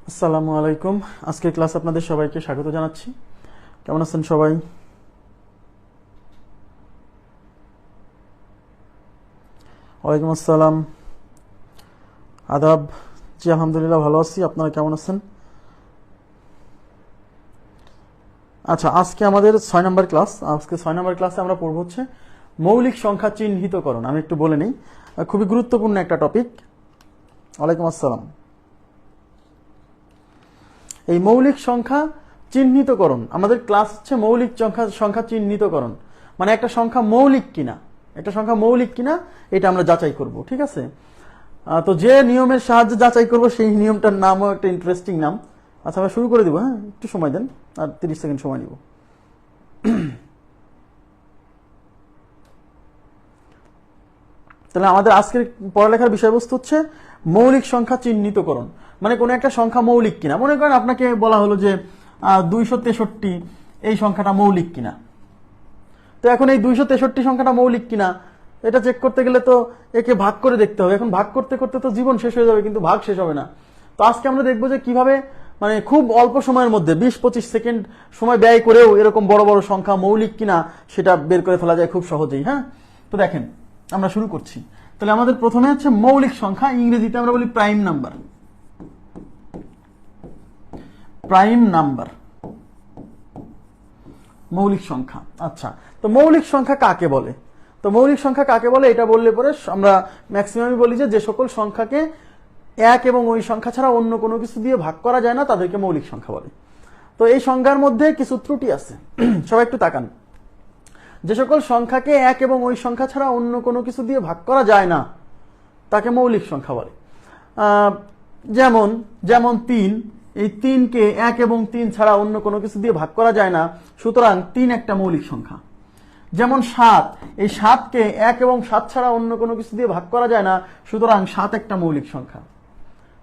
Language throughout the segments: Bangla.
আসসালামু আলাইকুম। আজকের ক্লাস আপনাদের সবাইকে স্বাগত জানাচ্ছি। কেমন আছেন সবাই? ওয়ালাইকুম আসসালাম, আদাব। জি আলহামদুলিল্লাহ ভালো আছি, আপনারা কেমন আছেন? আচ্ছা, আজকে আমাদের 6 নম্বর ক্লাস। আজকে 6 নম্বর ক্লাসে আমরা পড়ব হচ্ছে মৌলিক সংখ্যা চিহ্নিতকরণ। আমি একটু বলে নিই, খুবই গুরুত্বপূর্ণ একটা টপিক। ওয়ালাইকুম আসসালাম। এই মৌলিক সংখ্যা চিহ্নিতকরণ, আমাদের ক্লাস হচ্ছে মৌলিক সংখ্যা চিহ্নিতকরণ, মানে একটা সংখ্যা মৌলিক কিনা, একটা সংখ্যা মৌলিক কিনা এটা আমরা যাচাই করব, ঠিক আছে? তো যে নিয়মের সাহায্যে যাচাই করব সেই নিয়মটার নামও একটা ইন্টারেস্টিং নাম। আচ্ছা, আমরা শুরু করে দিব। হ্যাঁ, একটু সময় দেন, আর 30 সেকেন্ড সময় নিব। তাহলে আমাদের আজকের পড়ালেখার বিষয়বস্তু হচ্ছে মৌলিক সংখ্যা চিহ্নিতকরণ, মানে কোনো একটা সংখ্যা মৌলিক কিনা। মনে করেন আপনাকে বলা হলো যে 263 এই সংখ্যাটা মৌলিক কিনা। তো এখন এই 263 সংখ্যাটা মৌলিক কিনা এটা চেক করতে গেলে তো একে ভাগ করে দেখতে হবে। এখন ভাগ করতে করতে তো জীবন শেষ হয়ে যাবে, কিন্তু ভাগ শেষ হবে না। তো আজকে আমরা দেখবো যে কিভাবে মানে খুব অল্প সময়ের মধ্যে 20-25 সেকেন্ড সময় ব্যয় করেও এরকম বড় বড় সংখ্যা মৌলিক কিনা সেটা বের করে ফেলা যায় খুব সহজেই। হ্যাঁ, তো দেখেন আমরা শুরু করছি। তাহলে আমাদের প্রথমে হচ্ছে মৌলিক সংখ্যা, ইংরেজিতে আমরা বলি প্রাইম নাম্বার। প্রাইম নাম্বার মৌলিক সংখ্যা। আচ্ছা, তো মৌলিক সংখ্যা কাকে বলে? তো মৌলিক সংখ্যা কাকে বলে এটা বললে পরে আমরা ম্যাক্সিমামই বলি যে সকল সংখ্যাকে এক এবং ওই সংখ্যা ছাড়া অন্য কোনো কিছু দিয়ে ভাগ করা যায় না তাদেরকে মৌলিক সংখ্যা বলে। তো এই সংজ্ঞার মধ্যে কিছু ত্রুটি আছে, সবাই একটু তাকান। যে সকল সংখ্যাকে এক এবং ওই সংখ্যা ছাড়া অন্য কোনো কিছু দিয়ে ভাগ করা যায় না তাকে মৌলিক সংখ্যা বলে। যেমন যেমন 3, এই 3কে 1 এবং 3 ছাড়া অন্য কোনো কিছু দিয়ে ভাগ করা যায় না, সুতরাং 3 একটা মৌলিক সংখ্যা। যেমন 7, এই 7কে 1 এবং 7 ছাড়া অন্য কোনো কিছু দিয়ে ভাগ করা যায় না, সুতরাং 7 একটা মৌলিক সংখ্যা,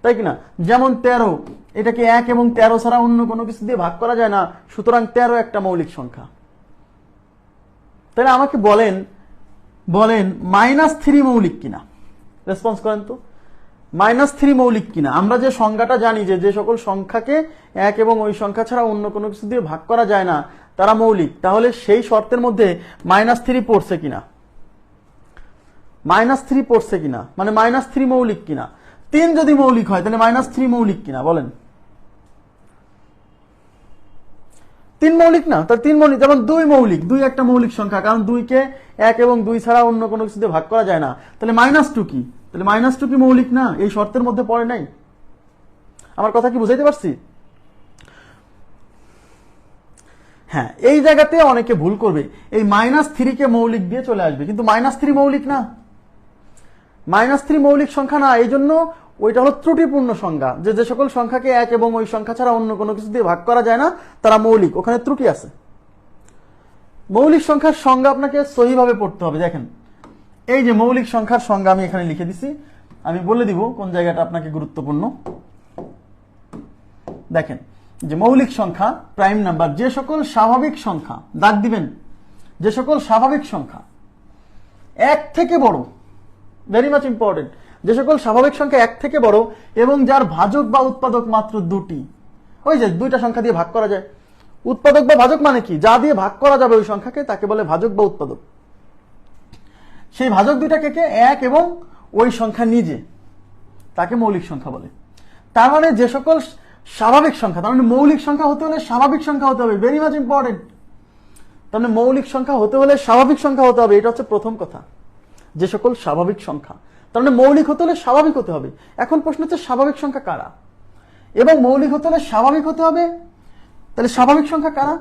তাই কিনা? যেমন 13, এটাকে 1 এবং 13 ছাড়া অন্য কোনো কিছু দিয়ে ভাগ করা যায় না, সুতরাং 13 একটা মৌলিক সংখ্যা। তাহলে আমাকে বলেন -3 মৌলিক কিনা? রেসপন্স করেন তো, -3 মৌলিক কিনা? আমরা যে সংজ্ঞাটা জানি যে সকল সংখ্যাকে এক এবং ওই সংখ্যা ছাড়া অন্য কোনো কিছু দিয়ে ভাগ করা যায় না তারা মৌলিক, তাহলে সেই শর্তের মধ্যে -3 পড়ছে কিনা? -3 পড়ছে কিনা মানে -3 মৌলিক কিনা? 3 যদি মৌলিক হয় তাহলে -3 মৌলিক কিনা বলেন? 3 মৌলিক না, তাহলে 3 মৌলিক। যেমন 2 মৌলিক, 2 একটা মৌলিক সংখ্যা, কারণ 2কে 1 এবং 2 ছাড়া অন্য কোনো কিছু দিয়ে ভাগ করা যায় না। তাহলে -2 কি? তাহলে -2 কি মৌলিক না? এই শর্তের মধ্যে পড়ে নাই। আমার কথা কি বুঝাইতে পারছি? হ্যাঁ, এই জায়গাতে অনেকে ভুল করবে, এই -3 কে মৌলিক দিয়ে চলে আসবে, কিন্তু -3 মৌলিক না, -3 মৌলিক সংখ্যা না। এই জন্য ওইটা হলো ত্রুটিপূর্ণ সংজ্ঞা, যে সকল সংখ্যাকে এক এবং ওই সংখ্যা ছাড়া অন্য কোনো কিছু দিয়ে ভাগ করা যায় না তারা মৌলিক, ওখানে ত্রুটি আছে। মৌলিক সংখ্যার সংজ্ঞা আপনাকে সহিভাবে পড়তে হবে। দেখেন, এই যে মৌলিক সংখ্যার সংজ্ঞা আমি এখানে লিখে দিছি, আমি বলে দিব কোন জায়গাটা আপনাকে গুরুত্বপূর্ণ। দেখেন, যে মৌলিক সংখ্যা প্রাইম নাম্বার, যে সকল স্বাভাবিক সংখ্যা, দাগ দিবেন, যে সকল স্বাভাবিক সংখ্যা এক থেকে বড়, ভেরি মাচ ইম্পর্টেন্ট, যে সকল স্বাভাবিক সংখ্যা এক থেকে বড় এবং যার ভাজক বা উৎপাদক মাত্র দুটি। ওই যে দুইটা সংখ্যা দিয়ে ভাগ করা যায়, উৎপাদক বা ভাজক মানে কি? যা দিয়ে ভাগ করা যাবে ওই সংখ্যাকে তাকে বলে ভাজক বা উৎপাদক। সেই ভাজক দুইটাকে এক এবং ওই সংখ্যা নিজে, তাকে মৌলিক সংখ্যা বলে। তার মানে যে সকল স্বাভাবিক সংখ্যা, তার মানে মৌলিক সংখ্যা হতে হলে স্বাভাবিক সংখ্যা হতে হবে, ভেরি মাচ ইম্পর্টেন্ট। তার মানে মৌলিক সংখ্যা হতে হলে স্বাভাবিক সংখ্যা হতে হবে, এটা হচ্ছে প্রথম কথা। যে সকল স্বাভাবিক সংখ্যা, তার মানে মৌলিক হতে হলে স্বাভাবিক হতে হবে। এখন প্রশ্ন হচ্ছে স্বাভাবিক সংখ্যা কারা, এবং মৌলিক হতে হলে স্বাভাবিক হতে হবে। তাহলে স্বাভাবিক সংখ্যা কারা?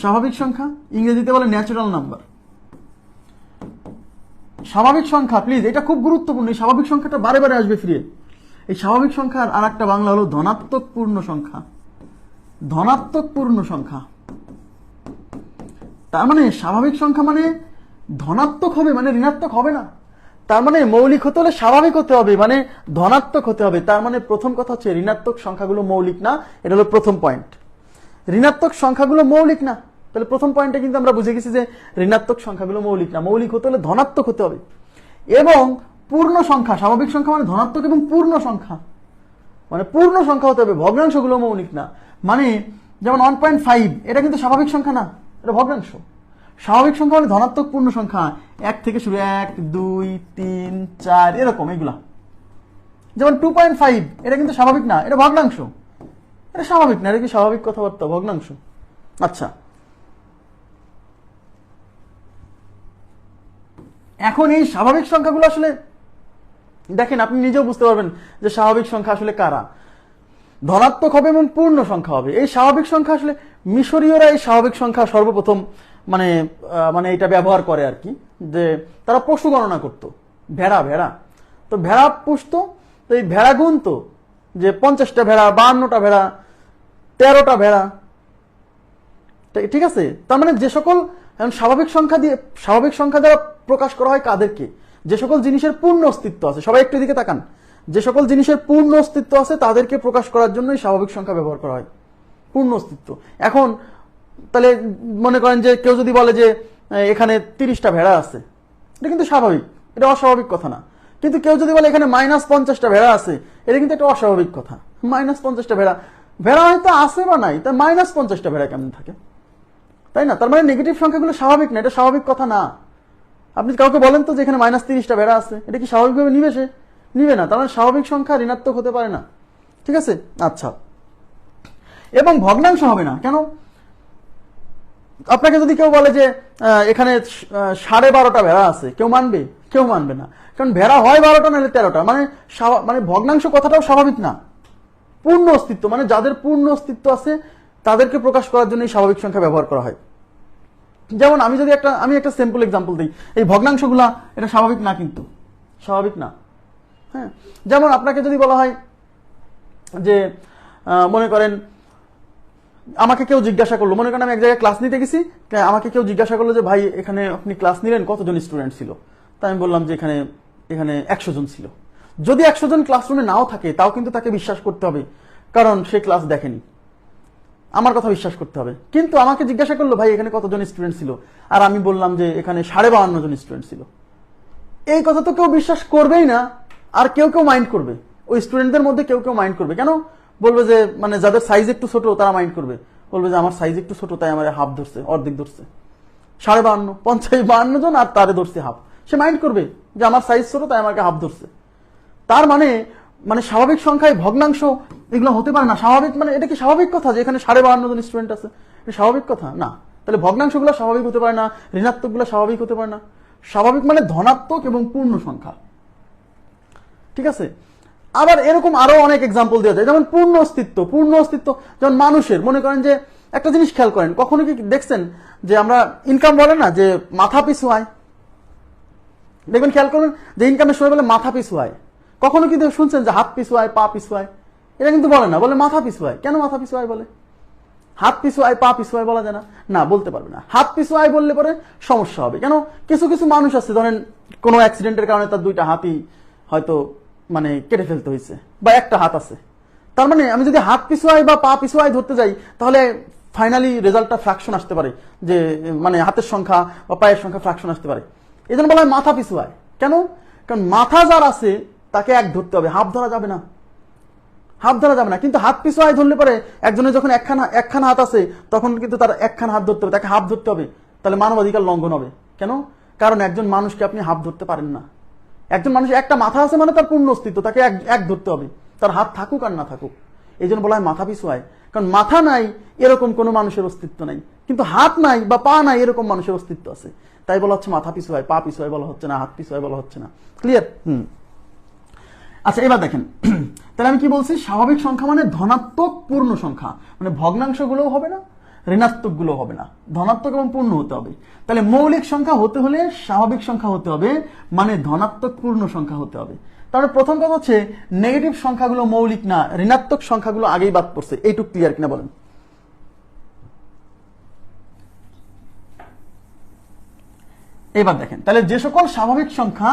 স্বাভাবিক সংখ্যা ইংরেজিতে বলে ন্যাচারাল নাম্বার। স্বাভাবিক সংখ্যা, প্লিজ এটা খুব গুরুত্বপূর্ণ, এই স্বাভাবিক সংখ্যাটা বারে বারে আসবে ফিরে। এই স্বাভাবিক সংখ্যার আর একটা বাংলা হলো ধনাত্মক পূর্ণ সংখ্যা। ধনাত্মক পূর্ণ সংখ্যা, তার মানে স্বাভাবিক সংখ্যা মানে ধনাত্মক হবে, মানে ঋণাত্মক হবে না। তার মানে মৌলিক হতে হলে স্বাভাবিক হতে হবে, মানে ধনাত্মক হতে হবে। তার মানে প্রথম কথা হচ্ছে ঋণাত্মক সংখ্যাগুলো মৌলিক না, এটা হলো প্রথম পয়েন্ট। ঋণাত্মক সংখ্যাগুলো মৌলিক না, তাহলে প্রথম পয়েন্টে কিন্তু আমরা বুঝে গেছি যে ঋণাত্মক সংখ্যাগুলো মৌলিক না। মৌলিক হতে হলে ধনাত্মক হতে হবে এবং পূর্ণ সংখ্যা, স্বাভাবিক সংখ্যা মানে ধনাত্মক এবং পূর্ণ সংখ্যা। মানে পূর্ণ সংখ্যা হতে হবে, ভগ্নাংশগুলো মৌলিক না। মানে যেমন 1.5 এটা কিন্তু স্বাভাবিক সংখ্যা না, এটা ভগ্নাংশ। স্বাভাবিক সংখ্যা মানে ধনাত্মক পূর্ণ সংখ্যা, 1 থেকে শুরু, 1 2 3 4 এরকম এগুলা। যেমন 2.5 এটা কিন্তু স্বাভাবিক না, এটা ভগ্নাংশ। এটা স্বাভাবিক না, এটা কি স্বাভাবিক কথাবার্তা? ভগ্নাংশ। আচ্ছা, এখন এই স্বাভাবিক সংখ্যাগুলো আসলে দেখেন, আপনি নিজেও বুঝতে পারবেন যে স্বাভাবিক সংখ্যা আসলে কারা। ধনাত্মক হবে এবং পূর্ণ সংখ্যা হবে। এই স্বাভাবিক সংখ্যা আসলে মিশরীয়রা এই স্বাভাবিক সংখ্যা সর্বপ্রথম মানে এটা ব্যবহার করে আর কি, যে তারা পশু গণনা করতো, ভেড়া ভেড়া তো ভেড়া পুষতো, তো এই ভেড়া গুনতো যে 50টা ভেড়া, 52টা ভেড়া, 13টা ভেড়া, ঠিক আছে। তার মানে যে সকল স্বাভাবিক সংখ্যা দ্বারা প্রকাশ করা হয় কাদেরকে? যে সকল জিনিসের পূর্ণ অস্তিত্ব আছে। সবাই একটু দিকে তাকান। যে সকল জিনিসের পূর্ণ অস্তিত্ব আছে তাদেরকে প্রকাশ করার জন্যই স্বাভাবিক সংখ্যা ব্যবহার করা হয়, পূর্ণ অস্তিত্ব। এখন তাহলে মনে করেন যে কেউ যদি বলে যে এখানে 30টা ভেড়া আছে, এটা কিন্তু স্বাভাবিক, এটা অস্বাভাবিক কথা না। কিন্তু কেউ যদি বলে এখানে -50টা ভেড়া আছে, এটা কিন্তু একটা অস্বাভাবিক কথা। -50টা ভেড়া, ভেড়া হয়তো আছে বা নাই, তা -50টা ভেড়া কেমন থাকে, তাই না? তার মানে নেগেটিভ সংখ্যাগুলো স্বাভাবিক না, এটা স্বাভাবিক কথা না। আপনি কাউকে বলেন তো যে এখানে -30টা ভেড়া আছে, এটা কি স্বাভাবিকভাবে নিবে? সে নিবে না। তার মানে স্বাভাবিক সংখ্যা ঋণাত্মক হতে পারে না, ঠিক আছে। আচ্ছা, এবং ভগ্নাংশ হবে না কেন? আপনাকে যদি কেউ বলে যে এখানে 12.5টা ভেড়া আছে, কেউ মানবে? কেউ মানবে না, কারণ ভেড়া হয় 12টা নাহলে 13টা। মানে ভগ্নাংশ কথাটাও স্বাভাবিক না। পূর্ণ অস্তিত্ব মানে যাদের পূর্ণ অস্তিত্ব আছে তাদেরকে প্রকাশ করার জন্য স্বাভাবিক সংখ্যা ব্যবহার করা হয়। যেমন আমি একটা সিম্পল এক্সাম্পল দিই, এই ভগ্নাংশগুলা এটা স্বাভাবিক না, কিন্তু স্বাভাবিক না। হ্যাঁ, যেমন আপনাকে যদি বলা হয় যে মনে করেন আমাকে কেউ জিজ্ঞাসা করলো, মনে করেন আমি এক জায়গায় ক্লাস নিতে গেছি, আমাকে কেউ জিজ্ঞাসা করলো যে ভাই এখানে আপনি ক্লাস নিলেন, কতজন স্টুডেন্ট ছিল? তাই আমি বললাম যে এখানে 100 জন ছিল। যদি 100 জন ক্লাসরুমে নাও থাকে তাও কিন্তু তাকে বিশ্বাস করতে হবে, কারণ সে ক্লাস দেখেনি, আমার কথা বিশ্বাস করতে হবে। কিন্তু আমাকে জিজ্ঞাসা করলো ভাই এখানে কতজন স্টুডেন্ট ছিল, আর আমি বললাম যে এখানে 52.5 জন স্টুডেন্ট ছিল, এই কথা তো কেউ বিশ্বাস করবেই না। আর কেউ মাইন্ড করবে, ওই স্টুডেন্টদের মধ্যে কেউ মাইন্ড করবে। কেন? বলবে যে মানে যাদের সাইজ একটু ছোট তারা মাইন্ড করবে, বলবে যে আমার সাইজ একটু ছোট তাই আমার হাফ ধরছে, অর্ধেক ধরছে। 52, 52 জন আর তারে ধরছে হাফ, সে মাইন্ড করবে যে আমার সাইজ ছোট তাই আমাকে হাফ ধরছে। তার মানে স্বাভাবিক সংখ্যায় ভগ্নাংশ এগুলো হতে পারে না। স্বাভাবিক মানে এটা কি স্বাভাবিক কথা যে এখানে 52.5 জন স্টুডেন্ট আছে? এটা স্বাভাবিক কথা না। তাহলে ভগ্নাংশগুলো স্বাভাবিক হতে পারে না, ঋণাত্মকগুলো স্বাভাবিক হতে পারে না। স্বাভাবিক মানে ধনাত্মক এবং পূর্ণ সংখ্যা, ঠিক আছে। আবার এরকম আরো অনেক এক্সাম্পল দেওয়া যায়, যেমন পূর্ণ অস্তিত্ব যেমন মানুষের। মনে করেন যে একটা জিনিস খেয়াল করেন, কখনো কি দেখছেন যে আমরা ইনকাম বলে না যে মাথা পিছু আয়? দেখবেন, খেয়াল করবেন যে ইনকামের সময় বলে মাথা পিছু আয়। কখনো কি শুনছেন যে হাত পিছু আয়, পা পিছু আয়? এটা কিন্তু বলে না, বলে মাথা পিছু আয়। কেন মাথা পিছু আয় বলে? হাত পিছু আয়, পা পিছু আয় বলা যায় না? না, বলতে পারবে না। হাত পিছু আয় বললে পরে সমস্যা হবে। কেন? কিছু মানুষ আছে, ধরেন কোনো অ্যাক্সিডেন্টের কারণে তার 2টা হাতই হয়তো কেটে ফেলতে হয়েছে, বা একটা হাত আছে। তার মানে আমি যদি হাত পিছু আয় বা পা পিছু আয় ধরতে যাই, তাহলে ফাইনালি রেজাল্টটা ফ্র্যাকশন আসতে পারে, যে হাতের সংখ্যা বা পায়ের সংখ্যা ফ্র্যাকশন আসতে পারে। এই জন্য বলা হয় মাথা পিছু আয়। কেন? কারণ মাথা যার আছে তাকে এক ধরতে হবে, হাফ ধরা যাবে না, হাত ধরা যাবে না। কিন্তু হাত পিছু আয় ধরলে পরে একজনের যখন একখানা হাত আছে তখন কিন্তু তার একখানা হাত ধরতে হবে, তাকে হাফ ধরতে হবে। তাহলে মানবাধিকার লঙ্ঘন হবে। কেন? কারণ একজন মানুষকে আপনি হাফ ধরতে পারেন না। একজন মানুষের একটা মাথা আছে মানে তার পূর্ণ অস্তিত্ব, তাকে এক ধরতে হবে, তার হাত থাকুক আর না থাকুক। এই জন্য বলা হয় মাথা পিছু আয়। কারণ মাথা নাই এরকম কোনো মানুষের অস্তিত্ব নাই, কিন্তু হাত নাই বা পা নাই এরকম মানুষের অস্তিত্ব আছে। তাই বলা হচ্ছে মাথা পিছু আয়, পা পিছু আয় বলা হচ্ছে না, হাত পিছু আয় বলা হচ্ছে না। ক্লিয়ার? আচ্ছা, এবার দেখেন, তাহলে আমি কি বলছি? স্বাভাবিক সংখ্যা মানে ধনাত্মক পূর্ণ সংখ্যা, মানে ভগ্নাংশ গুলোও হবে না, ঋণাত্মক গুলো হবে না, ধনাত্মক এবং পূর্ণ হতে হবে। তাহলে মৌলিক সংখ্যা হতে হলে স্বাভাবিক সংখ্যা হতে হবে, মানে ধনাত্মক পূর্ণ সংখ্যা হতে হবে। তাহলে প্রথম কথা হচ্ছে নেগেটিভ সংখ্যাগুলো মৌলিক না, ঋণাত্মক সংখ্যাগুলো আগেই বাদ পড়ছে। এইটুক ক্লিয়ার কিনা বলেন? এবার দেখেন, তাহলে যে সকল স্বাভাবিক সংখ্যা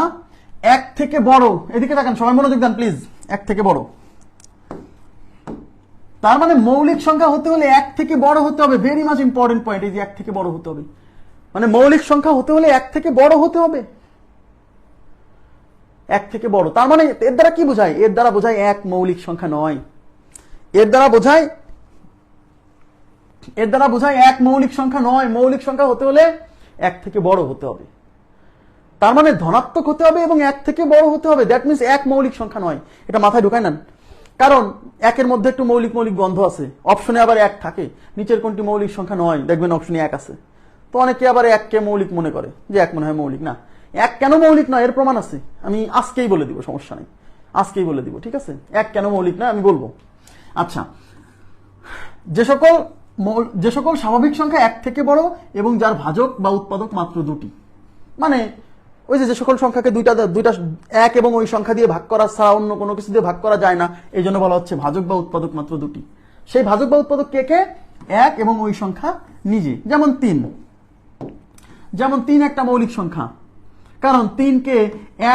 1 থেকে বড়, এদিকে দেখেন, সবাই মনোযোগ দেন প্লিজ, 1 থেকে বড়, তার মানে মৌলিক সংখ্যা হতে হলে 1 থেকে বড় হতে হবে। ভেরি মাচ ইম্পর্টেন্ট পয়েন্ট, এই যে 1 থেকে বড় হতে হবে, মানে মৌলিক সংখ্যা হতে হলে 1 থেকে বড় হতে হবে। এক থেকে বড়। তার মানে এর দ্বারা কি বোঝায়? এর দ্বারা বোঝায় এক মৌলিক সংখ্যা নয়। এর দ্বারা বোঝায় এক মৌলিক সংখ্যা নয়। মৌলিক সংখ্যা হতে হলে এক থেকে বড় হতে হবে। তার মানে ধনাত্মক হতে হবে এবং এক থেকে বড় হতে হবে। দ্যাট মিনস এক মৌলিক সংখ্যা নয়। এটা মাথায় ঢুকায় নেন। কারণ একের মধ্যে একটু মৌলিক গন্ধ আছে, অপশনে আবার এক থাকে। নিচের কোনটি মৌলিক সংখ্যা নয়, দেখবেন অপশনে এক আছে। তো অনেকে আবার এককে মৌলিক মনে করে, যে এক মনে হয় মৌলিক। না, এক কেন মৌলিক নয় এর প্রমাণ আছে, আমি আজকেই বলে দিব, সমস্যা নেই, আজকেই বলে দিব, ঠিক আছে? এক কেন মৌলিক না আমি বলবো। আচ্ছা, যে সকল স্বাভাবিক সংখ্যা এক থেকে বড় এবং যার ভাজক বা উৎপাদক মাত্র দুটি, মানে ওই যে সকল সংখ্যাকে দুইটা এক এবং ওই সংখ্যা দিয়ে ভাগ করা ছাড়া অন্য কোনো কিছু দিয়ে ভাগ করা যায় না, এই জন্য বলা হচ্ছে ভাজক বা উৎপাদক মাত্র দুটি। সেই ভাজক বা উৎপাদক কে কে? এক এবং ওই সংখ্যা নিজে। যেমন তিন একটা মৌলিক সংখ্যা, কারণ তিনকে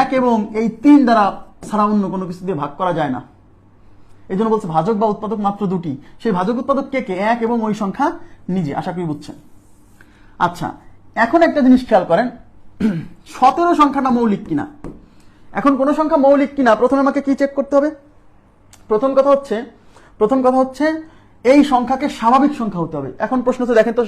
এক এবং এই তিন দ্বারা ছাড়া অন্য কোনো কিছু দিয়ে ভাগ করা যায় না, এই জন্য বলছে ভাজক বা উৎপাদক মাত্র দুটি। সেই ভাজক উৎপাদক কে কে? এক এবং ওই সংখ্যা নিজে। আশা করি বুঝছেন। আচ্ছা, এখন একটা জিনিস খেয়াল করেন, 17 সংখ্যাটা মৌলিক কিনা। এখন কোন সংখ্যা মৌলিক কিনা প্রথমে আমাকে কি চেক করতে হবে? প্রথম কথা হচ্ছে এই সংখ্যাকে স্বাভাবিক সংখ্যা হতে হবে। এখন প্রশ্ন হচ্ছে, দেখেন তো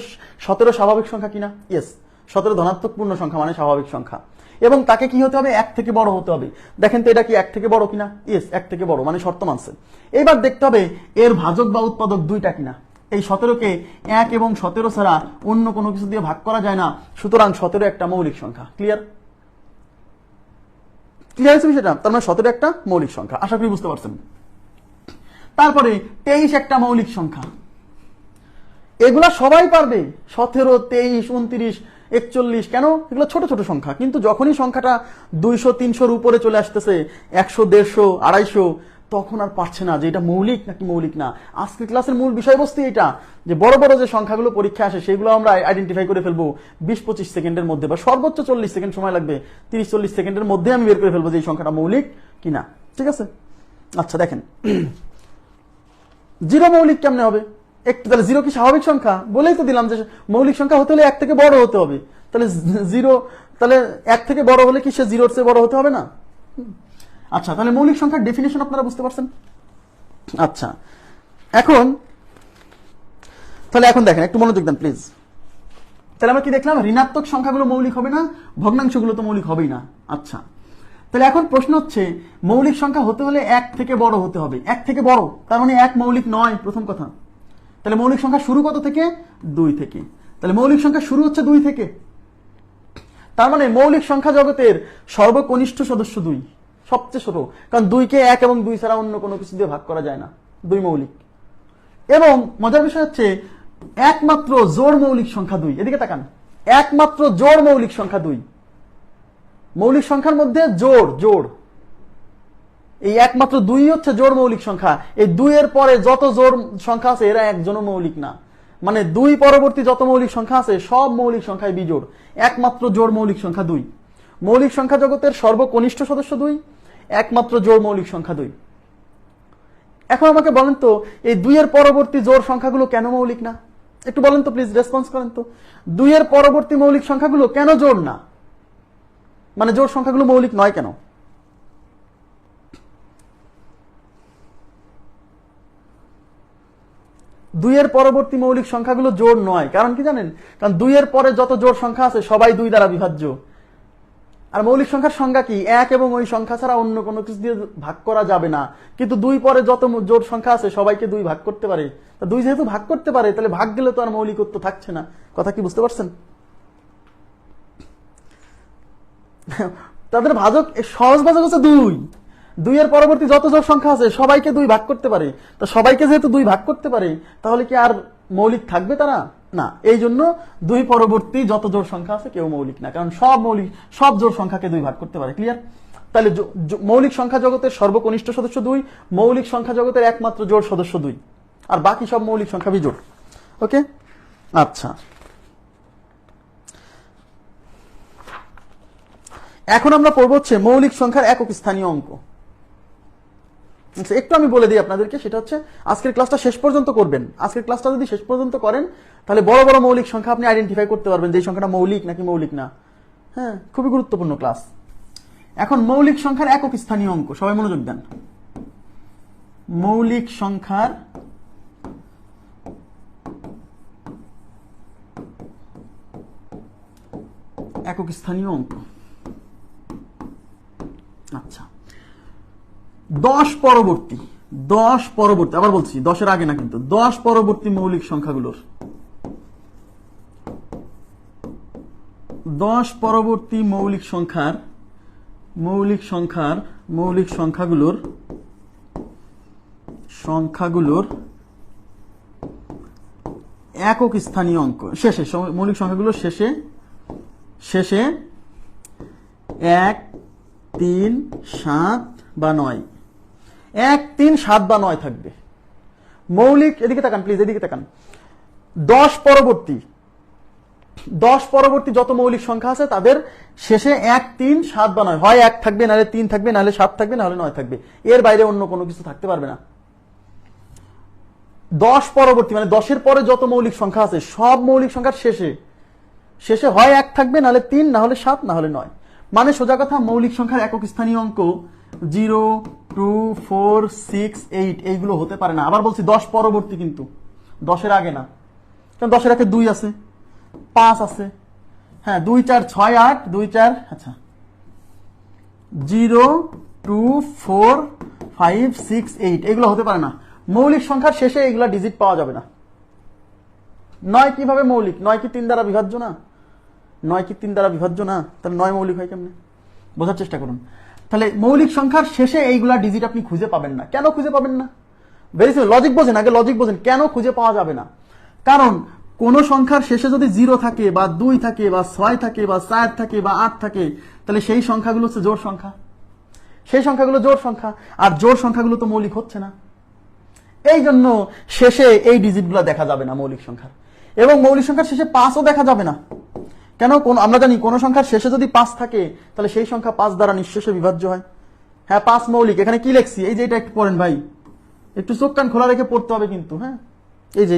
17 স্বাভাবিক সংখ্যা কিনা? ইয়েস, 17 ধনাত্মক পূর্ণ সংখ্যা মানে স্বাভাবিক সংখ্যা, এবং তাকে কি হতে হবে? এক থেকে বড় হতে হবে। দেখেন তো এটা কি এক থেকে বড় কিনা? ইয়েস, এক থেকে বড়, মানে শর্ত মানছে। এবার দেখতে হবে এর ভাজক বা উৎপাদক দুইটা কিনা। এই 17কে এক এবং 17 ছাড়া অন্য কোনো কিছু দিয়ে ভাগ করা যায় না, সুতরাং 17 একটা মৌলিক সংখ্যা। ক্লিয়ার হয়েছে বিষয়টা? তার মানে 17 একটা মৌলিক সংখ্যা। আশা করি বুঝতে পারছেন। তারপরে 23 একটা মৌলিক সংখ্যা। এগুলা সবাই পারবে, 17, 23, 29, 41, কেন? এগুলো ছোট ছোট সংখ্যা। কিন্তু যখনই সংখ্যাটা 200, 300-র উপরে চলে আসতেছে, 100, 150, 250, তখন আর পারছে না যে এটা মৌলিক নাকি মৌলিক না। আজকের ক্লাসের মূল বিষয়বস্তু এটা, যে বড় বড় যে সংখ্যাগুলো পরীক্ষা আসে সেগুলো আমরা আইডেন্টিফাই করে ফেলবো 20-25 সেকেন্ডের মধ্যে, বা সর্বোচ্চ 40 সেকেন্ড সময় লাগবে। 30-40 সেকেন্ডের মধ্যে আমি বের করে ফেলবো যে এই সংখ্যাটা মৌলিক কিনা। ঠিক আছে? আচ্ছা, দেখেন 0 মৌলিক কেমনে হবে? একটু, তাহলে 0 কি স্বাভাবিক সংখ্যা? বলেই তো দিলাম যে মৌলিক সংখ্যা হতে হলে এক থেকে বড় হতে হবে। তাহলে 0, তাহলে এক থেকে বড় হলে কি সে 0-র চেয়ে বড় হতে হবে না? আচ্ছা, তাহলে মৌলিক সংখ্যার ডেফিনেশন আপনারা বুঝতে পারছেন। আচ্ছা, এখন দেখেন, একটু মনোযোগ দেন প্লিজ। তাহলে আমরা কি দেখলাম? ঋণাত্মক সংখ্যাগুলো মৌলিক হবে না, ভগ্নাংশগুলো তো মৌলিক হবেই না। আচ্ছা, তাহলে এখন প্রশ্ন হচ্ছে মৌলিক সংখ্যা হতে হলে এক থেকে বড় হতে হবে। এক থেকে বড় তার মানে এক মৌলিক নয়, প্রথম কথা। তাহলে মৌলিক সংখ্যা শুরু কত থেকে? 2 থেকে। তাহলে মৌলিক সংখ্যা শুরু হচ্ছে 2 থেকে। তার মানে মৌলিক সংখ্যা জগতের সর্বকনিষ্ঠ সদস্য 2, সবচেয়ে ছোট, কারণ 2কে 1 এবং 2 ছাড়া অন্য কোনো কিছু দিয়ে ভাগ করা যায় না, 2 মৌলিক। এবং মজার বিষয় হচ্ছে একমাত্র জোড় মৌলিক সংখ্যা 2। এদিকে তাকান, একমাত্র জোড় মৌলিক সংখ্যা 2। মৌলিক সংখ্যার মধ্যে জোড়, এই একমাত্র 2 হচ্ছে জোড় মৌলিক সংখ্যা। এই 2 এর পরে যত জোড় সংখ্যা আছে এরা একজনও মৌলিক না, মানে 2 পরবর্তী যত মৌলিক সংখ্যা আছে সব মৌলিক সংখ্যায় বিজোড়। একমাত্র জোড় মৌলিক সংখ্যা 2। মৌলিক সংখ্যা জগতের সর্বকনিষ্ঠ সদস্য 2, একমাত্র জোড় মৌলিক সংখ্যা 2। এখন আমাকে বলেন তো এই 2 এর পরবর্তী জোড় সংখ্যাগুলো কেন মৌলিক না? একটু বলেন তো প্লিজ, রেসপন্স করেন তো। 2 এর পরবর্তী মৌলিক সংখ্যাগুলো কেন জোড় না, মানে জোড় সংখ্যাগুলো মৌলিক নয় কেন? দুইয়ের পরবর্তী মৌলিক সংখ্যাগুলো জোড় নয়, কারণ কি জানেন? কারণ 2 এর পরে যত জোড় সংখ্যা আছে সবাই 2 দ্বারা বিভাজ্য। আর মৌলিক সংখ্যার সংজ্ঞা কি? এক এবং ওই সংখ্যা ছাড়া অন্য কোনো কিছু দিয়ে ভাগ করা যাবে না। কিন্তু 2 পরে যত জোড় সংখ্যা আছে সবাইকে 2 ভাগ করতে পারে। তা 2 যেহেতু ভাগ করতে পারে, তাহলে ভাগ গেলে তো আর মৌলিকত্ব থাকছে না। কথা কি বুঝতে পারছেন? তাদের ভাজক, সহজ ভাজক হচ্ছে 2 এর পরবর্তী যত জোড় সংখ্যা আছে সবাইকে 2 ভাগ করতে পারে। তো সবাইকে যেহেতু 2 ভাগ করতে পারে, তাহলে কি আর মৌলিক থাকবে তারা? না। এই জন্য 2 পরবর্তী যত জোড় সংখ্যা আছে কেউ মৌলিক না, কারণ সব জোড় সংখ্যাকে 2 ভাগ করতে পারে। ক্লিয়ার? তাহলে মৌলিক সংখ্যা জগতের সর্বকনিষ্ঠ সদস্য 2, মৌলিক সংখ্যা জগতের একমাত্র জোড় সদস্য 2, আর বাকি সব মৌলিক সংখ্যা বিজোড়। ওকে, আচ্ছা। এখন আমরা পড়ব হচ্ছে মৌলিক সংখ্যার একক স্থানীয় অঙ্ক। একটু আমি বলে দিই আপনাদেরকে, সেটা হচ্ছে আজকের ক্লাসটা শেষ পর্যন্ত করবেন। আজকের ক্লাসটা যদি শেষ পর্যন্ত করেন তাহলে বড় বড় মৌলিক সংখ্যা আপনি আইডেন্টিফাই করতে পারবেন যে এই সংখ্যাটা মৌলিক নাকি মৌলিক না। হ্যাঁ, খুবই গুরুত্বপূর্ণ ক্লাস। এখন মৌলিক সংখ্যার একক স্থানীয় অঙ্ক, সবাই মনোযোগ দেন। মৌলিক সংখ্যার একক স্থানীয় অঙ্ক। আচ্ছা, 10 পরবর্তী, আবার বলছি 10-এর আগে না কিন্তু, 10 পরবর্তী মৌলিক সংখ্যাগুলোর 10 পরবর্তী মৌলিক সংখ্যাগুলোর একক স্থানীয় অঙ্ক শেষে, মৌলিক সংখ্যাগুলোর শেষে 1, 3, 7 বা 9, 1, 3, 7 বা 9 থাকবে। মৌলিক, এদিকে তাকান প্লিজ, এদিকে তাকান। 10 পরবর্তী যত মৌলিক সংখ্যা আছে তাদের শেষে 1, 3, 7 বা 9, হয় 1 থাকবে, নাহলে 3 থাকবে, নাহলে 7 থাকবে, নাহলে 9 থাকবে। এর বাইরে অন্য কোনো কিছু থাকতে পারবে না। 10 পরবর্তী মানে 10-এর পরে যত মৌলিক সংখ্যা আছে সব মৌলিক সংখ্যার শেষে হয় 1 থাকবে, নাহলে 3, নাহলে 7, নাহলে 9। মানে সোজা কথা, মৌলিক সংখ্যার একক স্থানীয় অঙ্ক 0, 2, 4, 6, 8 এইগুলো হতে পারে না। আবার বলছি 10 পরবর্তী, কিন্তু 10-এর আগে না। কারণ 10-এর আগে 2 আছে, 5 আছে, হ্যাঁ 2, 4, 6, 8, 2, 4, আচ্ছা 0, 2, 4, 5, 6, 8 এগুলো হতে পারে না। মৌলিক সংখ্যার শেষে এগুলা ডিজিট পাওয়া যাবে না। 9 কিভাবে মৌলিক? 9 কি 3 দ্বারা বিভাজ্য না? 9 কি 3 দ্বারা বিভাজ্য না? তাহলে 9 মৌলিক হয় কেমনে? বোঝার চেষ্টা করুন। তাহলে মৌলিক সংখ্যার শেষে এইগুলা ডিজিট আপনি খুঁজে পাবেন না। কেন খুঁজে পাবেন না? ভেরি সিম্পল, লজিক বোঝেন, আগে লজিক বোঝেন। কেন খুঁজে পাওয়া যাবে না? কারণ কোন সংখ্যার শেষে যদি 0 থাকে বা 2 থাকে বা 6 থাকে বা 4 থাকে বা 8 থাকে, তাহলে সেই সংখ্যাগুলো হচ্ছে জোড় সংখ্যা। সেই সংখ্যাগুলো জোড় সংখ্যা, আর জোড় সংখ্যাগুলো তো মৌলিক হচ্ছে না। এই জন্য শেষে এই ডিজিটগুলো দেখা যাবে না মৌলিক সংখ্যার। এবং মৌলিক সংখ্যার শেষে 5ও দেখা যাবে না। কেন? আমরা জানি কোন সংখ্যার শেষে যদি 5 থাকে তাহলে সেই সংখ্যা 5 দ্বারা নিঃশেষে বিভাজ্য হয়। হ্যাঁ 5 মৌলিক। এখানে কি লিখছি? এই যে এটা একটু পড়েন ভাই, একটু চোখ কান খোলা রেখে পড়তে হবে কিন্তু। হ্যাঁ এই যে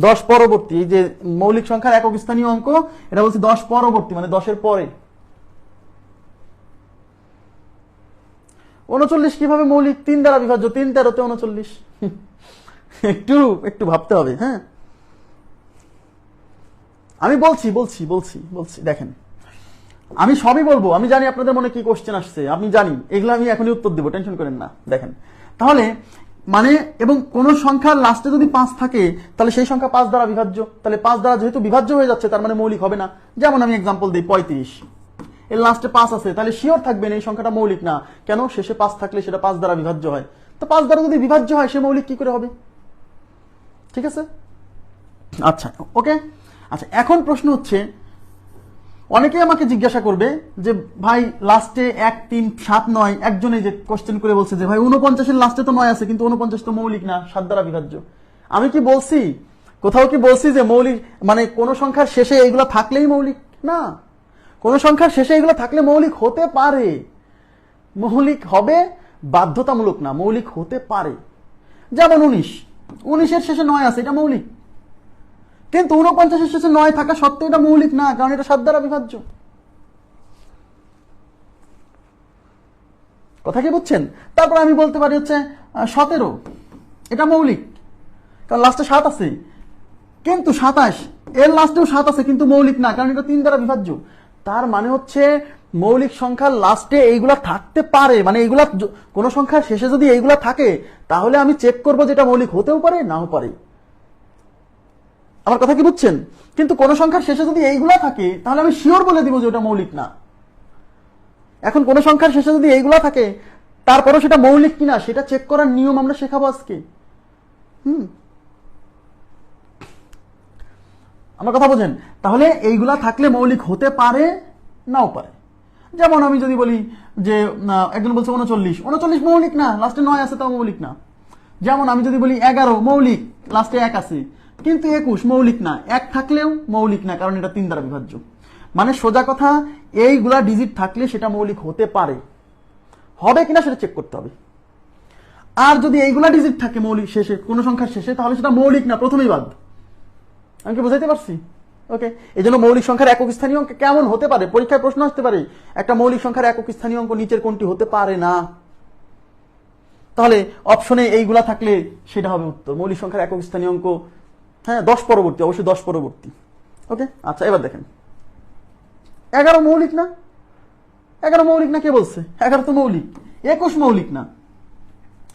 10 পরবর্তী, এই যে মৌলিক সংখ্যার একক স্থানীয় অঙ্ক, এটা বলছি 10 পরবর্তী মানে 10-এর পরে। 39 কিভাবে মৌলিক? 3 দ্বারা বিভাজ্য, 3, 13 তে 39। একটু ভাবতে হবে। হ্যাঁ আমি বলছি দেখেন, আমি সবই বলবো। আমি জানি আপনাদের মনে কি কোশ্চেন আসছে, আমি জানি, এগুলো আমি এখনই উত্তর দেবো, টেনশন করেন না। দেখেন তাহলে মানে, এবং কোন সংখ্যার লাস্টে যদি 5 থাকে তাহলে সেই সংখ্যা 5 দ্বারা বিভাজ্য। তাহলে 5 দ্বারা যেহেতু বিভাজ্য হয়ে যাচ্ছে তার মানে মৌলিক হবে না। যেমন আমি এক্সাম্পল দিই, 35, এর লাস্টে 5 আছে, তাহলে শিওর থাকবেন এই সংখ্যাটা মৌলিক না। কেন? শেষে 5 থাকলে সেটা 5 দ্বারা বিভাজ্য হয়। তো 5 দ্বারা যদি বিভাজ্য হয় সে মৌলিক কি করে হবে? ঠিক আছে, আচ্ছা ওকে। আচ্ছা এখন প্রশ্ন হচ্ছে, অনেকেই আমাকে জিজ্ঞাসা করবে যে ভাই লাস্টে 1, 3, 7, 9, একজনে যে কোশ্চেন করে বলছে যে ভাই 49-এর লাস্টে তো 9 আছে, কিন্তু 49 তো মৌলিক না, 7 দ্বারা বিভাজ্য। আমি কি বলছি? কোথাও কি বলছি যে মৌলিক মানে কোন সংখ্যার শেষে এইগুলো থাকলেই মৌলিক? না, কোন সংখ্যার শেষে এগুলো থাকলে মৌলিক হতে পারে। মৌলিক হবে বাধ্যতামূলক না, মৌলিক হতে পারে। যেমন 19-এর শেষে 9 আছে, এটা মৌলিক। কিন্তু 49-এর শেষে 9 থাকা সত্ত্বেও এটা মৌলিক না, কারণ এটা 7 দ্বারা বিভাজ্য। কথা কি বুঝছেন? তারপর আমি বলতে পারি হচ্ছে 17, এটা মৌলিক, কারণ লাস্টে 7 আছে। কিন্তু 27, এর লাস্টেও 7 আছে, কিন্তু মৌলিক না, কারণ এটা 3 দ্বারা বিভাজ্য। তার মানে হচ্ছে মৌলিক সংখ্যার লাস্টে এইগুলা থাকতে পারে। মানে এইগুলা কোন সংখ্যার শেষে যদি এইগুলা থাকে তাহলে আমি চেক করবো যেটা মৌলিক হতেও পারে, নাও পারে। আমার কথা কি বুঝছেন? কিন্তু কোন সংখ্যার শেষে যদি এইগুলা থাকে তাহলে আমি শিওর বলে দিব যে ওটা মৌলিক না। এখন কোন সংখ্যার শেষে যদি এইগুলা থাকে তারপরেও সেটা মৌলিক কিনা সেটা চেক করার নিয়ম আমরা শেখাবো আজকে। আমার কথা বোঝেন? তাহলে এইগুলা থাকলে মৌলিক হতে পারে, নাও পারে। যেমন আমি যদি বলি যে একজন বলছে 39 মৌলিক না, লাস্টে 9 আছে, তাও মৌলিক না। যেমন আমি যদি বলি 11 মৌলিক, লাস্টে 1 আছে, কিন্তু 21 মৌলিক না, 1 থাকলেও মৌলিক না, কারণ এটা 3 দ্বারা বিভাজ্য। মানে সোজা কথা, এইগুলা ডিজিট থাকলে সেটা মৌলিক হতে পারে, হবে কিনা সেটা চেক করতে হবে। আর যদি এইগুলা ডিজিট থাকে মৌলিক শেষে, কোন সংখ্যার শেষে, তাহলে সেটা মৌলিক না, প্রথমেই বাদ। আমি কি বুঝাইতে পারছি? ওকে, এই জন্য মৌলিক সংখ্যার একক স্থানীয় অঙ্ক কেমন হতে পারে, পরীক্ষায় প্রশ্ন আসতে পারে একটা মৌলিক সংখ্যার একক স্থানীয় অঙ্ক নিচের কোনটি হতে পারে না। তাহলে অপশনে এইগুলা থাকলে সেটা হবে উত্তর, মৌলিক সংখ্যার একক স্থানীয় অঙ্ক। হ্যাঁ, 10 পরবর্তী, অবশ্যই 10 পরবর্তী। ওকে, আচ্ছা এবার দেখেন 11 মৌলিক না, 11 মৌলিক না, কে বলছে 11 তো মৌলিক, 21 মৌলিক না।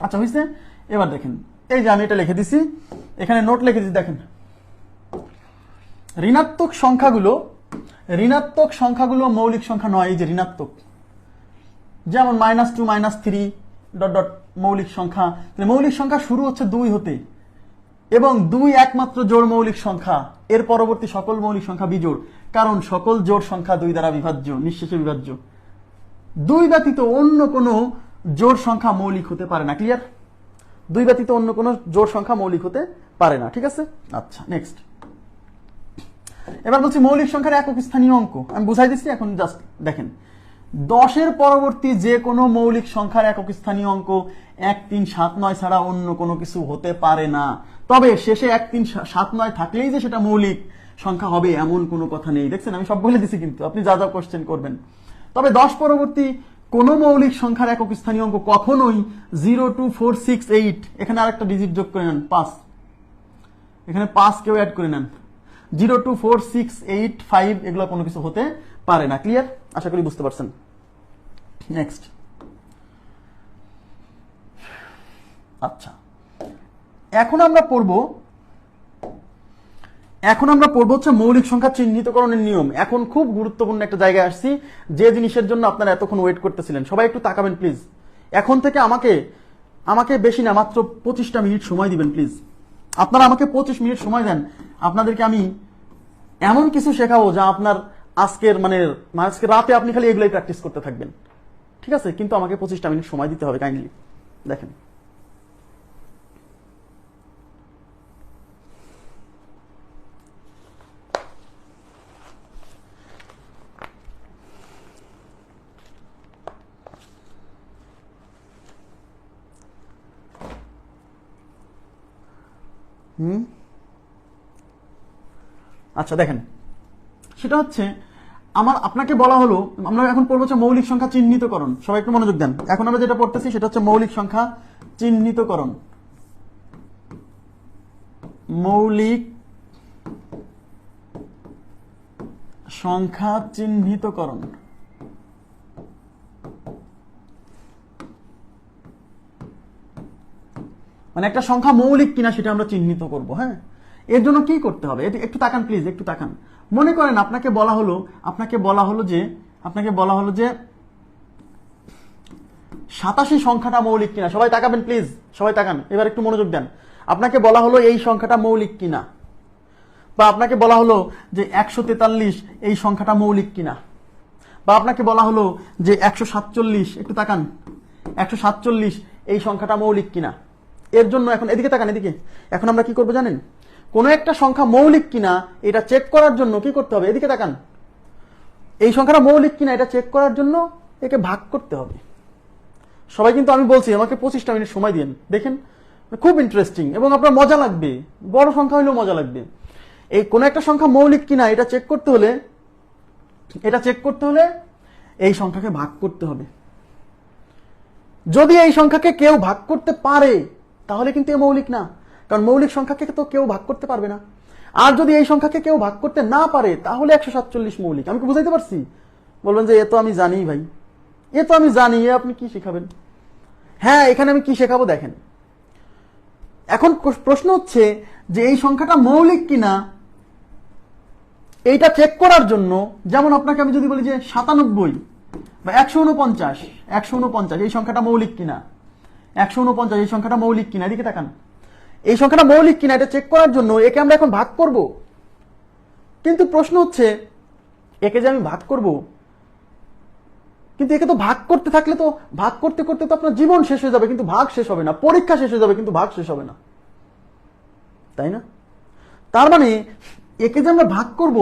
আচ্ছা হয়েছে, এবার দেখেন এই যে আমি এটা লিখে দিছি, এখানে নোট লিখে দিচ্ছি, দেখেন ঋণাত্মক সংখ্যাগুলো মৌলিক সংখ্যা নয়। এই যে ঋণাত্মক, যেমন -2 -3 ... মৌলিক সংখ্যা। মৌলিক সংখ্যা শুরু হচ্ছে 2 হতে, এবং 2 একমাত্র জোড় মৌলিক সংখ্যা, এর পরবর্তী সকল মৌলিক সংখ্যা বিজোড়, কারণ সকল জোড় সংখ্যা 2 দ্বারা বিভাজ্য, নিঃশেষে বিভাজ্য। 2 ব্যতীত অন্য কোনো জোড় সংখ্যা মৌলিক হতে পারে না। ক্লিয়ার? 2 ব্যতীত অন্য কোনো জোড় সংখ্যা মৌলিক হতে পারে না। ঠিক আছে, আচ্ছা নেক্সট। এবার বলছি মৌলিক সংখ্যার একক স্থানীয় অঙ্ক, আমি বুঝাই দিচ্ছি, এখন জাস্ট দেখেন 10 এর পরবর্তী যে কোনো মৌলিক সংখ্যার একক স্থানীয় অঙ্ক 1 3 7 9 ছাড়া অন্য কোনো কিছু হতে পারে না। তবে শেষে 1 3 7 9 থাকলেই যে সেটা মৌলিক সংখ্যা হবে এমন কোনো কথা নেই। দেখছেন আমি সব বলে দিছি, কিন্তু আপনি যা যা কোশ্চেন করবেন। তবে 10 পরবর্তী কোনো মৌলিক সংখ্যার একক স্থানীয় অঙ্ক কখনোই 0 2 4 6 8, এখানে আরেকটা ডিজিট যোগ করে নেন 5, এখানে 5 কেউ অ্যাড করে নেন, 0 2 4 6 8 5 এগুলো কোনো কিছু হতে পারে না। ক্লিয়ার? আশা করি বুঝতে পারছেন। নেক্সট। আচ্ছা, এখন আমরা পড়ব হচ্ছে মৌলিক সংখ্যা চিহ্নিতকরণের নিয়ম। এখন খুব গুরুত্বপূর্ণ একটা জায়গায় আসছি, যে জিনিসের জন্য আপনারা এতক্ষণ ওয়েট করতেছিলেন। সবাই একটু তাকাবেন প্লিজ। এখন থেকে আমাকে বেশি না, মাত্র 25টা মিনিট সময় দিবেন প্লিজ। আপনারা আমাকে 25 মিনিট সময় দেন, আপনাদেরকে আমি এমন কিছু শেখাবো যা আপনার আজকে রাতে আপনি খালি এগুলাই প্র্যাকটিস করতে থাকবেন। ঠিক আছে, কিন্তু আমাকে 25টা মিনিট সময় দিতে হবে কাইন্ডলি। দেখেন আচ্ছা দেখেন, সেটা হচ্ছে আপনাকে বলা হলো, আমরা এখন পড়বো হচ্ছে মৌলিক সংখ্যা চিহ্নিতকরণ। সবাই একটু মনোযোগ দেন। এখন আমরা যেটা পড়তেছি সেটা হচ্ছে মৌলিক সংখ্যা চিহ্নিতকরণ। মৌলিক সংখ্যা চিহ্নিতকরণ। মানে একটা সংখ্যা মৌলিক কিনা সেটা আমরা চিহ্নিত করব। হ্যাঁ, এর জন্য কি করতে হবে একটু তাকান প্লিজ, একটু তাকান। মনে করেন আপনাকে বলা হলো যে 87 সংখ্যাটা মৌলিক কিনা। সবাই তাকাবেন প্লিজ, সবাই তাকান, এবার একটু মনোযোগ দেন। আপনাকে বলা হলো এই সংখ্যাটা মৌলিক কিনা, বা আপনাকে বলা হলো যে 143 এই সংখ্যাটা মৌলিক কিনা, বা আপনাকে বলা হলো যে 147, একটু তাকান, 147 এই সংখ্যাটা মৌলিক কিনা। এর জন্য এখন এদিকে তাকান, এদিকে। এখন আমরা কি করবো জানেন? কোন একটা সংখ্যা মৌলিক কিনা এটা চেক করার জন্য কি করতে হবে? এদিকে তাকান। এই সংখ্যাটা মৌলিক কিনা এটা চেক করার জন্য একে ভাগ করতে হবে। সবাই কিন্তু আমি বলছি আমাকে 25টা মিনিট সময় দিন। দেখেন খুব ইন্টারেস্টিং এবং আপনার মজা লাগবে, বড় সংখ্যা হলেও মজা লাগবে। এই কোন একটা সংখ্যা মৌলিক কিনা এটা চেক করতে হলে এই সংখ্যাকে ভাগ করতে হবে। যদি এই সংখ্যাকে কেউ ভাগ করতে পারে তাহলে কিন্তু এ মৌলিক না, কারণ মৌলিক সংখ্যাকে তো কেউ ভাগ করতে পারবে না। আর যদি এই সংখ্যাকে কেউ ভাগ করতে না পারে তাহলে 147 মৌলিক। আমি কি বুঝাইতে পারছি? বলবেন যে এ তো আমি জানি ভাই, এ তো আমি জানি, এ আপনি কি শেখাবেন? হ্যাঁ, এখানে আমি কি শেখাবো দেখেন। এখন প্রশ্ন হচ্ছে যে এই সংখ্যাটা মৌলিক কিনা এইটা চেক করার জন্য, যেমন আপনাকে আমি যদি বলি যে 97 বা 149 এই সংখ্যাটা মৌলিক কিনা, 149 এই সংখ্যাটা মৌলিক কিনা, এদিকে তাকান। এই সংখ্যাটা মৌলিক কিনা এটা চেক করার জন্য একে আমরা এখন ভাগ করব। কিন্তু প্রশ্ন হচ্ছে একে যে আমি ভাগ করব, কিন্তু একে তো ভাগ করতে থাকলে তো ভাগ করতে করতে তো আপনার জীবন শেষ হয়ে যাবে, কিন্তু ভাগ শেষ হবে না। পরীক্ষা শেষ হয়ে যাবে কিন্তু ভাগ শেষ হবে না, তাই না? তার মানে একে যে আমরা ভাগ করব,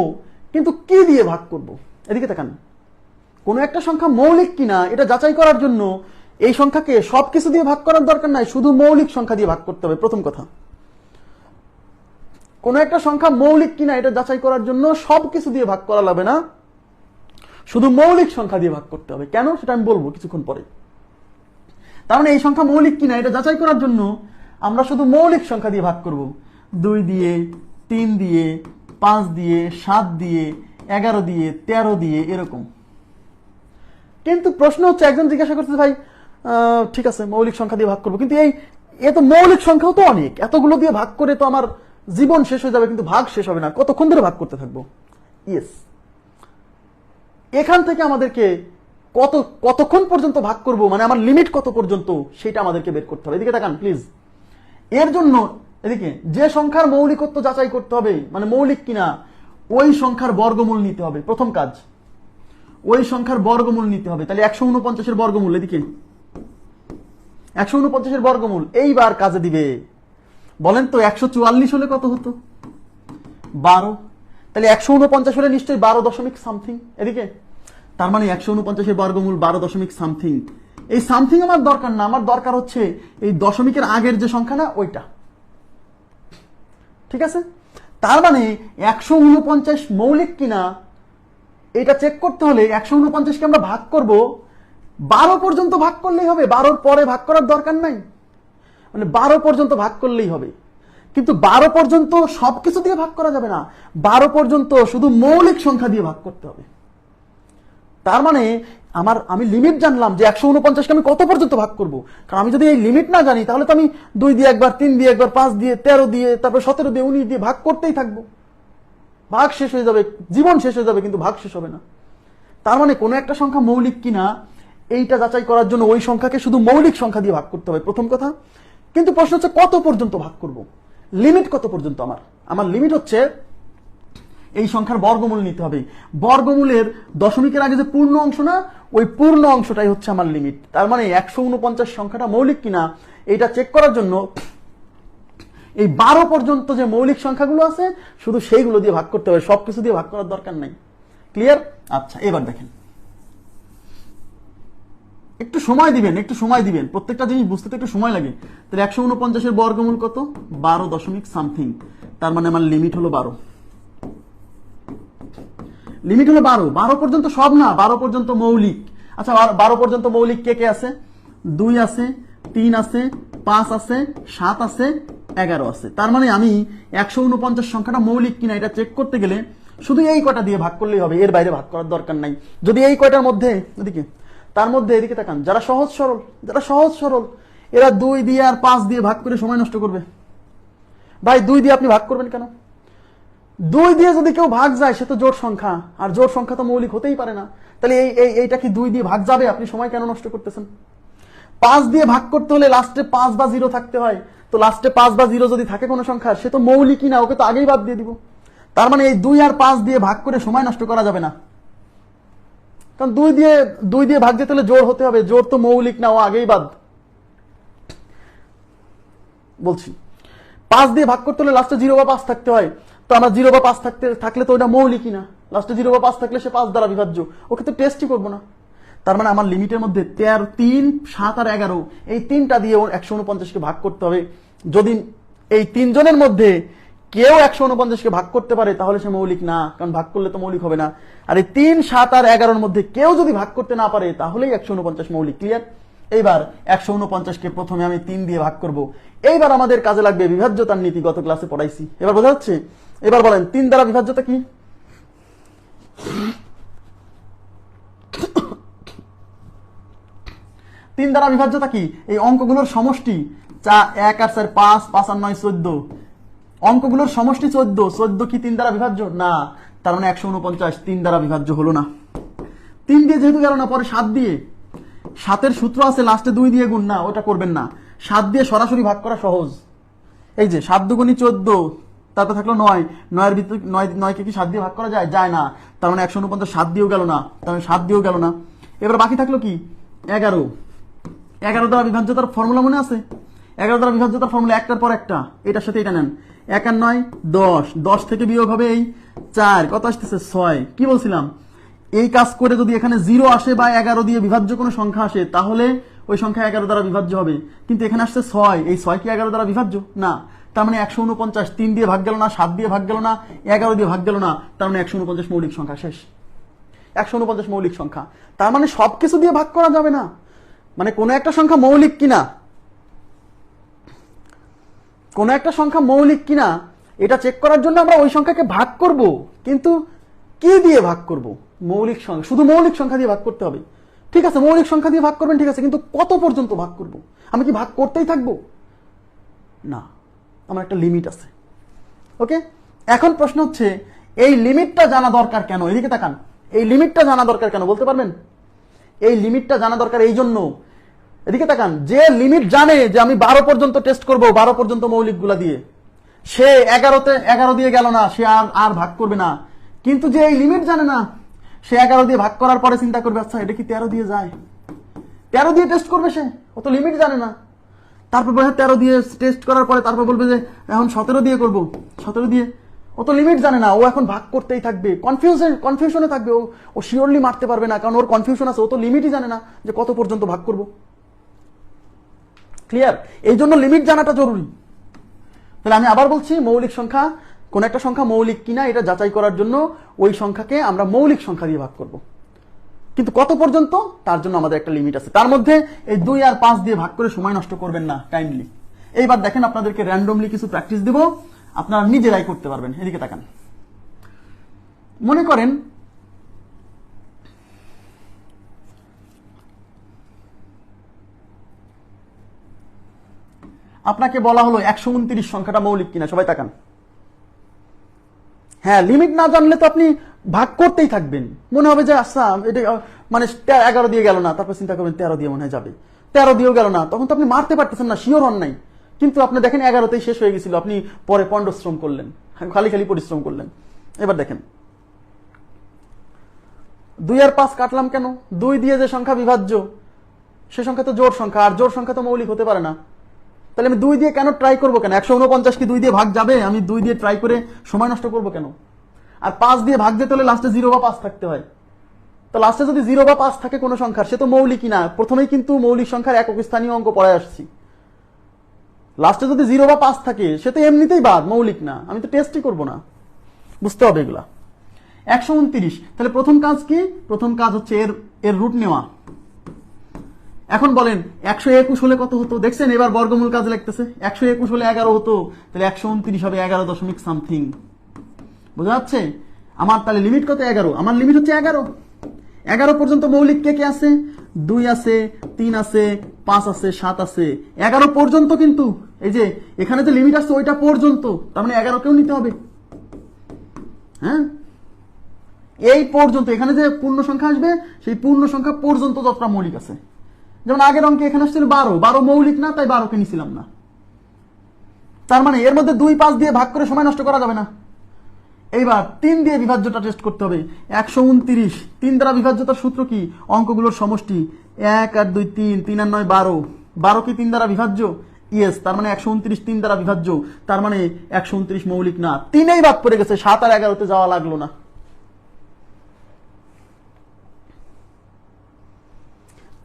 কিন্তু কি দিয়ে ভাগ করব? এদিকে তাকান। কোন একটা সংখ্যা মৌলিক কিনা এটা যাচাই করার জন্য এই সংখ্যাকে সবকিছু দিয়ে ভাগ করার দরকার নাই, শুধু মৌলিক সংখ্যা দিয়ে ভাগ করতে হবে। প্রথম কথা, কোনো একটা সংখ্যা মৌলিক কিনা এটা যাচাই করার জন্য সবকিছু দিয়ে ভাগ করা লাগবে না, শুধু মৌলিক সংখ্যা দিয়ে ভাগ করতে হবে। কেন সেটা আমি বলবো কিছুক্ষণ পরে। তার মানে এই সংখ্যা মৌলিক কিনা এটা যাচাই করার জন্য আমরা শুধু মৌলিক সংখ্যা দিয়ে ভাগ করব, 2 দিয়ে, 3 দিয়ে, 5 দিয়ে, 7 দিয়ে, 11 দিয়ে, 13 দিয়ে, এরকম। কিন্তু প্রশ্ন হচ্ছে, একজন জিজ্ঞাসা করছে ভাই ঠিক আছে মৌলিক সংখ্যা দিয়ে ভাগ করবো, কিন্তু এ তো মৌলিক সংখ্যাও তো অনেক, এতগুলো দিয়ে ভাগ করে তো আমার জীবন শেষ হয়ে যাবে, কিন্তু ভাগ শেষ হবে না, কতক্ষণ ধরে ভাগ করতে থাকবো? ইয়েস, এখান থেকে আমাদেরকে কতক্ষণ পর্যন্ত ভাগ করব, মানে আমার লিমিট কত পর্যন্ত, সেটা আমাদেরকে বের করতে হবে। এদিকে তাকান প্লিজ। এর জন্য এদিকে যে সংখ্যার মৌলিকত্ব যাচাই করতে হবে, মানে মৌলিক কিনা, ওই সংখ্যার বর্গমূল নিতে হবে। প্রথম কাজ, ওই সংখ্যার বর্গমূল নিতে হবে। তাহলে 149 এর বর্গমূল, এদিকে 149 এর বর্গমূল এইবার কাজে দিবে। বলেন তো 144 হলে কত হতো? 12। তাহলে 149 হলে নিশ্চয়ই 12 দশমিক সামথিং, এদিকে। তার মানে 149 এর বর্গমূল 12 দশমিক সামথিং। এই সামথিং আমার দরকার না, আমার দরকার হচ্ছে এই দশমিকের আগের যে সংখ্যা না, ওইটা। ঠিক আছে? তার মানে 149 মৌলিক কিনা এটা চেক করতে হলে 149 কে আমরা ভাগ করব 12 পর্যন্ত ভাগ করলেই হবে, 12 পরে ভাগ করার দরকার নাই, মানে 12 পর্যন্ত ভাগ করলেই হবে। কিন্তু 12 পর্যন্ত সবকিছু দিয়ে ভাগ করা যাবে না, 12 পর্যন্ত শুধু মৌলিক সংখ্যা দিয়ে ভাগ করতে হবে। তার মানে আমি লিমিট জানলাম যে 149 কে আমি কত পর্যন্ত ভাগ করব। কারণ আমি যদি এই লিমিট না জানি, তাহলে তো আমি 2 দিয়ে একবার, 3 দিয়ে একবার, 5 দিয়ে, 13 দিয়ে, তারপর 17 দিয়ে, 19 দিয়ে ভাগ করতেই থাকবো, ভাগ শেষ হয়ে যাবে, জীবন শেষ হয়ে যাবে, কিন্তু ভাগ শেষ হবে না। তার মানে কোনো একটা সংখ্যা মৌলিক কিনা এইটা যাচাই করার জন্য ওই সংখ্যাকে শুধু মৌলিক সংখ্যা দিয়ে ভাগ করতে হবে, প্রথম কথা। কিন্তু প্রশ্ন হচ্ছে কত পর্যন্ত ভাগ করব, লিমিট কত পর্যন্ত? আমার লিমিট হচ্ছে এই সংখ্যার বর্গমূল নিতে হবে। বর্গমূলের দশমিকের আগে যে পূর্ণ অংশ না, ওই পূর্ণ অংশটাই হচ্ছে আমার লিমিট। তার মানে 149 সংখ্যাটা মৌলিক কিনা এটা চেক করার জন্য এই 12 পর্যন্ত যে মৌলিক সংখ্যাগুলো আছে শুধু সেইগুলো দিয়ে ভাগ করতে হবে, সবকিছু দিয়ে ভাগ করার দরকার নাই। ক্লিয়ার? আচ্ছা, এবার দেখেন, একটু সময় দিবেন, প্রত্যেকটা জিনিস বুঝতে তো একটু সময় লাগে। তাহলে 149 এর বর্গমূল কত? 12 দশমিক সামথিং। তার মানে আমার লিমিট হলো 12। লিমিট হলো 12। 12 পর্যন্ত সব না, 12 পর্যন্ত মৌলিক। আচ্ছা, 12 পর্যন্ত মৌলিক কে কে আছে? 2 আছে, 3 আছে, 5 আছে, 7 আছে, 11 আছে। তার মানে আমি 149 সংখ্যাটা মৌলিক কিনা এটা চেক করতে গেলে শুধু এই কয়টা দিয়ে ভাগ করলেই হবে, এর বাইরে ভাগ করার দরকার নাই। যদি এই কয়টার মধ্যে, এদিকে তার মধ্যে, এদিকে তাকান, যারা সহজ সরল এরা 2 দিয়ে আর 5 দিয়ে ভাগ করে সময় নষ্ট করবে। ভাই 2 দিয়ে আপনি ভাগ করবেন কেন? 2 দিয়ে যদি কেউ ভাগ যায় সে তো জোড় সংখ্যা, আর জোড় সংখ্যা তো মৌলিক হতেই পারে না। তাহলে এইটা কি 2 দিয়ে ভাগ যাবে? আপনি সময় কেন নষ্ট করতেছেন? 5 দিয়ে ভাগ করতে হলে লাস্টে 5 বা 0 থাকতে হয়, তো লাস্টে 5 বা 0 যদি থাকে কোনো সংখ্যা, সে তো মৌলিকই না, ওকে তো আগেই বাদ দিয়ে দিব। তার মানে এই 2 আর 5 দিয়ে ভাগ করে সময় নষ্ট করা যাবে না, কারণ 2 দিয়ে ভাগ যেতে হলে জোড় হতে হবে, জোড় তো মৌলিক না, ও আগেই বাদ। বলছি 5 দিয়ে ভাগ করতে হলে লাস্টে 0 বা 5 থাকতে হয়, তো আমরা 0 বা 5 থাকলে তো ওটা মৌলিকই না, লাস্টে 0 বা 5 থাকলে সে 5 দ্বারা বিভাজ্য, ওকে তো টেস্টই করবো না। তার মানে আমার লিমিটের মধ্যে 3, 7 আর 11 এই তিনটা দিয়ে 149 কে ভাগ করতে হবে। যদি এই তিনজনের মধ্যে কেউ 149 কে ভাগ করতে পারে তাহলে সে মৌলিক না, কারণ ভাগ করলে তো মৌলিক হবে না। আর এই 3, 7 আর 11 মধ্যে কেউ যদি ভাগ করতে না পারে তাহলেই 149 মৌলিক। ক্লিয়ার? এইবার 149 কে প্রথমে আমি 3 দিয়ে ভাগ করব। এইবার আমাদের কাজে লাগবে বিভাজ্যতার নীতি, গত ক্লাসে পড়াইছি, এবার বোঝা যাচ্ছে? এবার বলেন 3 দ্বারা বিভাজ্যতা কি? 3 দ্বারা বিভাজ্যতা কি? এই অঙ্কগুলোর সমষ্টি 1 আর 4 5, 5 আর 9 14, অঙ্কগুলোর সমষ্টি 14 কি 3 দ্বারা বিভাজ্য? না। তার মানে 149 3 দ্বারা বিভাজ্য হলো না। 3 দিয়ে যেহেতু গেল না, পরে 7 দিয়ে, 7 সূত্র আছে লাস্টে 2 দিয়ে গুণ, না ওটা করবেন না। 7 দিয়ে সরাসরি ভাগ করা সহজ। এই যে 7 দুগুণী 14, তারপর থাকলো 9, 9 এর ভিতরে 9 কে কি 7 দিয়ে ভাগ করা যায়? যায় না। তার মানে 149 7 দিয়েও গেল না, তার মানে 7 দিয়েও গেল না। এবার বাকি থাকলো কি? 11। 11 দ্বারা বিভাজ্যতার ফর্মুলা মনে আছে? 11 দ্বারা বিভাজ্যতার ফর্মুলা একটার পর একটা, এটার সাথে এটা নেন। 1 আর 9 10, 10 থেকে বিয়োগ হবে এই 4, কত আসতেছে? 6। কি বলছিলাম? এই কাজ করে যদি এখানে 0 আসে বা 11 দিয়ে বিভাজ্য কোনো সংখ্যা আসে তাহলে ওই সংখ্যা 11 দ্বারা বিভাজ্য হবে, কিন্তু এখানে আসছে 6, এই 6 কি 11 দ্বারা বিভাজ্য? না। তার মানে 149, 3 দিয়ে ভাগ গেল না, 7 দিয়ে ভাগ গেল না, 11 দিয়ে ভাগ গেল না, তার মানে 149 মৌলিক সংখ্যা, শেষ। 149 মৌলিক সংখ্যা, তার মানে সবকিছু দিয়ে ভাগ করা যাবে না। মানে কোনো একটা সংখ্যা মৌলিক কিনা, কোনো একটা সংখ্যা মৌলিক কিনা এটা চেক করার জন্য আমরা ওই সংখ্যাকে ভাগ করব, কিন্তু কি দিয়ে ভাগ করব? মৌলিক সংখ্যা, শুধু মৌলিক সংখ্যা দিয়ে ভাগ করতে হবে। ঠিক আছে, মৌলিক সংখ্যা দিয়ে ভাগ করবেন, ঠিক আছে, কিন্তু কত পর্যন্ত ভাগ করব? আমি কি ভাগ করতেই থাকবো? না, আমার একটা লিমিট আছে। ওকে, এখন প্রশ্ন হচ্ছে এই লিমিটটা জানা দরকার কেন? এদিকে তাকান, এই লিমিটটা জানা দরকার কেন বলতে পারবেন? এই লিমিটটা জানা দরকার এই জন্য, এদিকে তাকান, যে লিমিট জানে যে আমি 12 পর্যন্ত টেস্ট করব, 12 পর্যন্ত মৌলিকগুলা দিয়ে, সে 11তে 11 দিয়ে গেল না, সে আর ভাগ করবে না। কিন্তু যে এই লিমিট জানে না, সে 11 দিয়ে ভাগ করার পরে চিন্তা করবে, আচ্ছা এটা কি 13 দিয়ে যায়, 13 দিয়ে টেস্ট করবে, সে ও তো লিমিট জানে না। তারপর বলে 13 দিয়ে টেস্ট করার পরে তারপর বলবে যে এখন 17 দিয়ে করব, 17 দিয়ে, ও তো লিমিট জানে না, ও এখন ভাগ করতেই থাকবে, কনফিউশনে থাকবে, ও শিওরলি মারতে পারবে না, কারণ ওর কনফিউশন আছে, ও তো লিমিটই জানে না যে কত পর্যন্ত ভাগ করব। ক্লিয়ার? এই জন্য লিমিট জানাটা জরুরি। তাহলে আমি আবার বলছি, মৌলিক সংখ্যা, কোন একটা সংখ্যা মৌলিক কিনা এটা যাচাই করার জন্য ওই সংখ্যাকে আমরা মৌলিক সংখ্যা দিয়ে ভাগ করব, কিন্তু কত পর্যন্ত তার জন্য আমাদের একটা লিমিট আছে। তার মধ্যে এই 2 আর 5 দিয়ে ভাগ করে সময় নষ্ট করবেন না কাইন্ডলি। এইবার দেখেন, আপনাদেরকে র্যান্ডমলি কিছু প্র্যাকটিস দেব, আপনারা নিজেরাই করতে পারবেন। এদিকে তাকান, মনে করেন আপনাকে বলা হলো 129 সংখ্যাটা মৌলিক কিনা। সবাই তাকান। হ্যাঁ, লিমিট না জানলে তো আপনি ভাগ করতেই থাকবেন, মনে হবে যে আচ্ছা এটা মানে 11 দিয়ে গেল না, তারপর চিন্তা করবেন 13 দিয়ে মনে হয় যাবে, 13 দিয়েও গেল না, তখন তো আপনি মারতে পারতেছেন না, শিওর হন নাই, কিন্তু আপনি দেখেন 11তেই শেষ হয়ে গেছিল, আপনি পরে পরিশ্রম করলেন, খালি খালি পরিশ্রম করলেন। এবার দেখেন 2 আর 5 কাটলাম কেন? 2 দিয়ে যে সংখ্যা বিভাজ্য সে সংখ্যা তো জোড় সংখ্যা, আর জোড় সংখ্যা তো মৌলিক হতে পারে না। তাহলে আমি 2 দিয়ে কেন ট্রাই করবো কেন? 149 কি 2 দিয়ে ভাগ যাবে? আমি 2 দিয়ে ট্রাই করে সময় নষ্ট করবো কেন? আর 5 দিয়ে ভাগ দিতে হলে লাস্টে 0 বা 5 থাকতে হয়। তো লাস্টে যদি 0 বা 5 থাকে কোনো সংখ্যার, সে তো মৌলিকই না। প্রথমেই কিন্তু মৌলিক সংখ্যার একক স্থানীয় অঙ্ক পড়ায় আসছি। লাস্টে যদি 0 বা 5 থাকে, সে তো এমনিতেই বাদ, মৌলিক না, আমি তো টেস্টই করবো না। বুঝতে হবে এগুলা। 129, তাহলে প্রথম কাজ কি? প্রথম কাজ হচ্ছে এর রুট নেওয়া। এখন বলেন 121 হলে কত হতো? দেখছেন এবার বর্গমূল কাজ লাগতেছে। 121 হলে 11 হতো, তাহলে 129 হবে 11 দশমিক সামথিং। বোঝা যাচ্ছে? আমার তাহলে লিমিট কত? 11। আমার লিমিট হচ্ছে 11। 11 পর্যন্ত মৌলিক কে কে আছে? 2 আছে, 3 আছে, 5 আছে, 7 আছে। 11 পর্যন্ত, কিন্তু এই যে এখানে যে লিমিট আসছে ওইটা পর্যন্ত, তার মানে 11 কেও নিতে হবে। হ্যাঁ, এই পর্যন্ত, এখানে যে পূর্ণ সংখ্যা আসবে সেই পূর্ণ সংখ্যা পর্যন্ত যতটা মৌলিক আছে। যেমন আগের অঙ্কে এখানে আসছিল 12 মৌলিক না, তাই 12 কে নিছিলাম না। তার মানে এর মধ্যে 2, 5 দিয়ে ভাগ করে সময় নষ্ট করা যাবে না। এইবার 3 দিয়ে বিভাজ্যটা টেস্ট করতে হবে। 129, 3 দ্বারা বিভাজ্যতার সূত্র কি? অঙ্কগুলোর সমষ্টি। 1 আর 2 3, 3 আর 9 12। 12 কি 3 দ্বারা বিভাজ্য? ইয়েস, তার মানে 129 3 দ্বারা বিভাজ্য, তার মানে 129 মৌলিক না। 3এই বাদ পড়ে গেছে, 7 আর 11তে যাওয়া লাগলো না।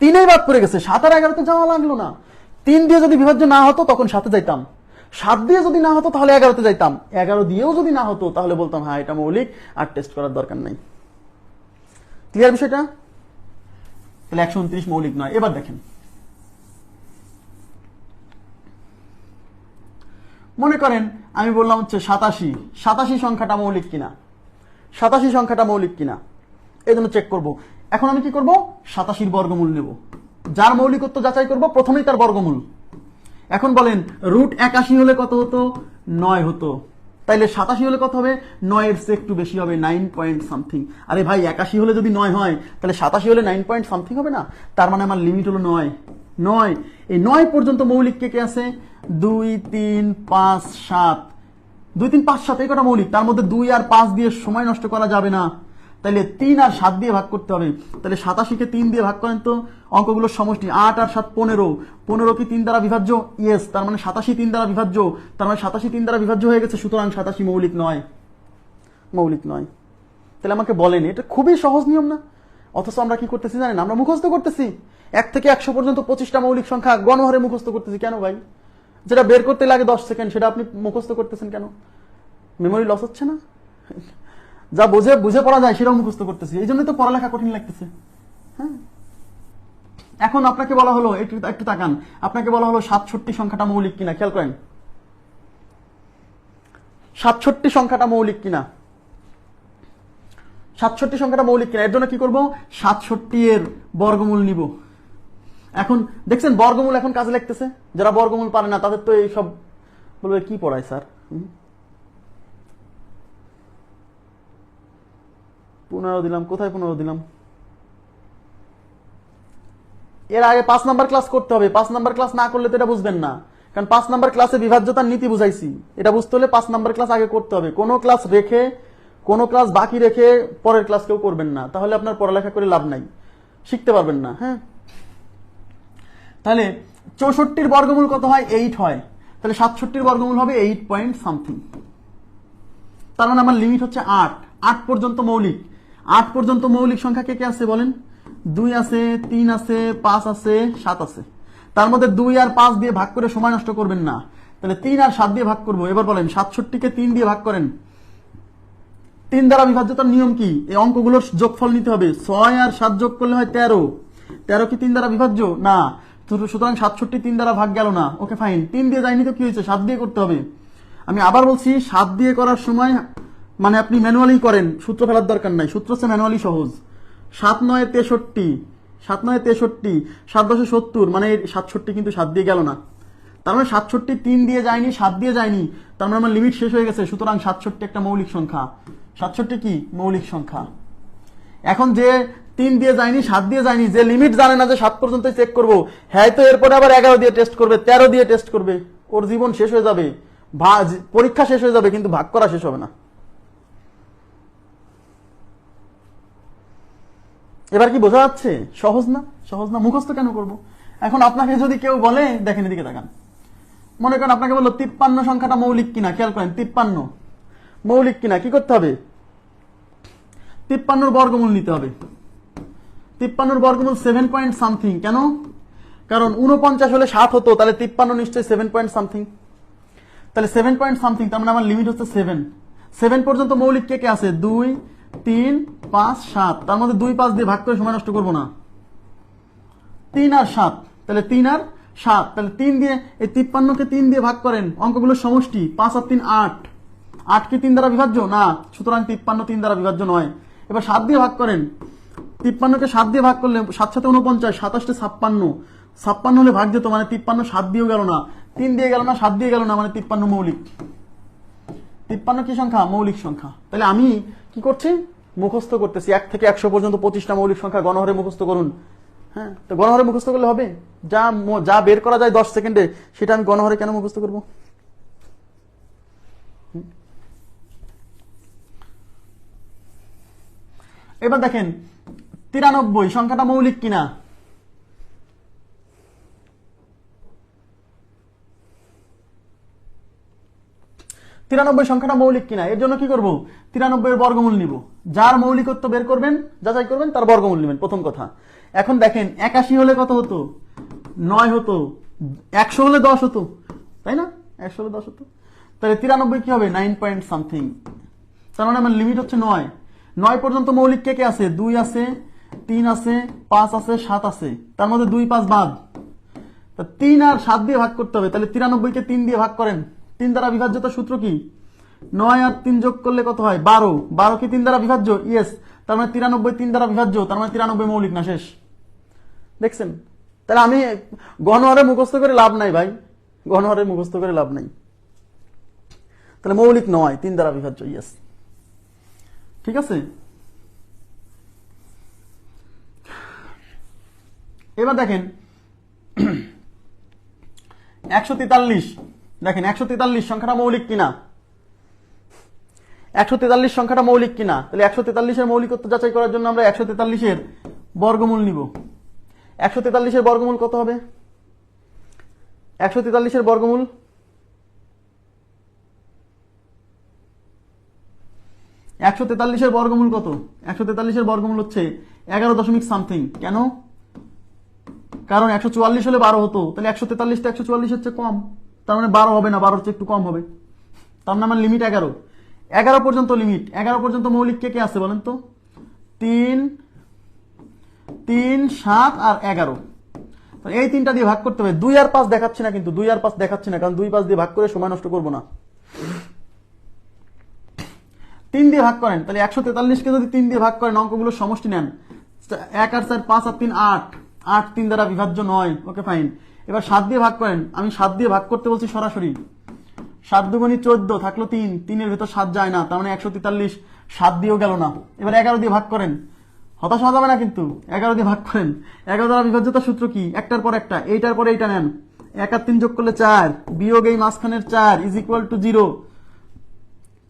3এই বাদ পড়ে গেছে, 7 আর 11তে যাওয়া লাগলো না। 3 দিয়ে যদি বিভাজ্য না হতো তখন 7-এ যাইতাম, 7 দিয়ে যদি না হতো তাহলে 11তে যাইতাম, 11 দিয়েও যদি না হতো তাহলে বলতাম হ্যাঁ এটা মৌলিক, আর টেস্ট করার দরকার নাই। ক্লিয়ার বিষয়টা? তাহলে 129 মৌলিক নয়। এবার দেখেন, মনে করেন আমি বললাম হচ্ছে 87 সংখ্যাটা মৌলিক কিনা। 87 সংখ্যাটা মৌলিক কিনা এই জন্য চেক করব। এখন আমি কি করব? 87 বর্গমূল নেব, যার মৌলিকত্ব যাচাই করব, প্রথমেই তার বর্গমূল। এখন বলেন রুট 81 হলে কত হতো? 9 হতো। তাইলে 87 হলে কত হবে? 9 এর চেয়ে একটু বেশি হবে, 9 পয়েন্ট সামথিং। আরে ভাই, 81 হলে যদি 9 হয় তাহলে 87 হলে 9 পয়েন্ট সামথিং হবে না? তার মানে আমার লিমিট হলো 9। এই 9 পর্যন্ত মৌলিক কে কে আছে? 2 3 5 7। 2 3 5 7 এই কটা মৌলিক, তার মধ্যে 2 আর 5 দিয়ে সময় নষ্ট করা যাবে না। তাহলে 3 আর 7 দিয়ে ভাগ করতে হবে। তাহলে 87কে 3 দিয়ে ভাগ করেন তো, অঙ্কগুলোর সমষ্টি 8 আর 7 15। 15 কি 3 দ্বারা বিভাজ্য? ইয়েস, তার মানে 87 3 দ্বারা বিভাজ্য, তার মানে 87 3 দ্বারা বিভাজ্য হয়ে গেছে, সুতরাং 87 মৌলিক নয়। মৌলিক নয়। তাহলে আমাকে বলেন, এটা খুবই সহজ নিয়ম না? অথচ আমরা কি করতেছি জানেন? আমরা মুখস্থ করতেছি 1 থেকে 100 পর্যন্ত 25টা মৌলিক সংখ্যা গণহারে মুখস্থ করতেছি। কেন ভাই? যেটা বের করতে লাগে 10 সেকেন্ড সেটা আপনি মুখস্থ করতেছেন কেন? মেমোরি লস হচ্ছে না? যা বুঝে পড়া যায় সেটাও মুখস্থ করতেছি, এই জন্যই তো পড়ালেখা কঠিন লাগতেছে। হ্যাঁ, এখন আপনাকে বলা হলো, একটু তাকান, আপনাকে বলা হলো 67 সংখ্যাটা মৌলিক কিনা, খেয়াল করেন 67 সংখ্যাটা মৌলিক কিনা, 67 সংখ্যাটা মৌলিক কিনা। এর জন্য কি করব, 67 এর বর্গমূল নিব। এখন দেখছেন বর্গমূল এখন কাজে লাগতেছে, যারা বর্গমূল পারে না তাদের তো এই সব বলবে কি পড়ায় স্যার। 15 দিলাম, কোথায় 15 দিলাম? এর আগে 5 নাম্বার ক্লাস করতে হবে, 5 নাম্বার ক্লাস না করলে তো এটা বুঝবেন না, কারণ 5 নাম্বার ক্লাসে বিভাজ্যতার নীতি বুঝাইছি, এটা বুঝতে হলে 5 নাম্বার ক্লাস আগে করতে হবে। কোনো ক্লাস বাকি রেখে পরের ক্লাস কেউ করবেন না, তাহলে আপনার পড়ালেখা করে লাভ নাই, শিখতে পারবেন না। হ্যাঁ, তাহলে 64 বর্গমূল কত হয়? 8 হয়। তাহলে 67 বর্গমূল হবে 8 পয়েন্ট সামথিং। তার মানে আমার লিমিট হচ্ছে 8 পর্যন্ত মৌলিক। 8 পর্যন্ত মৌলিক সংখ্যা কে কে আছে বলেন? 2 আছে, 3 আছে, 5 আছে, 7 আছে। তার মধ্যে 2 আর 5 দিয়ে ভাগ করে সময় নষ্ট করবেন না, তাহলে 3 আর 7 দিয়ে ভাগ করবো। এবার বলেন 67কে 3 দিয়ে ভাগ করেন। 3 দ্বারা বিভাজ্যতার নিয়ম কি? এই অঙ্কগুলোর যোগফল নিতে হবে। 6 আর 7 যোগ করলে হয় 13। 13 কি 3 দ্বারা বিভাজ্য? না, সুতরাং 67 3 দ্বারা ভাগ গেল না। ওকে ফাইন, 3 দিয়ে যায়নি তো কি হয়েছে, 7 দিয়ে করতে হবে। আমি আবার বলছি, 7 দিয়ে করার সময় মানে আপনি ম্যানুয়ালি করেন, সূত্র ফেলার দরকার নাই, সূত্র হচ্ছে ম্যানুয়ালি সহজ। 7 9 63, 7 9 63, 7 10 70, মানে 67 কিন্তু 7 দিয়ে গেল না। তার মানে 67 3 দিয়ে যায়নি, 7 দিয়ে যায়নি, তার মানে আমার লিমিট শেষ হয়ে গেছে। সুতরাং 67 একটা মৌলিক সংখ্যা। 67 কি মৌলিক সংখ্যা। এখন যে 3 দিয়ে যায়নি, 7 দিয়ে যায়নি, যে লিমিট জানে না যে 7 পর্যন্ত চেক করবো, হ্যাঁ তো এরপরে আবার 11 দিয়ে টেস্ট করবে, 13 দিয়ে টেস্ট করবে, ওর জীবন শেষ হয়ে যাবে, পরীক্ষা শেষ হয়ে যাবে, কিন্তু ভাগ করা শেষ হবে না। এবার কি বোঝা যাচ্ছে? সহজ না? সহজ না, মুখস্থ কেন করব? এখন আপনাকে যদি কেউ বলে, দেখেন এদিকে তাকান, মনে করেন আপনাকে বললো 53 সংখ্যাটা মৌলিক কিনা, খেয়াল করেন 53 মৌলিক কিনা, কি করতে হবে? 53 বর্গমূল নিতে হবে। 53 বর্গমূল 7 পয়েন্ট সামথিং। কেন? কারণ 49 হলে 60 হতো, তাহলে 53 নিশ্চয়ই 7 পয়েন্ট সামথিং। তাহলে 7 পয়েন্ট সামথিং, তার মানে আমার লিমিট হচ্ছে 7। 7 পর্যন্ত মৌলিক কে কে আছে? 2 3 5 7। তার মধ্যে 2 5 দিয়ে ভাগ করে সময় নষ্ট করবো না। 3 আর 7, তাহলে 3 আর 7, তাহলে 3 দিয়ে এই 53কে 3 দিয়ে ভাগ করেন, অঙ্কগুলোর সমষ্টি 5 আর 3 8। 8 কি 3 দ্বারা বিভাজ্য? না, সুতরাং 53 3 দ্বারা বিভাজ্য নয়। এবার 7 দিয়ে ভাগ করেন, 53কে 7 দিয়ে ভাগ করলে 7 7 49, 27 56, 56 হলে ভাগ যেত, মানে 53 7 দিয়েও গেল না, 3 দিয়ে গেল না, 7 দিয়ে গেল না, মানে 53 মৌলিক। 53 কি সংখ্যা? মৌলিক সংখ্যা। তাহলে আমি কি করছি? মুখস্থ করতেছি। 1 থেকে 100 পর্যন্ত 25টা মৌলিক সংখ্যা গণহারে মুখস্থ করুন। হ্যাঁ, তো গণহারে মুখস্থ করলে হবে? যা বের করা যায় 10 সেকেন্ডে, সেটা আমি গণহারে কেন মুখস্থ করব? এবার দেখেন 93 সংখ্যাটা মৌলিক কিনা। 93 সংখ্যাটা মৌলিক কিনা, এর জন্য কি করব? 93 এর বর্গমূল নিব। যার মৌলিকত্ব বের করবেন, যাচাই করবেন, তার বর্গমূল নেবেন, প্রথম কথা। এখন দেখেন 81 হলে কত হতো? 9 হতো। 100 হলে 10 হতো, তাই না? 100 হলে 10 হতো। তাহলে 93 কি হবে? 9 পয়েন্ট সামথিং। তার মানে আমার লিমিট হচ্ছে 9। 9 পর্যন্ত মৌলিক কে কে আছে? 2 আছে, 3 আছে, 5 আছে, 7 আছে। তার মধ্যে 2 5 বাদ, 3 আর 7 দিয়ে ভাগ করতে হবে। তাহলে 93কে 3 দিয়ে ভাগ করেন। 3 দ্বারা বিভাজ্যতার সূত্র কি? 9 আর 3 যোগ করলে কত হয়? 12। 12 কি 3 দ্বারা বিভাজ্য? ইয়েস। তার মানে 93 3 দ্বারা বিভাজ্য, তার মানে 93 মৌলিক না। শেষ। দেখছেন? তাহলে আমি গণহারে মুখস্থ করে লাভ নাই ভাই, গণহারে মুখস্থ করে লাভ নাই। তাহলে মৌলিক নয়, 3 দ্বারা বিভাজ্য। ইয়েস, ঠিক আছে। এবার দেখেন 143, দেখেন 143 সংখ্যাটা মৌলিক কিনা। 143 সংখ্যাটা মৌলিক কিনা, তাহলে 143 এর মৌলিকত্ব যাচাই করার জন্য আমরা 143 এর বর্গমূল নিব। 143 এর বর্গমূল কত হবে? 143 এর বর্গমূল 143 এর বর্গমূল কত? 143 এর বর্গমূল হচ্ছে 11 দশমিক সামথিং। কেন? কারণ 144 হলে 12 হতো, তাহলে 143 টা 144 হচ্ছে কম। তার মানে 12 হবে না, 12 চেয়ে একটু কম হবে। তার মানে আমার লিমিট 11, 11 পর্যন্ত লিমিট। 11 পর্যন্ত মৌলিক কে কে আছে বলেন তো? 3, 3, 7 আর 11। এই তিনটা দিয়ে ভাগ করতে হবে। 2 আর 5 দেখাচ্ছি না, কিন্তু 2 আর 5 দেখাচ্ছি না, কারণ 2, 5 দিয়ে ভাগ করে সময় নষ্ট করবো না। 3 দিয়ে ভাগ করেন, তাহলে 143 কে যদি 3 দিয়ে ভাগ করেন, অঙ্কগুলোর সমষ্টি নেন, 1 আর 4 5 আর 3 8, 8 3 দ্বারা বিভাজ্য 9। Okay fine. এবার 7 দিয়ে ভাগ করেন, আমি 7 দিয়ে ভাগ করতে বলছি সরাসরি। 7 দুগুণী 14, থাকলো 3, 3 এর ভেতর 7 যায় না, তার মানে 143, 7 দিয়েও গেল না। এবার 11 দিয়ে ভাগ করেন, হতাশ হওয়া যাবে না কিন্তু। 11 দিয়ে ভাগ করেন, 11 দ্বারা বিভাজ্যতার সূত্র কি? একটার পর একটা, এইটার পরে এইটা নেন। 1 আর 3 যোগ করলে 4, বিয়োগ এই মাঝখানের 4 ইজ ইকুয়াল টু 0।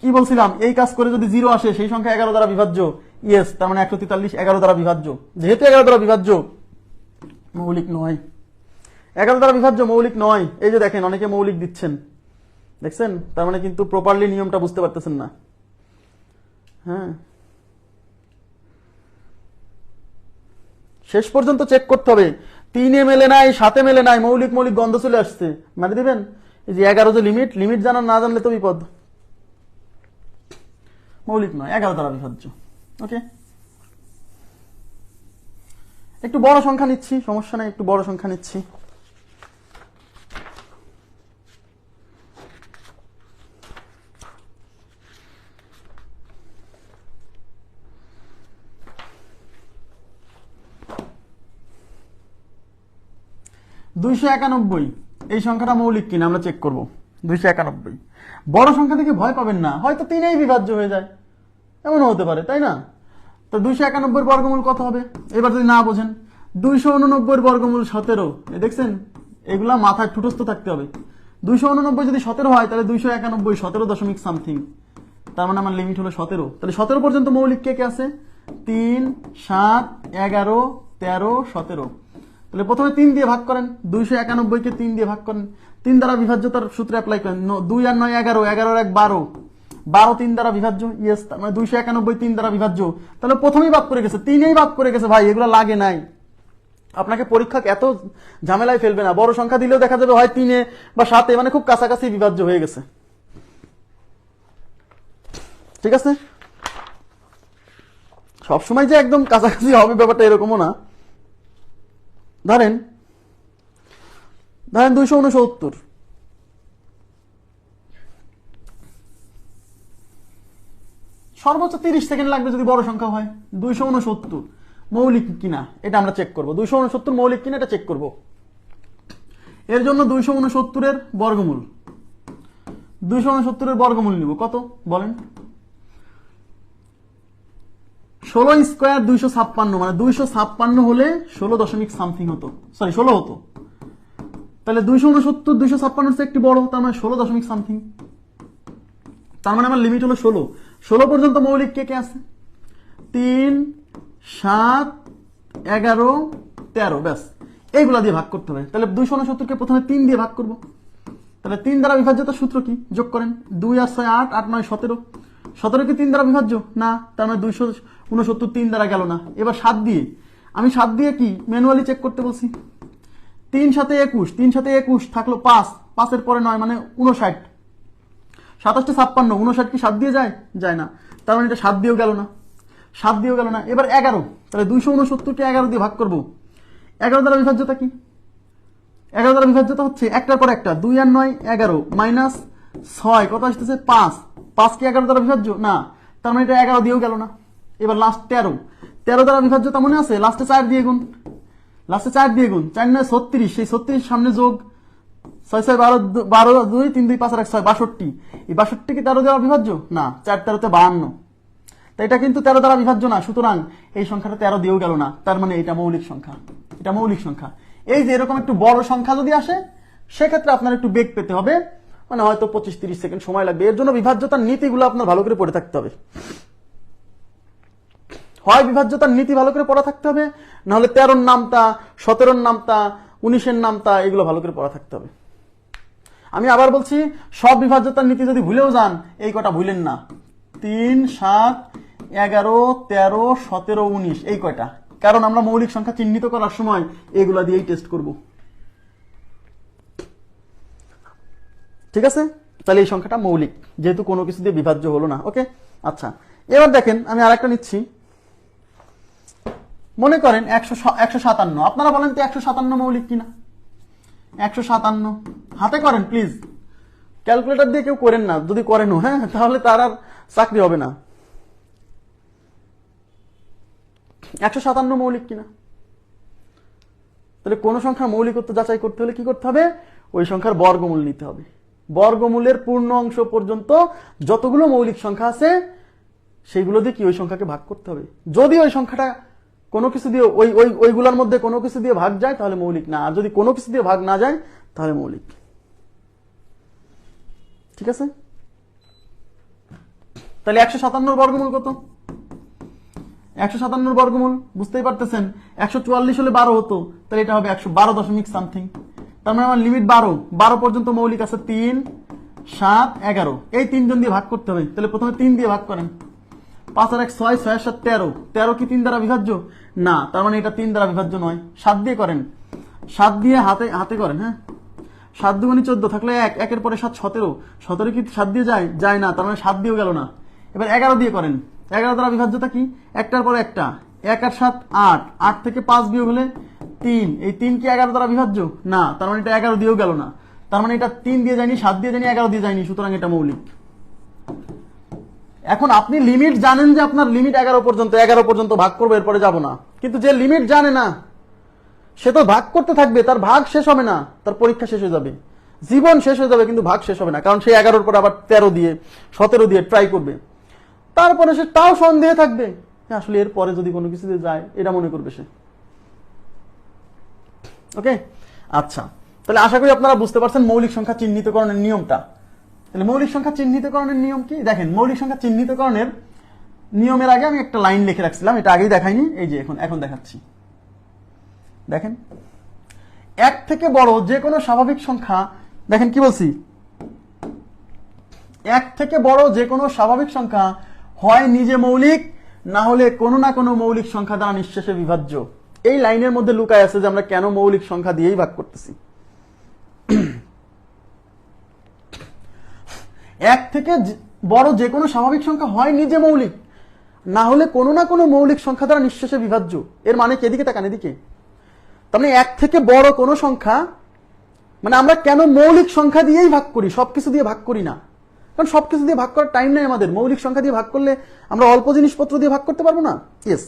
কি বলছিলাম? এই কাজ করে যদি 0 আসে, সেই সংখ্যা 11 দ্বারা বিভাজ্য। ইয়েস, তার মানে 143 11 দ্বারা বিভাজ্য। যেহেতু 11 দ্বারা বিভাজ্য, মৌলিক নয়। 11 দ্বারা বিভাজ্য, মৌলিক নয়। এই যে দেখেন, অনেকে মৌলিক দিচ্ছেন, দেখছেন? তার মানে কিন্তু প্রপারলি নিয়মটা বুঝতে পারতেছেন না। হ্যাঁ, শেষ পর্যন্ত চেক করতে হবে। 3 এ মেলে নাই, 7 এ মেলে নাই, মৌলিক মৌলিক গন্ধ চলে আসছে, মানে দিবেন। এই যে 11 যে লিমিট, লিমিট জানার না জানলে তো বিপদ। মৌলিক নয়, 11 দ্বারা বিভাজ্য। ওকে, একটু বড় সংখ্যা নিচ্ছি, সমস্যা নাই, একটু বড় সংখ্যা নিচ্ছি। $291, এই সংখ্যাটা মৌলিক কিনা আমরা চেক করব। 291, বড় সংখ্যা থেকে ভয় পাবেন না, হয়তো 3এই বিভাজ্য হয়ে যায়, এমনও হতে পারে, তাই না? তো 291 বর্গমূল কত হবে? এবার যদি না বোঝেন, 289 বর্গমূল 17। দেখছেন, এগুলা মাথায় ঠুটস্থ থাকতে হবে। 289 যদি 17 হয়, তাহলে 291 17 দশমিক সামথিং, তার মানে আমার লিমিট হলো 17। তাহলে 17 পর্যন্ত মৌলিক কে কে আছে? 3, 7, 11, 13, 17। তাহলে প্রথমে 3 দিয়ে ভাগ করেন, 291 কে 3 দিয়ে ভাগ করেন, 3 দ্বারা বিভাজ্যতার সূত্রে অ্যাপ্লাই করেন। 2 আর 9 11, 11 আর 1 12, 12 3 দ্বারা বিভাজ্য। ইয়েস, তার মানে 291 3 দ্বারা বিভাজ্য। তাহলে প্রথমেই বাদ করে গেছে, 3এই বাদ করে গেছে। ভাই, এগুলো লাগে নাই, আপনাকে পরীক্ষা এত ঝামেলায় ফেলবে না। বড় সংখ্যা দিলেও দেখা যাবে হয় 3 এ বা 7 এ, মানে খুব কাছাকাছি বিভাজ্য হয়ে গেছে। ঠিক আছে, সবসময় যে একদম কাছাকাছি হবে ব্যাপারটা এরকমও না। ধরেন 269, সর্বোচ্চ 30 সেকেন্ড লাগবে যদি বড় সংখ্যা হয়। 269 মৌলিক কিনা এটা আমরা চেক করব। 269 মৌলিক কিনা এটা চেক করব। এর জন্য 269 এর বর্গমূল, 269 এর বর্গমূল নিব কত বলেন? 16 স্কোয়ার 256, মানে 256 হলে 16 দশমিক সামথিং হতো, সরি 16 হতো। তাহলে 269 256 একটি বড়, তার মানে 16 দশমিক সামথিং। তার মানে আমার লিমিট হলো 16। 16 পর্যন্ত মৌলিক কে কে আছে? 3, 7, 11, 13, ব্যাস এইগুলা দিয়ে ভাগ করতে হবে। তাহলে 269 কে প্রথমে 3 দিয়ে ভাগ করব। তাহলে 3 দ্বারা বিভাজ্যতার সূত্র কি? যোগ করেন, 2 আর 6 8, 8 9 17। 17 কি 3 দ্বারা বিভাজ্য? না, তার মানে 269 3 দ্বারা গেল না। এবার 7 দিয়ে, আমি 7 দিয়ে কি ম্যানুয়ালি চেক করতে বলছি। 3 7 21, 3 7 21 থাকলো 5, 5 এর পরে 9 মানে 59, 27 56, 59 কি 7 দিয়ে যায়? যায় না, তার মানে এটা 7 দিয়েও গেল না, 7 দিয়েও গেল না। এবার 11, তাহলে 269 কে 11 দিয়ে ভাগ করব। 11 দ্বারা বিভাজ্যতা কি? 11 দ্বারা বিভাজ্যতা হচ্ছে একটার পর একটা, 2 আর 9 11 মাইনাস 6 কত আসতেছে? 5, 5 কি 11 দ্বারা বিভাজ্য? না, তার মানে এটা 11 দিয়েও গেল না। এবার লাস্ট 13, 13 দ্বারা বিভাজ্যতা মনে আছে? লাস্টে 4 দিয়ে গুণ, লাস্টে 4 দিয়ে গুণ, 4 9 36, সেই 36 সামনে যোগ, 6 6 12 12 2 3 2 5 আর 1 6 62। এই 62 কি 13 দ্বারা বিভাজ্য? না, 4 13 তে 52, তাই এটা কিন্তু 13 দ্বারা বিভাজ্য না। সুতরাং এই সংখ্যাটা 13 দিয়েও গেল না, তার মানে এটা মৌলিক সংখ্যা, এটা মৌলিক সংখ্যা। এই যে এরকম একটু বড় সংখ্যা যদি আসে, সেক্ষেত্রে আপনার একটু বেগ পেতে হবে, মানে হয়তো 25-30 সেকেন্ড সময় লাগবে। এর জন্য বিভাজ্যতার নীতিগুলো আপনার ভালো করে পড়ে থাকতে হবে। হয় বিভাজ্যতার নীতি ভালো করে পড়া থাকতে হবে, নাহলে 13 নামতা, 17 নামতা, 19 নামতা, এগুলো ভালো করে পড়া থাকতে হবে। আমি আবার বলছি, সব বিভাজ্যতার নীতি যদি ভুলেও যান, এই কটা ভুলেন না, 3 7 11 13 17 19, এই কয়টা, কারণ আমরা মৌলিক সংখ্যা চিহ্নিত করার সময় এগুলা দিয়েই টেস্ট করব। ঠিক আছে, তাহলে এই সংখ্যাটা মৌলিক, যেহেতু কোনো কিছু দিয়ে বিভাজ্য হলো না। ওকে, আচ্ছা এবার দেখেন আমি আরেকটা নিচ্ছি। মনে করেন 157, আপনারা বলেন তো 157 মৌলিক কিনা? 157 হাতে করেন প্লিজ, ক্যালকুলেটর দিয়ে কেউ করেন না, যদি করেনও হ্যাঁ তাহলে তার আর চাকরি হবে না। 157 মৌলিক কিনা? তাহলে কোন সংখ্যার মৌলিকত্ব যাচাই করতে হলে কি করতে হবে? ওই সংখ্যার বর্গমূল নিতে হবে। বর্গমূলের পূর্ণ অংশ পর্যন্ত যতগুলো মৌলিক সংখ্যা আছে সেইগুলো দিয়ে কি ওই সংখ্যাকে ভাগ করতে হবে। যদি ওই সংখ্যাটা কোনো কিছু দিয়ে ওইগুলোর মধ্যে কোনো কিছু দিয়ে ভাগ যায় তাহলে মৌলিক না, আর যদি কোনো কিছু দিয়ে ভাগ না যায় তাহলে মৌলিক। ঠিক আছে, তাহলে 157 বর্গমূল কত? 157 বর্গমূল বুঝতেই পারতেছেন, 144 হলে 12 হতো, তাহলে এটা হবে 112 দশমিক সামথিং। তার মানে আমার লিমিট 12 পর্যন্ত মৌলিক আছে 3, 7, 11, এই 3 জন দিয়ে ভাগ করতে হবে। তাহলে প্রথমে 3 দিয়ে ভাগ করেন, 5 আর 1 6, 6 আর 7 13, 13 কি 3 দ্বারা বিভাজ্য? না, তার মানে এটা 3 দ্বারা বিভাজ্য নয়। 7 দিয়ে করেন, 7 দিয়ে হাতে করেন, হ্যাঁ 7 দুগুণে 14 থাকলে 1, 1 এর পরে 7 17, 17 কি 7 দিয়ে যায় না, তার মানে 7 দিয়েও গেল না। এবার 11 দিয়ে করেন, 11 দ্বারা বিভাজ্যতা কি? একটার পরে একটা, 1 আর 7 8, 8 থেকে 5 বিয়োগ হলে 3, এই 3 কি 11 দ্বারা বিভাজ্য? না, তার মানে এটা 11 দিয়েও গেল না, তার মানে এটা 3 দিয়ে যায়নি, 7 দিয়ে যায়নি, 11 দিয়ে যায়নি, সুতরাং এটা মৌলিক। এখন আপনি লিমিট জানেন যে আপনার লিমিট 11 পর্যন্ত ভাগ করবো, এরপরে যাব না, কিন্তু যে লিমিট জানে না সে তো ভাগ করতে থাকবে, তার ভাগ শেষ হবে না, তার পরীক্ষা শেষ হয়ে যাবে, জীবন শেষ হয়ে যাবে, কিন্তু ভাগ শেষ হবে না, কারণ সে 11 পর আবার 13 দিয়ে 17 দিয়ে ট্রাই করবে, তারপরে সে তাও সন্দেহে থাকবে আসলে এর পরে যদি কোনো কিছু যায়, এটা মনে করবে সে। ওকে, আচ্ছা তাহলে আশা করি আপনারা বুঝতে পারছেন মৌলিক সংখ্যা চিহ্নিতকরণের নিয়মটা। তাহলে মৌলিক সংখ্যা চিহ্নিতকরণের নিয়ম কি? দেখেন, মৌলিক সংখ্যা চিহ্নিতকরণের নিয়মের আগে আমি একটা লাইন লিখে রাখছিলাম, এটা আগেই দেখাইনি, এই যে এখন দেখাচ্ছি। দেখেন, 1 থেকে বড় যে কোনো স্বাভাবিক সংখ্যা, দেখেন কি বলছি, 1 থেকে বড় যে কোনো স্বাভাবিক সংখ্যা হয় নিজে মৌলিক, না হলে কোনো না কোনো মৌলিক সংখ্যা দ্বারা নিঃশেষে বিভাজ্য। এই লাইনের মধ্যে লুকায় আছে যে আমরা কেন মৌলিক সংখ্যা দিয়েই ভাগ করতেছি। 1 থেকে বড় যে কোনো স্বাভাবিক সংখ্যা হয় নিজে মৌলিক, না হলে কোনো না কোনো মৌলিক সংখ্যা দ্বারা নিঃশেষে বিভাজ্য। এর মানে কি? এদিকে তাকান, এদিকে। তার মানে 1 থেকে বড় কোনো সংখ্যা, মানে আমরা কেন মৌলিক সংখ্যা দিয়েই ভাগ করি, সবকিছু দিয়ে ভাগ করি না, কারণ সবকিছু দিয়ে ভাগ করার টাইম নেই আমাদের। মৌলিক সংখ্যা দিয়ে ভাগ করলে আমরা অল্প জিনিসপত্র দিয়ে ভাগ করতে পারবো না। ইয়েস,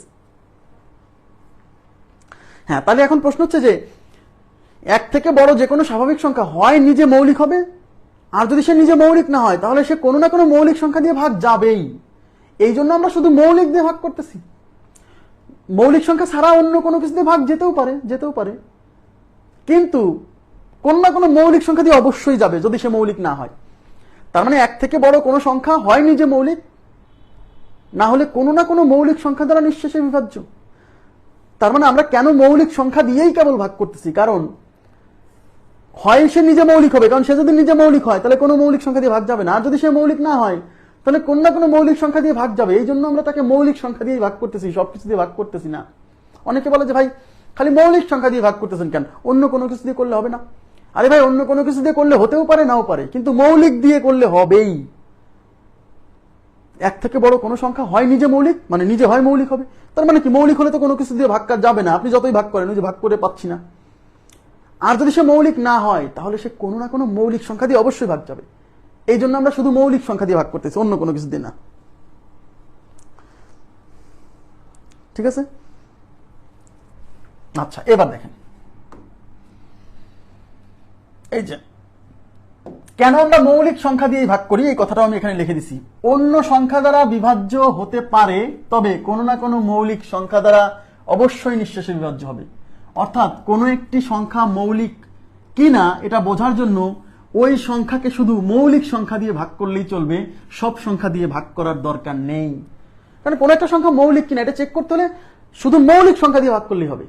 হ্যাঁ, তাহলে এখন প্রশ্ন হচ্ছে যে 1 থেকে বড় যে কোনো স্বাভাবিক সংখ্যা হয় নিজে মৌলিক হবে, আর যদি সে নিজে মৌলিক না হয় তাহলে সে কোনো না কোনো মৌলিক সংখ্যা দিয়ে ভাগ যাবেই। এই জন্য আমরা শুধু মৌলিক দিয়ে ভাগ করতেছি। মৌলিক সংখ্যা ছাড়া অন্য কোনো কিছু দিয়ে ভাগ যেতেও পারে, কিন্তু কোন না কোনো মৌলিক সংখ্যা দিয়ে অবশ্যই যাবে যদি সে মৌলিক না হয়। তার মানে 1 থেকে বড় কোনো সংখ্যা হয় নিজে মৌলিক, না হলে কোনো না কোনো মৌলিক সংখ্যা দ্বারা নিঃশেষে বিভাজ্য। তার মানে আমরা কেন মৌলিক সংখ্যা দিয়েই কেবল ভাগ করতেছি, কারণ হয় সে নিজে মৌলিক হবে, কারণ সে যদি নিজে মৌলিক হয় তাহলে কোনো মৌলিক সংখ্যা দিয়ে ভাগ যাবে না, আর যদি সে মৌলিক না হয় তাহলে কোন না কোনো মৌলিক সংখ্যা দিয়ে ভাগ যাবে। এই জন্য আমরা তাকে মৌলিক সংখ্যা দিয়ে ভাগ করতেছি, সবকিছু দিয়ে ভাগ করতেছি না। অনেকে বলে যে ভাই খালি মৌলিক সংখ্যা দিয়ে ভাগ করতেছেন কেন, অন্য কোনো কিছু দিয়ে করলে হবে না? আরে ভাই, অন্য কোনো কিছু দিয়ে করলে হতেও পারে, নাও পারে, কিন্তু মৌলিক দিয়ে করলে হবেই। 1 থেকে বড় কোনো সংখ্যা হয় নিজে মৌলিক, মানে নিজে হয় মৌলিক হবে। তার মানে কি, মৌলিক হলে তো কোনো কিছু দিয়ে ভাগ যাবে না, আপনি যতই ভাগ করেন, ওই যে ভাগ করে পাচ্ছি না। আর যদি সে মৌলিক না হয় তাহলে সে কোনো না কোনো মৌলিক সংখ্যা দিয়ে অবশ্যই ভাগ যাবে। এই জন্য আমরা শুধু মৌলিক সংখ্যা দিয়ে ভাগ করতেছি, অন্য কোনো কিছু দিয়ে না। ঠিক আছে, আচ্ছা এবার দেখেন, এই যে কেন আমরা মৌলিক সংখ্যা দিয়ে ভাগ করি, এই কথাটাও আমি এখানে লিখে দিছি। অন্য সংখ্যা দ্বারা বিভাজ্য হতে পারে, তবে কোনো না কোনো মৌলিক সংখ্যা দ্বারা অবশ্যই নিঃশেষে বিভাজ্য হবে। অর্থাৎ কোনো একটি সংখ্যা মৌলিক কিনা এটা বোঝার জন্য ওই সংখ্যাকে শুধু মৌলিক সংখ্যা দিয়ে ভাগ করলেই চলবে, সব সংখ্যা দিয়ে ভাগ করার দরকার নেই। কারণ কোনো একটা সংখ্যা মৌলিক কিনা এটা চেক করতে হলে শুধু মৌলিক সংখ্যা দিয়ে ভাগ করলেই হবে,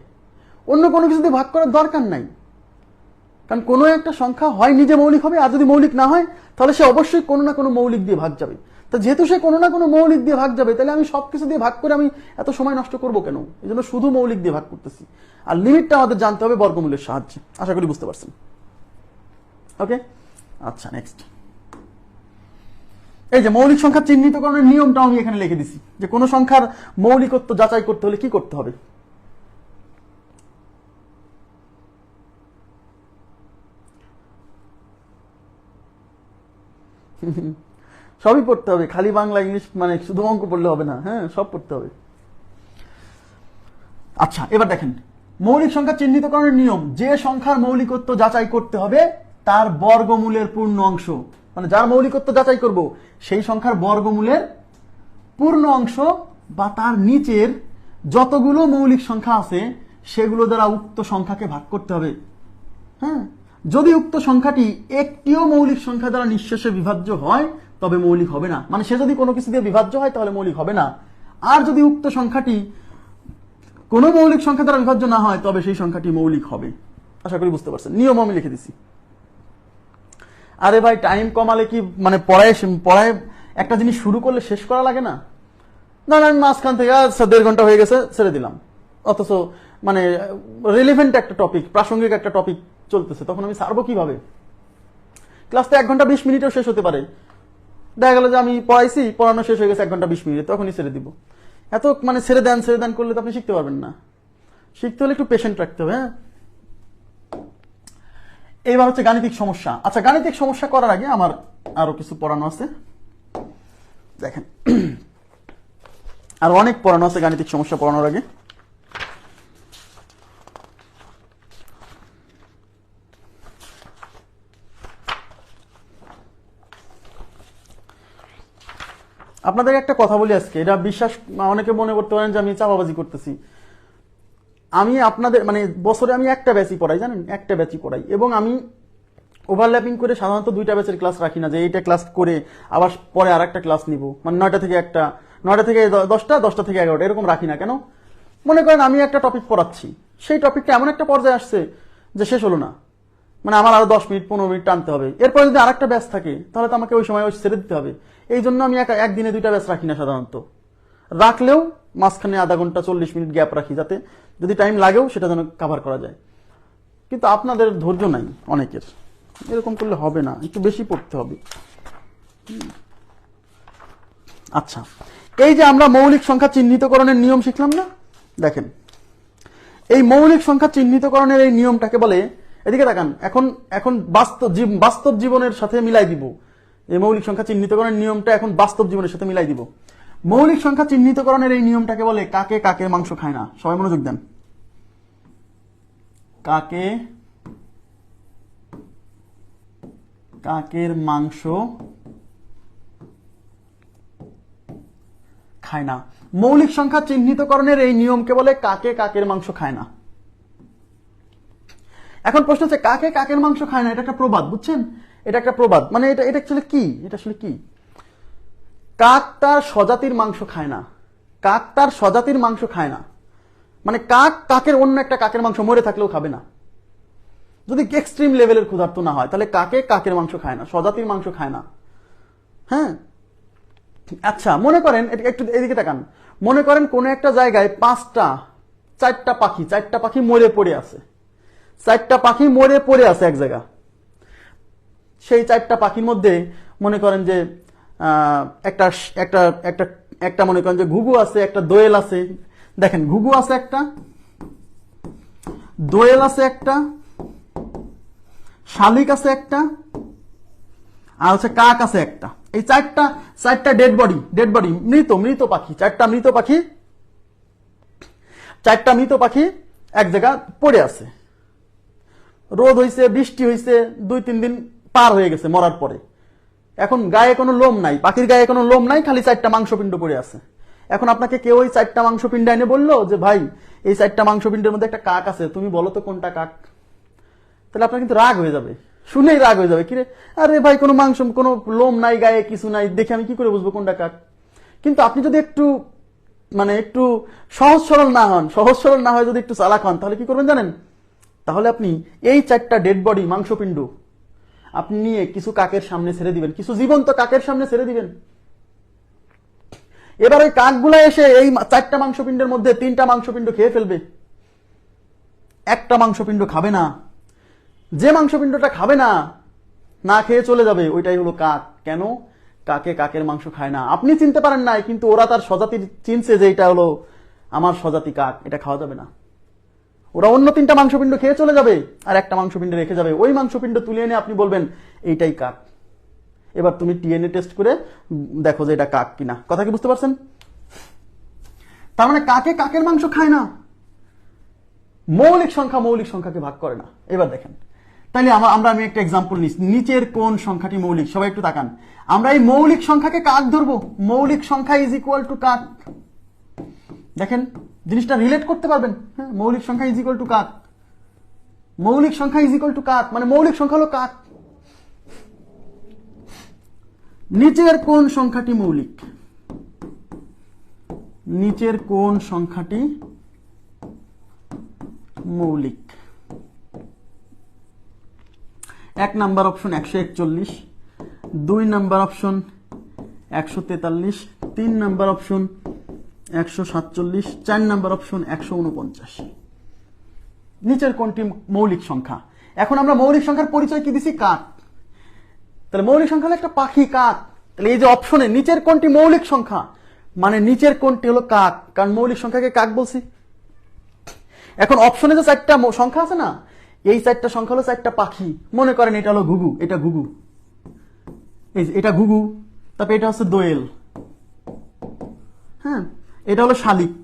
অন্য কোনো কিছু দিয়ে ভাগ করার দরকার নাই। কারণ কোনো একটা সংখ্যা হয় নিজে মৌলিক হবে, আর যদি মৌলিক না হয় তাহলে সে অবশ্যই কোনো না কোনো মৌলিক দিয়ে ভাগ যাবে। তো যেহেতু সে কোনো না কোনো মৌলিক দিয়ে ভাগ যাবে, তাহলে আমি সবকিছু দিয়ে ভাগ করে আমি এত সময় নষ্ট করবো কেন? এই জন্য শুধু মৌলিক দিয়ে ভাগ করতেছি। আর লিমিটটা আমাদের জানতে হবে বর্গমূলের সাহায্যে। আশা করি বুঝতে পারছেন। ওকে, আচ্ছা নেক্সট, এই যে মৌলিক সংখ্যা চিহ্নিতকরণের নিয়মটা আমি এখানে লিখে দিছি, যে কোন সংখ্যার মৌলিকত্ব যাচাই করতে হলে কি করতে হবে। সবই পড়তে হবে, খালি বাংলা ইংলিশ মানে শুধু অঙ্ক পড়লে হবে না, হ্যাঁ সব পড়তে হবে। আচ্ছা এবার দেখেন, মৌলিক সংখ্যা চিহ্নিতকরণের নিয়ম, যে সংখ্যার মৌলিকত্ব যাচাই করতে হবে তার বর্গমূলের পূর্ণ অংশ, মানে যার মৌলিকত্ব যাচাই করব সেই সংখ্যার বর্গমূলের পূর্ণ অংশ বা তার নিচের যতগুলো মৌলিক সংখ্যা আছে সেগুলো দ্বারা উক্ত সংখ্যাকে ভাগ করতে হবে। হ্যাঁ, যদি উক্ত সংখ্যাটি একটিও মৌলিক সংখ্যা দ্বারা নিঃশেষে বিভাজ্য হয় তবে মৌলিক হবে না, মানে সে যদি কোনো কিছু দিয়ে বিভাজ্য হয় তাহলে মৌলিক হবে না। আর যদি উক্ত সংখ্যাটি কোনো মৌলিক সংখ্যা দ্বারা বিভাজ্য না হয় তবে সেই সংখ্যাটি মৌলিক হবে। আশা করি বুঝতে পারছেন, নিয়ম আমি লিখে দিছি। আরে ভাই টাইম কমালে কি মানে পড়ায় একটা জিনিস শুরু করলে শেষ করা লাগে না? না আমি মাঝখান থেকে 1.5 ঘন্টা হয়ে গেছে ছেড়ে দিলাম, অথচ মানে রিলেভেন্ট একটা টপিক, প্রাসঙ্গিক একটা টপিক চলতেছে, তখন আমি ছাড়বো কিভাবে? ক্লাস তো 1 ঘন্টা 20 মিনিটেও শেষ হতে পারে, দেখা গেল যে আমি পড়াইছি, পড়ানো শেষ হয়ে গেছে 1 ঘন্টা 20 মিনিট, তখনই ছেড়ে দিব। এত মানে ছেড়ে দেন করলে তো আপনি শিখতে পারবেন না। শিখতে হলে একটু পেশেন্ট রাখতে হবে। হ্যাঁ, এইবার হচ্ছে গাণিতিক সমস্যা। আচ্ছা গাণিতিক সমস্যা করার আগে আমার আরো কিছু পড়ানো আছে, দেখেন আর অনেক পড়ানো আছে গাণিতিক সমস্যা পড়ানোর আগে। আপনাদের একটা কথা বলি আজকে, এটা বিশ্বাস অনেকে মনে করতে পারেন যে আমি চাপাবাজি করতেছি। আমি আপনাদের মানে বছরে আমি একটা ব্যাচই পড়াই, জানেন, একটা ব্যাচই পড়াই, এবং আমি ওভারল্যাপিং করে সাধারণত 2টা ব্যাচের ক্লাস রাখি না, যে এইটা ক্লাস করে আবার পরে আর একটা ক্লাস নিব, মানে 9টা থেকে 10টা 10টা থেকে 11টা এরকম রাখি না। কেন? মনে করেন আমি একটা টপিক পড়াচ্ছি, সেই টপিকটা এমন একটা পর্যায়ে আসছে যে শেষ হলো না, মানে আমার আরো 10 মিনিট 15 মিনিট টানতে হবে, এরপরে যদি আরেকটা ব্যাচ থাকে তাহলে তো আমাকে ওই সময় ছেড়ে দিতে হবে। এই জন্য আমি একদিনে 2টা ব্যাচ রাখি না, সাধারণত রাখলেও মাঝখানে আধা ঘন্টা 40 মিনিট গ্যাপ রাখি, যাতে যদি টাইম লাগেও সেটা যেন কভার করা যায়। কিন্তু আপনাদের ধৈর্য নাই অনেকের, এরকম করলে হবে না, একটু বেশি পড়তে হবে। আচ্ছা, এই যে আমরা মৌলিক সংখ্যা চিহ্নিতকরণের নিয়ম শিখলাম না, দেখেন এই মৌলিক সংখ্যা চিহ্নিতকরণের এই নিয়মটাকে বলে, এদিকে তাকান, এখন বাস্তব জীবনের সাথে মিলাই দিব। এই মৌলিক সংখ্যা চিহ্নিতকরণের নিয়মটা এখন বাস্তব জীবনের সাথে মিলাই দিব। মৌলিক সংখ্যা চিহ্নিতকরণের এই নিয়মটাকে বলে কাকে কাকের মাংস খায় না। সবাই মনোযোগ দেন, কাকে কাকের মাংস খায় না। মৌলিক সংখ্যা চিহ্নিতকরণের এই নিয়মকে বলে কাকে কাকের মাংস খায় না। এখন প্রশ্ন হচ্ছে কাকে কাকের মাংস খায় না, এটা একটা প্রবাদ, বুঝছেন? এটা একটা প্রবাদ, মানে এটা অ্যাকচুয়ালি কি? এটা আসলে কি? কাক তার স্বজাতির মাংস খায় না। কাক তার স্বজাতির মাংস খায় না মানে কাকের অন্য একটা কাকের মাংস মরে থাকলেও খাবে না, যদি এক্সট্রিম লেভেলের ক্ষুধার্ত না হয়, তাহলে কাকে কাকের মাংস খায় না, স্বজাতির মাংস খায় না। হ্যাঁ, আচ্ছা মনে করেন, একটু এদিকে তাকান, মনে করেন কোন একটা জায়গায় 4টা পাখি মরে পড়ে আছে, 4টা পাখি মরে পড়ে আছে এক জায়গা। সেই 4টা পাখির মধ্যে মনে করেন যে একটা একটা একটা একটা মনে করেন যে ঘুঘু আছে, একটা দোয়েল আছে। দেখেন ঘুঘু আছে একটা, দোয়েল আছে একটা, শালিক আছে একটা, আর হচ্ছে কাক আছে একটা। এই চারটা ডেড বডি মৃত পাখি, 4টা মৃত পাখি এক জায়গা পড়ে আছে। রোদ হইছে, বৃষ্টি হইছে, 2-3 দিন পার হয়ে গেছে মরার পরে। এখন গায়ে কোনো লোম নাই, পাখির গায়ে কোনো লোম নাই, খালি 4টা মাংসপিণ্ড পড়ে আছে। এখন আপনাকে কেউ ওই 4টা মাংসপিণ্ড এনে বললো যে ভাই এই 4টা মাংসপিণ্ডের মধ্যে একটা কাক আছে, তুমি বলো তো কোনটা কাক। তাহলে আপনার কিন্তু রাগ হয়ে যাবে, শুনেই রাগ হয়ে যাবে, কিরে আরে ভাই কোনো মাংস কোনো লোম নাই, গায়ে কিছু নাই, দেখে আমি কি করে বুঝবো কোনটা কাক? কিন্তু আপনি যদি একটু সহজ সরল না হয় যদি একটু চালাক হন, তাহলে কি করবেন জানেন? তাহলে আপনি এই 4টা ডেড বডি মাংসপিণ্ড আপনি নিয়ে কিছু কাকের সামনে ছেড়ে দিবেন, কিছু জীবন্ত কাকের সামনে ছেড়ে দিবেন। এবার ওই কাকগুলা এসে এই 4টা মাংসপিণ্ডের মধ্যে 3টা মাংসপিণ্ড খেয়ে ফেলবে, একটা মাংসপিণ্ড খাবে না। যে মাংসপিণ্ডটা খাবে না না খেয়ে চলে যাবে, ওইটাই হলো কাক। কেন? কাকে কাকের মাংস খায় না। আপনি চিনতে পারেন নাই, কিন্তু ওরা তার স্বজাতির চিনছে যে এটা হলো আমার স্বজাতি কাক, এটা খাওয়া যাবে না। ওরা অন্য 3টা মাংসপিণ্ড খেয়ে চলে যাবে, আর একটা মাংসপিণ্ড রেখে যাবে। ওই মাংসপিণ্ড তুলে এনে আপনি বলবেন এইটাই কাক। এবার তুমি ডিএনএ টেস্ট করে দেখো যে এটা কাক কিনা। কথা কি বুঝতে পারছেন? তার মানে কাকে কাকের মাংস খায় না, মৌলিক সংখ্যা মৌলিক সংখ্যাকে ভাগ করে না। এবার দেখেন, তাহলে আমি একটা এক্সাম্পল নিচ্ছি। নিচের কোন সংখ্যাটি মৌলিক? সবাই একটু তাকান। আমরা এই মৌলিক সংখ্যাকে কাক ধরবো। মৌলিক সংখ্যা ইজ ইকুয়াল টু কাক। দেখেন, জিনিসটা রিলেট করতে পারবেন। হ্যাঁ, মৌলিক সংখ্যা ইজ ইকুয়াল টু কাক। মৌলিক সংখ্যা ইজ ইকুয়াল টু কাক মানে মৌলিক সংখ্যা হলো কাক। নিচের কোন সংখ্যাটি মৌলিক? নিচের কোন সংখ্যাটি মৌলিক? 1 number option 141, 2 number option 143, 3 number option 147, 4 number option 149। নিচের কোনটি মৌলিক সংখ্যা? এখন আমরা মৌলিক সংখ্যার পরিচয় কি দিছি? কাক। তাহলে মৌলিক সংখ্যা হলো একটা পাখি, কাক। তাহলে এই যে অপশনে নিচের কোনটি মৌলিক সংখ্যা, মানে নিচের কোনটি হলো কাক, কারণ মৌলিক সংখ্যাকে কাক বলছি। এখন অপশনে যে 4টা সংখ্যা আছে না, এই 4টা সংখ্যা হলো 4টা পাখি। মনে করেন এটা হলো ঘুঘু, এটা ঘুঘু, এটা ঘুঘু, তারপর এটা হচ্ছে দোয়েল, হ্যাঁ, এটা হলো শালিক,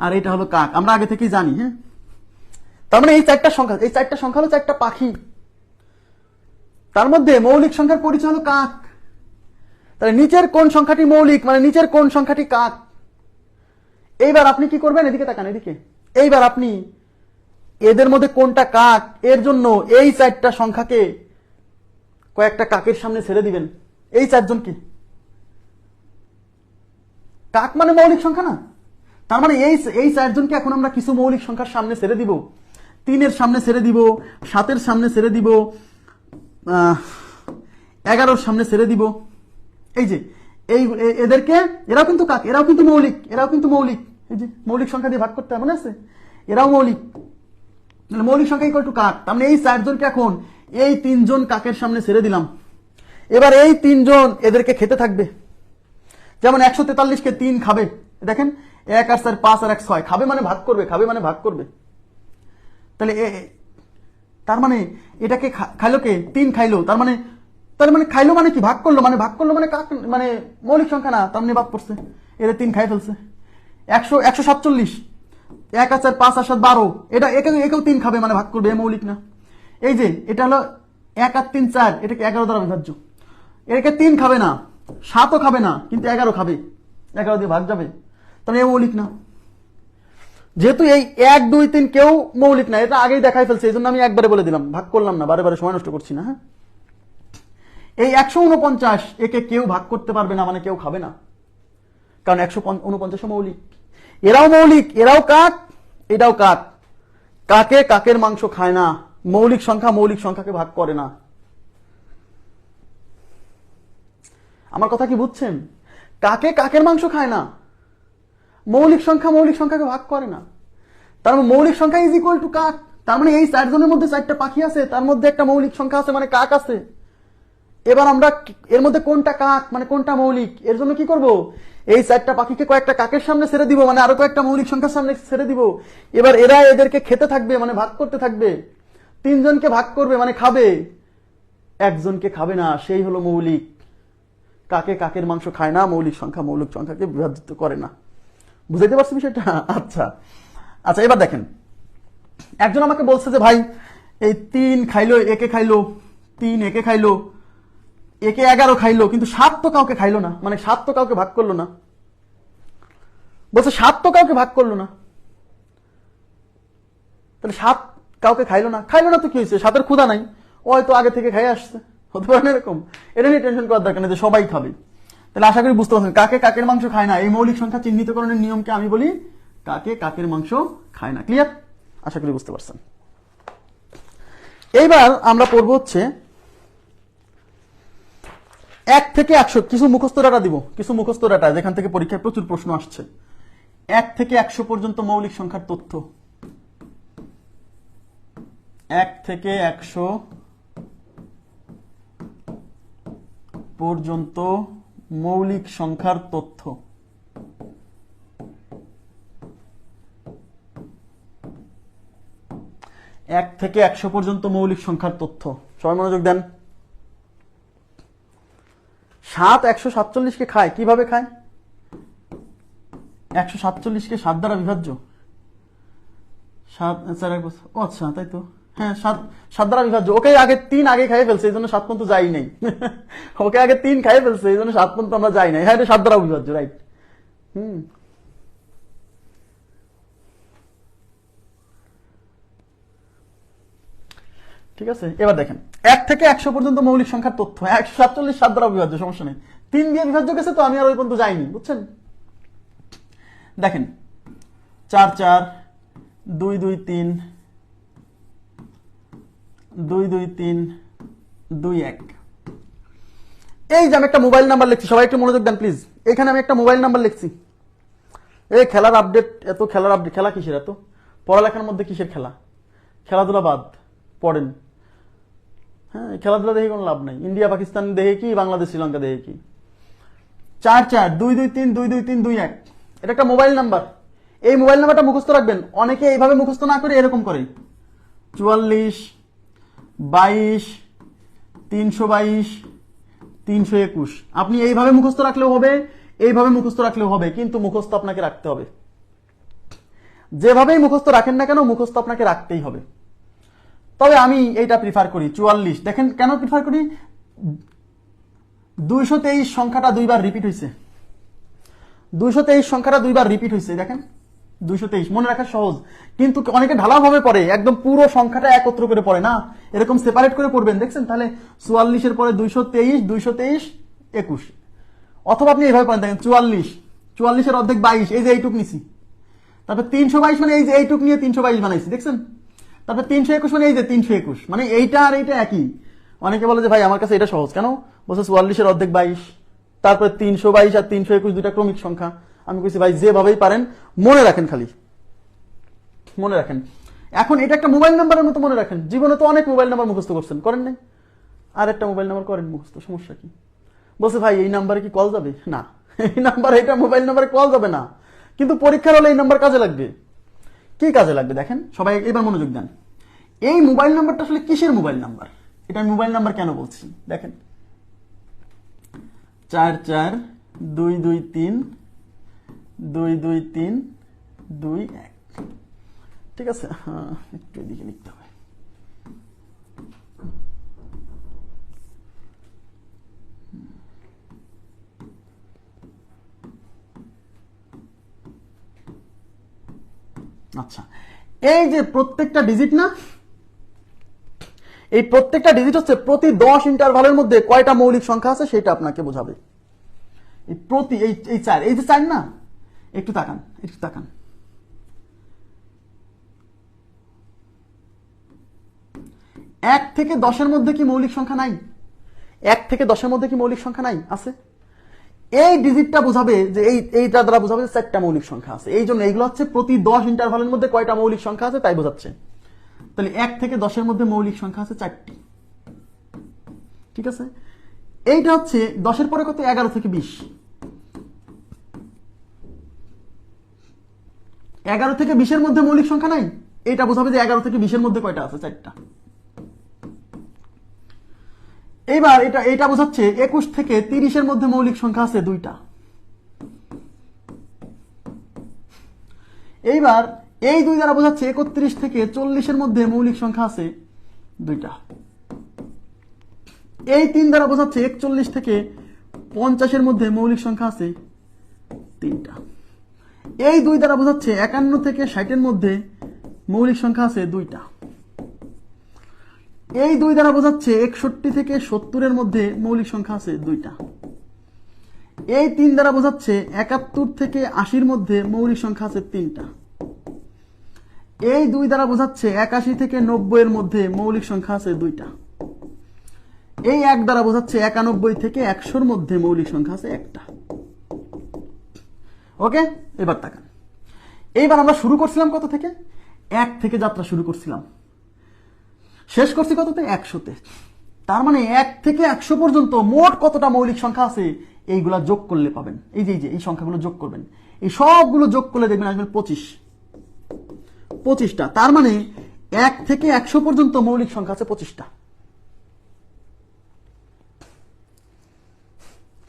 আর এটা হলো কাক। আমরা আগে থেকেই জানি। হ্যাঁ, তার মানে এই 4টা সংখ্যা, এই 4টা সংখ্যা হলো 4টা পাখি। তার মধ্যে মৌলিক সংখ্যার পরিচয় হলো কাক। তাহলে নিচের কোন সংখ্যাটি মৌলিক মানে নিচের কোন সংখ্যাটি কাক। এইবার আপনি কি করবেন? এদিকে তাকান, এদিকে। এইবার আপনি এদের মধ্যে কোনটা কাক, এর জন্য এই 4টা সংখ্যাকে কয়েকটা কাকের সামনে ছেড়ে দিবেন। এই 4 জনকে কাক মানে মৌলিক সংখ্যা না? তার মানে এই 4 জনকে এখন আমরা কিছু মৌলিক সংখ্যার সামনে ছেড়ে দিব। 3-এর সামনে ছেড়ে দিব, 7-এর সামনে ছেড়ে দিব, 11-র সামনে ছেড়ে দিব। এই যে এদেরকে, এরাও কিন্তু কাক, এরাও কিন্তু মৌলিক, এরাও কিন্তু মৌলিক। এই যে মৌলিক সংখ্যা দিয়ে ভাগ করতে হয়, মনে আছে? এরাও মৌলিক। মৌলিক সংখ্যা ইকুয়াল টু কাক। তার মানে এই 4 জনকে এখন এই 3 জন কাকের সামনে ছেড়ে দিলাম। এবার এই 3 জন এদেরকে খেতে থাকবে। যেমন 143-কে 3 খাবে। দেখেন, 1 আর 4 5 আর 1 6 খাবে মানে ভাগ করবে, খাবে মানে ভাগ করবে। তাহলে তার মানে এটাকে খাইলো কে? 3 খাইলো। তার মানে খাইলো মানে কি? ভাগ করলো। মানে ভাগ করলো মানে কাক, মানে মৌলিক সংখ্যা না, তার মানে বাদ পড়ছে। এরা 3 খাই ফেলছে। 147, 1 আর 4 5 আর 7 12, এটা একেও 3 খাবে মানে ভাগ করবে, মৌলিক না। এই যে এটা হলো 1 আর 3 4, এটাকে 11 দ্বারা বিভাজ্য। এটাকে 3 খাবে না, 7ও খাবে না, কিন্তু 11 খাবে, 11 দিয়ে ভাগ যাবে, তাহলে এ মৌলিক না। যেহেতু এই 1 2 3 কেউ মৌলিক না, এটা আগেই দেখাই ফেলছে, এই জন্য আমি একবারে বলে দিলাম, ভাগ করলাম না, বারে বারে সময় নষ্ট করছি না। হ্যাঁ, এই 149 একে কেউ ভাগ করতে পারবে না, মানে কেউ খাবে না, কারণ 149 মৌলিক। এরাও মৌলিক, এরাও কাক, এটাও কাক। কাকে কাকের মাংস খায় না, মৌলিক সংখ্যা মৌলিক সংখ্যাকে ভাগ করে না। আমার কথা কি বুঝছেন? কাকে কাকের মাংস খায় না, মৌলিক সংখ্যা মৌলিক সংখ্যাকে ভাগ করে না। তার মানে মৌলিক সংখ্যা ইজ ইকুয়াল টু কাক। তার মানে এই 4 জনের মধ্যে 4টা পাখি আছে, তার মধ্যে একটা মৌলিক সংখ্যা আছে, মানে কাক আছে। এবার আমরা এর মধ্যে কোনটা কাক মানে কোনটা মৌলিক, এর জন্য কি করব? এই 4টা পাখিকে কয়েকটা কাকের সামনে ছেড়ে দিব, মানে আরো কয়েকটা মৌলিক সংখ্যার সামনে ছেড়ে দিব। এবার এরা এদেরকে খেতে থাকবে, মানে ভাগ করতে থাকবে। 3 জনকে ভাগ করবে মানে খাবে, 1 জনকে খাবে না, সেই হলো মৌলিক। কাকে কাকের মাংস খায় না, মৌলিক সংখ্যা মৌলিক সংখ্যাকে বিভাজিত করে না। বুঝাইতে পারছি বিষয়টা? আচ্ছা আচ্ছা, এবার দেখেন, একজন আমাকে বলছে যে ভাই এই 3 খাইলো, একে খাইলো, 3 একে খাইলো, একে 11 খাইলো, কিন্তু 7 তো কাউকে খাইলো না, মানে 7 তো কাউকে ভাগ করলো না। বলছে 7 তো কাউকে ভাগ করলো না, তাহলে 7 কাউকে খাইলো না। খাইলো না তো কি হয়েছে? 7-এর ক্ষুধা নাই, ও হয়তো আগে থেকে খাই আসছে, হতে পারে না এরকম। এটা নিয়ে টেনশন করার দরকার নেই যে সবাই খাবে। তাহলে আশা করি বুঝতে পারছেন কাকে কাকের মাংস খায় না, এই মৌলিক সংখ্যা চিহ্নিতকরণের নিয়মকে আমি বলি কাকে কাকের মাংস খায় না। ক্লিয়ার? আশা করি বুঝতে পারছেন। এইবার আমরা পড়বো হচ্ছে 1 থেকে 100 কিছু মুখস্থ ডাটা দিব, কিছু মুখস্থ ডাটা যেখান থেকে পরীক্ষায় প্রচুর প্রশ্ন আসছে। 1 থেকে 100 পর্যন্ত মৌলিক সংখ্যার তথ্য। 1 থেকে 100 পর্যন্ত মৌলিক সংখ্যার তথ্য। এক থেকে 100 পর্যন্ত মৌলিক সংখ্যার তথ্য। সবাই মনোযোগ দেন। 7 147কে খায়, কিভাবে খায়? 147কে 7 দ্বারা বিভাজ্য। 7 4 1 ও আচ্ছা, তাই তো। হ্যাঁ, 7 দ্বারা বিভাজ্য। ওকে আগে 3 আগে খাইয়ে ফেলছে, এই জন্য 7 পর্যন্ত যাই নাই। ওকে আগে 3 খাইয়ে ফেলছে, এই জন্য 7 পর্যন্ত আমরা যাই নাই। হ্যাঁ, এটা 7 দ্বারা বিভাজ্য, রাইট। ঠিক আছে, এবার দেখেন 1 থেকে 100 পর্যন্ত মৌলিক সংখ্যার তথ্য। 147 7 দ্বারা বিভাজ্য, সমস্যা নেই। 3 দিয়ে বিভাজ্য গেছে তো আমি আর ওই পর্যন্ত যাইনি, বুঝছেন? দেখেন 4 4 2 2 3 2 2 3 2 1। এই যে আমি একটা মোবাইল নাম্বার লিখছি, সবাই একটু মনোযোগ দেন প্লিজ। এখানে আমি একটা মোবাইল নাম্বার লিখছি। এই খেলার আপডেট, এত খেলার আপডেট, খেলা কিসের এত? পড়ালেখার মধ্যে কিসের খেলা? খেলাধুলা বাদ, পড়েন। হ্যাঁ, খেলাধুলা দেখে কোনো লাভ নাই। ইন্ডিয়া পাকিস্তান দেখে কি, বাংলাদেশ শ্রীলঙ্কা দেখে কি? 4 4 2 2 3 2 2 3 2 1। এটা একটা মোবাইল নাম্বার। এই মোবাইল নাম্বারটা মুখস্থ রাখবেন। অনেকে এইভাবে মুখস্থ না করে এরকম করে 44 22 322 321। আপনি এইভাবে মুখস্থ রাখলেও হবে, এইভাবে মুখস্থ রাখলেও হবে, কিন্তু মুখস্থ আপনাকে রাখতে হবে। যেভাবেই মুখস্থ রাখেন না কেন, মুখস্থ আপনাকে রাখতেই হবে। তবে আমি এইটা প্রিফার করি 44। দেখেন কেন প্রিফার করি? 223 সংখ্যাটা দুইবার রিপিট হয়েছে। 223 সংখ্যাটা দুইবার রিপিট হয়েছে, দেখেন 223 মনে রাখা সহজ, কিন্তু অনেকে ঢালাভাবে পড়ে, একদম পুরো সংখ্যাটা একত্র করে পড়ে না, এরকম সেপারেট করে পড়বেন। দেখছেন? তাহলে 44 এর পরে 223 223 21। অথবা আপনি এইভাবে পড়েন, দেখেন 44 44 এর অর্ধেক 22, এই যে এইটুক নিছি। তারপর 322 মানে এই যে এইটুক নিয়ে 322 বানাইছি, দেখছেন? তারপর 321 মানে এই যে 321, মানে এইটা আর এইটা একই। অনেকে বলে যে ভাই আমার কাছে এটা সহজ কেন? বলছে 44 এর অর্ধেক 22, তারপর 322 আর 321 দুইটা ক্রমিক সংখ্যা। আমি কইছি ভাই যেভাবেই পারেন মনে রাখেন, খালি মনে রাখেন। এখন এটা একটা মোবাইল নাম্বারের মতো মনে রাখেন। জীবনে তো অনেক মোবাইল নাম্বার মুখস্থ করছেন, করেন নাই? আর একটা মোবাইল নাম্বার করেন মুখস্থ, সমস্যা কি? বলছে ভাই এই নাম্বারে কি কল যাবে? না, এই নাম্বার, এটা মোবাইল নাম্বারে কল যাবে না, কিন্তু পরীক্ষার হলে এই নাম্বার কাজে লাগবে। কি কাজে লাগবে দেখেন, সবাই এবার মনোযোগ দেন। এই মোবাইল নাম্বারটা আসলে কিসের মোবাইল নাম্বার? এটা আমি মোবাইল নাম্বার কেন বলছি দেখেন। 4 4 2 2 3 2 2 3 2 1। ঠিক আছে, হ্যাঁ একটু এদিকে লিখতে হবে। আচ্ছা, এই যে প্রত্যেকটা ডিজিট না, এই প্রত্যেকটা ডিজিট হচ্ছে প্রতি 10 ইন্টারভালের মধ্যে কয়টা মৌলিক সংখ্যা আছে সেটা আপনাকে বোঝাবে। এই প্রতি এই 4, এই যে 4 না, একটু তাকান, একটু তাকান। 1 থেকে 10-এর মধ্যে কি মৌলিক সংখ্যা নাই? 1 থেকে 10-এর মধ্যে কি মৌলিক সংখ্যা নাই? আছে। এই ডিজিটটা বোঝাবে যে এইটা দ্বারা বোঝাবে যে 4টা মৌলিক সংখ্যা আছে। এই জন্য এইগুলো হচ্ছে প্রতি 10 ইন্টারভালের মধ্যে কয়টা মৌলিক সংখ্যা আছে তাই বোঝাচ্ছে। তাহলে 1 থেকে 10-এর মধ্যে মৌলিক সংখ্যা আছে 4টি। ঠিক আছে, এইটা হচ্ছে 10-এর পরে কত? 11 থেকে 20। 11 থেকে 20-এর মধ্যে মৌলিক সংখ্যা নাই, এইটা বোঝাবে যে 11 থেকে 20-এর মধ্যে কয়টা আছে? 4টা। এইবার এটা বোঝাচ্ছে 21 থেকে 30-এর মধ্যে মৌলিক সংখ্যা আছে 2টা। এইবার এই 2 দ্বারা বোঝাচ্ছে 31 থেকে 40-এর মধ্যে মৌলিক সংখ্যা আছে 2টা। এই 3 দ্বারা বোঝাচ্ছে 41 থেকে 50-এর মধ্যে মৌলিক সংখ্যা আছে 3টা। এই 2 দ্বারা বোঝাচ্ছে 51 থেকে 60-এর মধ্যে মৌলিক সংখ্যা আছে 2টা। এই 2 দ্বারা বোঝাচ্ছে 61 থেকে 70-এর মধ্যে মৌলিক সংখ্যা আছে 2টা। এই 3 দ্বারা বোঝাচ্ছে 71 থেকে 80-এর মধ্যে মৌলিক সংখ্যা আছে 3টা। এই 2 দ্বারা বোঝাচ্ছে 81 থেকে 90-এর মধ্যে মৌলিক সংখ্যা আছে 2টা। এই 1 দ্বারা বোঝাচ্ছে 91 থেকে 100-এর মধ্যে মৌলিক সংখ্যা আছে 1টা। ওকে, এবার তাকান। এইবার আমরা শুরু করছিলাম কত থেকে? 1 থেকে যাত্রা শুরু করছিলাম, শেষ করছি কততে? 100-তে। তার মানে 1 থেকে 100 পর্যন্ত মোট কতটা মৌলিক সংখ্যা আছে এইগুলা যোগ করলে পাবেন। এই যে এই সংখ্যাগুলো যোগ করবেন, এই সবগুলো যোগ করলে দেখবেন আসবেন 25টা। তার মানে 1 থেকে 100 পর্যন্ত মৌলিক সংখ্যা আছে 25টা।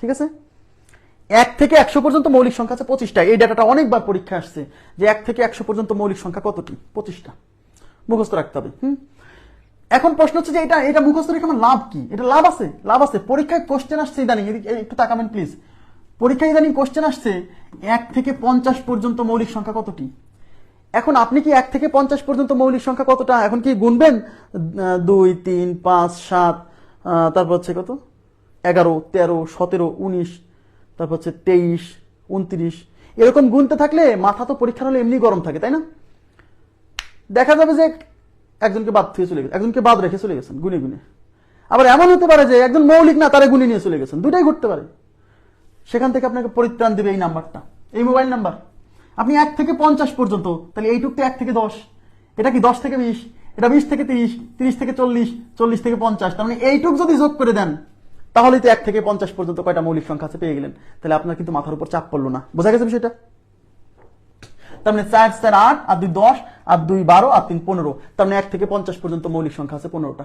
ঠিক আছে, 1 থেকে 100 পর্যন্ত মৌলিক সংখ্যা আছে 25টা। এই ডাটাটা অনেকবার পরীক্ষা আসছে যে 1 থেকে 100 পর্যন্ত মৌলিক সংখ্যা কতটি, 25টা। মুখস্থ রাখতে হবে। এখন প্রশ্ন হচ্ছে যে এটা মুখস্থ রেখে আমার লাভ কি? এটা লাভ আছে। পরীক্ষায় কোশ্চেন আসছে ইদানিং, একটু তাকাবেন প্লিজ। পরীক্ষায় ইদানিং কোশ্চেন আসছে 1 থেকে 50 পর্যন্ত মৌলিক সংখ্যা কতটি। এখন আপনি কি 1 থেকে 50 পর্যন্ত মৌলিক সংখ্যা কতটা এখন কি গুনবেন? 2 3 5 7, তারপর হচ্ছে কত 11 13 17 19, তারপর হচ্ছে 23 29, এরকম গুনতে থাকলে মাথা তো পরীক্ষার হলে এমনি গরম থাকে, তাই না? দেখা যাবে যে একজনকে বাদ দিয়ে চলে গেছে, একজনকে বাদ রেখে চলে গেছেন গুনে গুনে। আবার এমন হতে পারে যে একজন মৌলিক না, তারা গুনে নিয়ে চলে গেছেন। দুটাই ঘটতে পারে। সেখান থেকে আপনাকে পরিত্রাণ দেবে এই নাম্বারটা, এই মোবাইল নাম্বার। আপনি 1 থেকে 50 পর্যন্ত, তাহলে এইটুক তো 1 থেকে 10, এটা কি 10 থেকে 20, এটা 20 থেকে 30, 30 থেকে 40, 40 থেকে 50। তার মানে এইটুক যদি যোগ করে দেন তাহলেই তো 1 থেকে 50 পর্যন্ত কয়টা মৌলিক সংখ্যা আছে পেয়ে গেলেন। তাহলে আপনার কিন্তু মাথার উপর চাপ পড়লো না। বোঝা গেছে বিষয়টা? তার মানে 4 4 8 আর 2 10 আর 2 12 আর 3 15। তার মানে 1 থেকে 50 পর্যন্ত মৌলিক সংখ্যা আছে 15টা।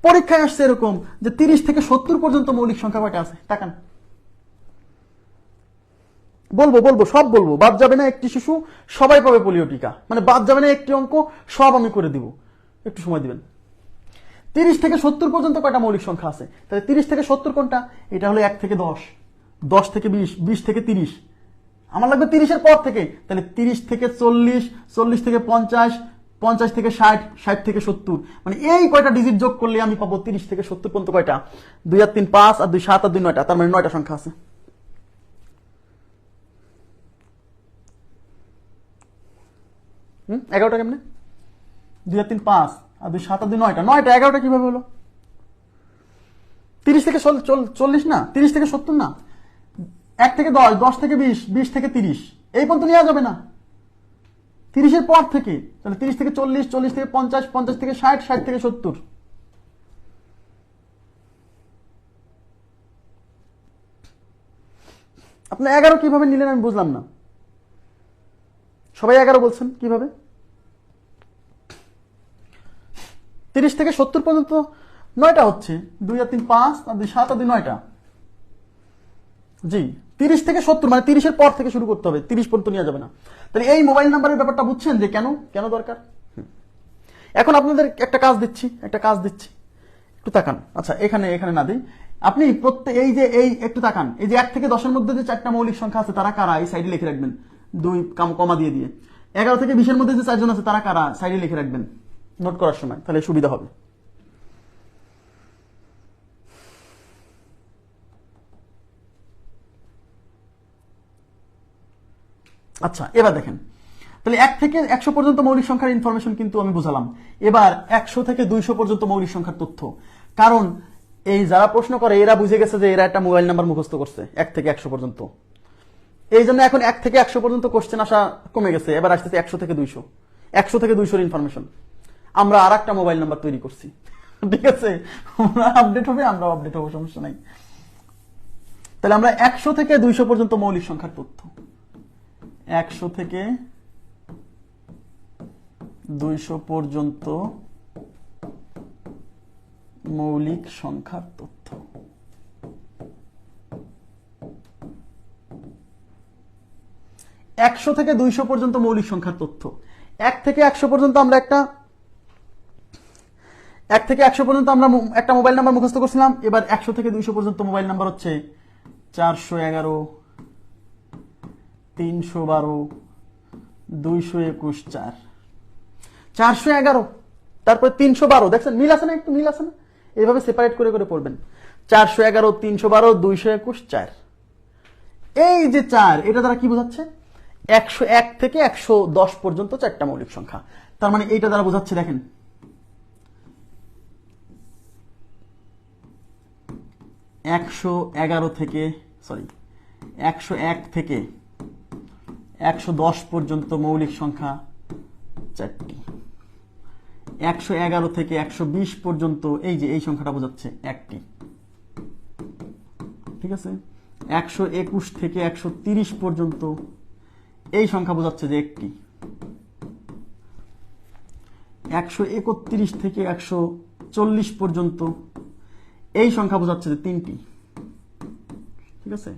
পরীক্ষায় আসছে এরকম যে 30 থেকে 70 পর্যন্ত মৌলিক সংখ্যা কয়টা আছে তাকান। বলবো সব বলবো, বাদ যাবে না একটি শিশু, সবাই পাবে পোলিও টিকা। মানে বাদ যাবে না একটি অঙ্ক, সব আমি করে দিব, একটু সময় দিবেন। 30 থেকে 70 পর্যন্ত কয়টা মৌলিক সংখ্যা আছে? তাহলে 30 থেকে 70 কোনটা? এটা হলো 1 থেকে 10, 10 থেকে 20, 20 থেকে 30, আমার লাগবে 30-এর পর থেকে। তাহলে 30 থেকে 40, 40 থেকে 50, 50 থেকে 60, 60 থেকে 70। মানে এই কয়টা ডিজিট যোগ করলে আমি পাবো 30 থেকে 70 পর্যন্ত কয়টা? 2 আর 3 5 আর 2 7 আর 2 9টা। তার মানে 9টা সংখ্যা আছে। 11টা কেমনে? 2 আর 3 5 আর 2 7 আর 2 9টা। 9টা 11টা কিভাবে হলো? 30 থেকে 40 না, 30 থেকে 70 না, 1 থেকে 10, 10 থেকে 20, 20 থেকে 30, এই পর্যন্ত নেওয়া যাবে না। 30-এর পর থেকে, তাহলে 30 থেকে 40, 40 থেকে 50, 50 থেকে 60, 60 থেকে 70। আপনি 11 কিভাবে নিলেন আমি বুঝলাম না। সবাই 11 বলছেন কিভাবে? 30 থেকে 70 পর্যন্ত 9টা হচ্ছে, 2 আর 3 5 আর 2 7 আর 2 9টা। জি, 30 থেকে 70 মানে 30-এর পর থেকে শুরু করতে হবে, 30 পর্যন্ত নেওয়া যাবে না। তাহলে এই মোবাইল নাম্বারের ব্যাপারটা বুঝছেন যে কেন দরকার। এখন আপনাদের একটা কাজ দিচ্ছি, একটু তাকান। আচ্ছা, এখানে না দিই, আপনি প্রত্যেক এই একটু তাকান। এই যে 1 থেকে 10-এর মধ্যে যে 4টা মৌলিক সংখ্যা আছে তারা কারা, এই সাইডে লিখে রাখবেন 2 কমা দিয়ে। 11 থেকে 20-এর মধ্যে যে 4জন আছে তারা কারা, সাইডে লিখে রাখবেন নোট করার সময়, তাহলে সুবিধা হবে। আচ্ছা, এবার দেখেন, তাহলে 1 থেকে 100 পর্যন্ত মৌলিক সংখ্যার ইনফরমেশন কিন্তু আমি বুঝালাম। এবার 100 থেকে 200 পর্যন্ত মৌলিক সংখ্যার তথ্য। কারণ এই যারা প্রশ্ন করে এরা বুঝে গেছে যে এরা একটা মোবাইল নাম্বার মুখস্থ করছে 1 থেকে 100 পর্যন্ত। এই জন্য এখন 1 থেকে 100 পর্যন্ত কোশ্চেন আসা কমে গেছে, এবার আসতেছে 100 থেকে 200। 100 থেকে 200-র ইনফরমেশন আমরা আর একটা মোবাইল নাম্বার তৈরি করছি। ঠিক আছে, আমরা আপডেট হবে, আমরাও আপডেট হবো, সমস্যা নাই। তাহলে আমরা 100 থেকে 200 পর্যন্ত মৌলিক সংখ্যার তথ্য, 100 থেকে 200 পর্যন্ত মৌলিক সংখ্যার তথ্য। 100 থেকে 200 পর্যন্ত মৌলিক সংখ্যার তথ্য। 1 থেকে 100 পর্যন্ত আমরা একটা 1 থেকে 100 পর্যন্ত আমরা একটা মোবাইল নাম্বার মুখস্থ করছিলাম। এবার 100 থেকে 200 পর্যন্ত মোবাইল নাম্বার হচ্ছে 411, 312, 221 4, 411, তারপর 312। দেখছেন মিল আছে না, একটু মিল আছে না? এইভাবে সেপারেট করে করে পড়বেন। 411, 312, 221 4। এই যে 4, এটা দ্বারা কি বোঝাচ্ছে? 101 থেকে 110 পর্যন্ত 4টা মৌলিক সংখ্যা। তার মানে এইটা দ্বারা বোঝাচ্ছে, দেখেন 101 থেকে 110 পর্যন্ত মৌলিক সংখ্যা 4টি। 111 থেকে 120 পর্যন্ত এই যে এই সংখ্যাটা বোঝাচ্ছে একটি, ঠিক আছে। 121 থেকে 130 পর্যন্ত এই সংখ্যা বোঝাচ্ছে যে একটি। 131 থেকে 140 পর্যন্ত এই সংখ্যা বোঝাচ্ছে যে তিনটি, ঠিক আছে।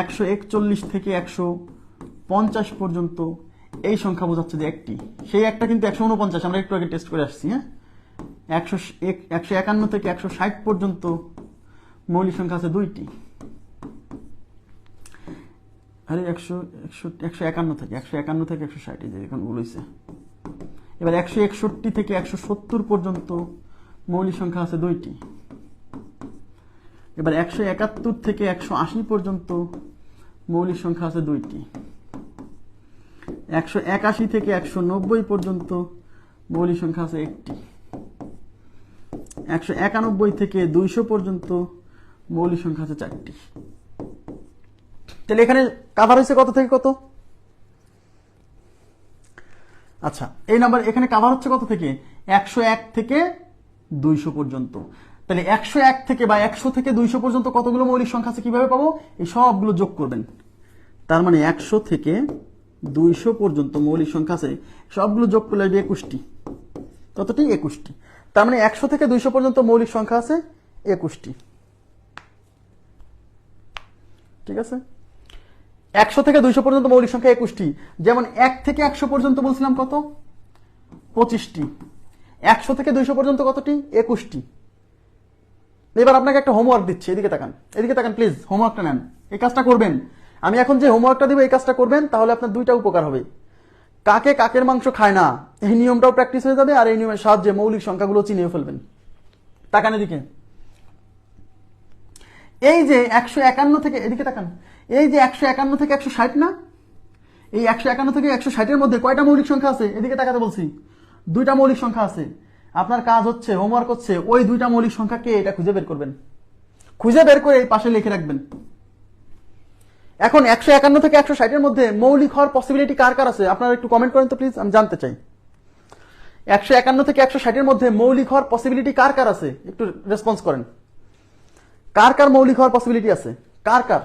141 থেকে 150 পর্যন্ত এই সংখ্যা বোঝাচ্ছে যে একটি, সেই একটা কিন্তু 149, আমরা একটু আগে টেস্ট করে আসছি। হ্যাঁ, 151 থেকে 160 পর্যন্ত মৌলিক সংখ্যা আছে দুইটি। আরে 151 থেকে 160 যে এখন ভুল হয়েছে। এবার 161 থেকে 170 পর্যন্ত মৌলিক সংখ্যা আছে দুইটি। এবার 171 থেকে 180 পর্যন্ত মৌলিক সংখ্যা আছে দুইটি। 181 থেকে 190 পর্যন্ত মৌলিক সংখ্যা আছে একটি। 191 থেকে 200 পর্যন্ত মৌলিক সংখ্যা আছে চারটি। তাহলে এখানে কাভার হয়েছে কত থেকে কত? আচ্ছা, এই নাম্বার এখানে কাভার হচ্ছে কত থেকে? 101 থেকে 200 পর্যন্ত। তাহলে 101 থেকে বা 100 থেকে 200 পর্যন্ত কতগুলো মৌলিক সংখ্যা আছে কিভাবে পাবো? এই সবগুলো যোগ করবেন। তার মানে 100 থেকে 200 পর্যন্ত মৌলিক সংখ্যা আছে, সবগুলো যোগ করলে 21টি। কতটি? 21টি। তার মানে 100 থেকে 200 পর্যন্ত মৌলিক সংখ্যা আছে 21টি, ঠিক আছে। 100 থেকে 200 পর্যন্ত মৌলিক সংখ্যা 21টি। যেমন 1 থেকে 100 পর্যন্ত বলছিলাম কত? 25টি। 100 থেকে 200 পর্যন্ত কতটি? 21টি। এবার আপনাকে একটা হোমওয়ার্ক দিচ্ছি, এদিকে তাকান প্লিজ, হোমওয়ার্কটা নেন, এই কাজটা করবেন। আমি এখন যে হোমওয়ার্কটা দিব এই কাজটা করবেন, তাহলে আপনার দুইটা উপকার হবে। কাকে কাকের মাংস খায় না, এই নিয়মটাও প্র্যাকটিস হয়ে যাবে, আর এই নিয়মের সাহায্যে মৌলিক সংখ্যাগুলো চিনিয়ে ফেলবেন। তাকান এদিকে, এই যে 151 থেকে, এদিকে তাকান, এই যে 151 থেকে 160 না, এই 151 থেকে 160 এর মধ্যে কয়টা মৌলিক সংখ্যা আছে? এদিকে তাকাতে বলছি, দুইটা মৌলিক সংখ্যা আছে। আপনার কাজ হচ্ছে, হোমওয়ার্ক হচ্ছে, ওই দুইটা মৌলিক সংখ্যাকে এটা খুঁজে বের করবেন, খুঁজে বের করে এই পাশে লিখে রাখবেন। এখন 151 থেকে 160 এর মধ্যে মৌলিক হওয়ার পসিবিলিটি কার কার আছে? আপনারা একটু কমেন্ট করেন তো প্লিজ, আমি জানতে চাই। 151 থেকে 160 এর মধ্যে মৌলিক হওয়ার পসিবিলিটি কার কার আছে? একটু রেসপন্স করেন। কার কার মৌলিক হওয়ার পসিবিলিটি আছে? কার কার?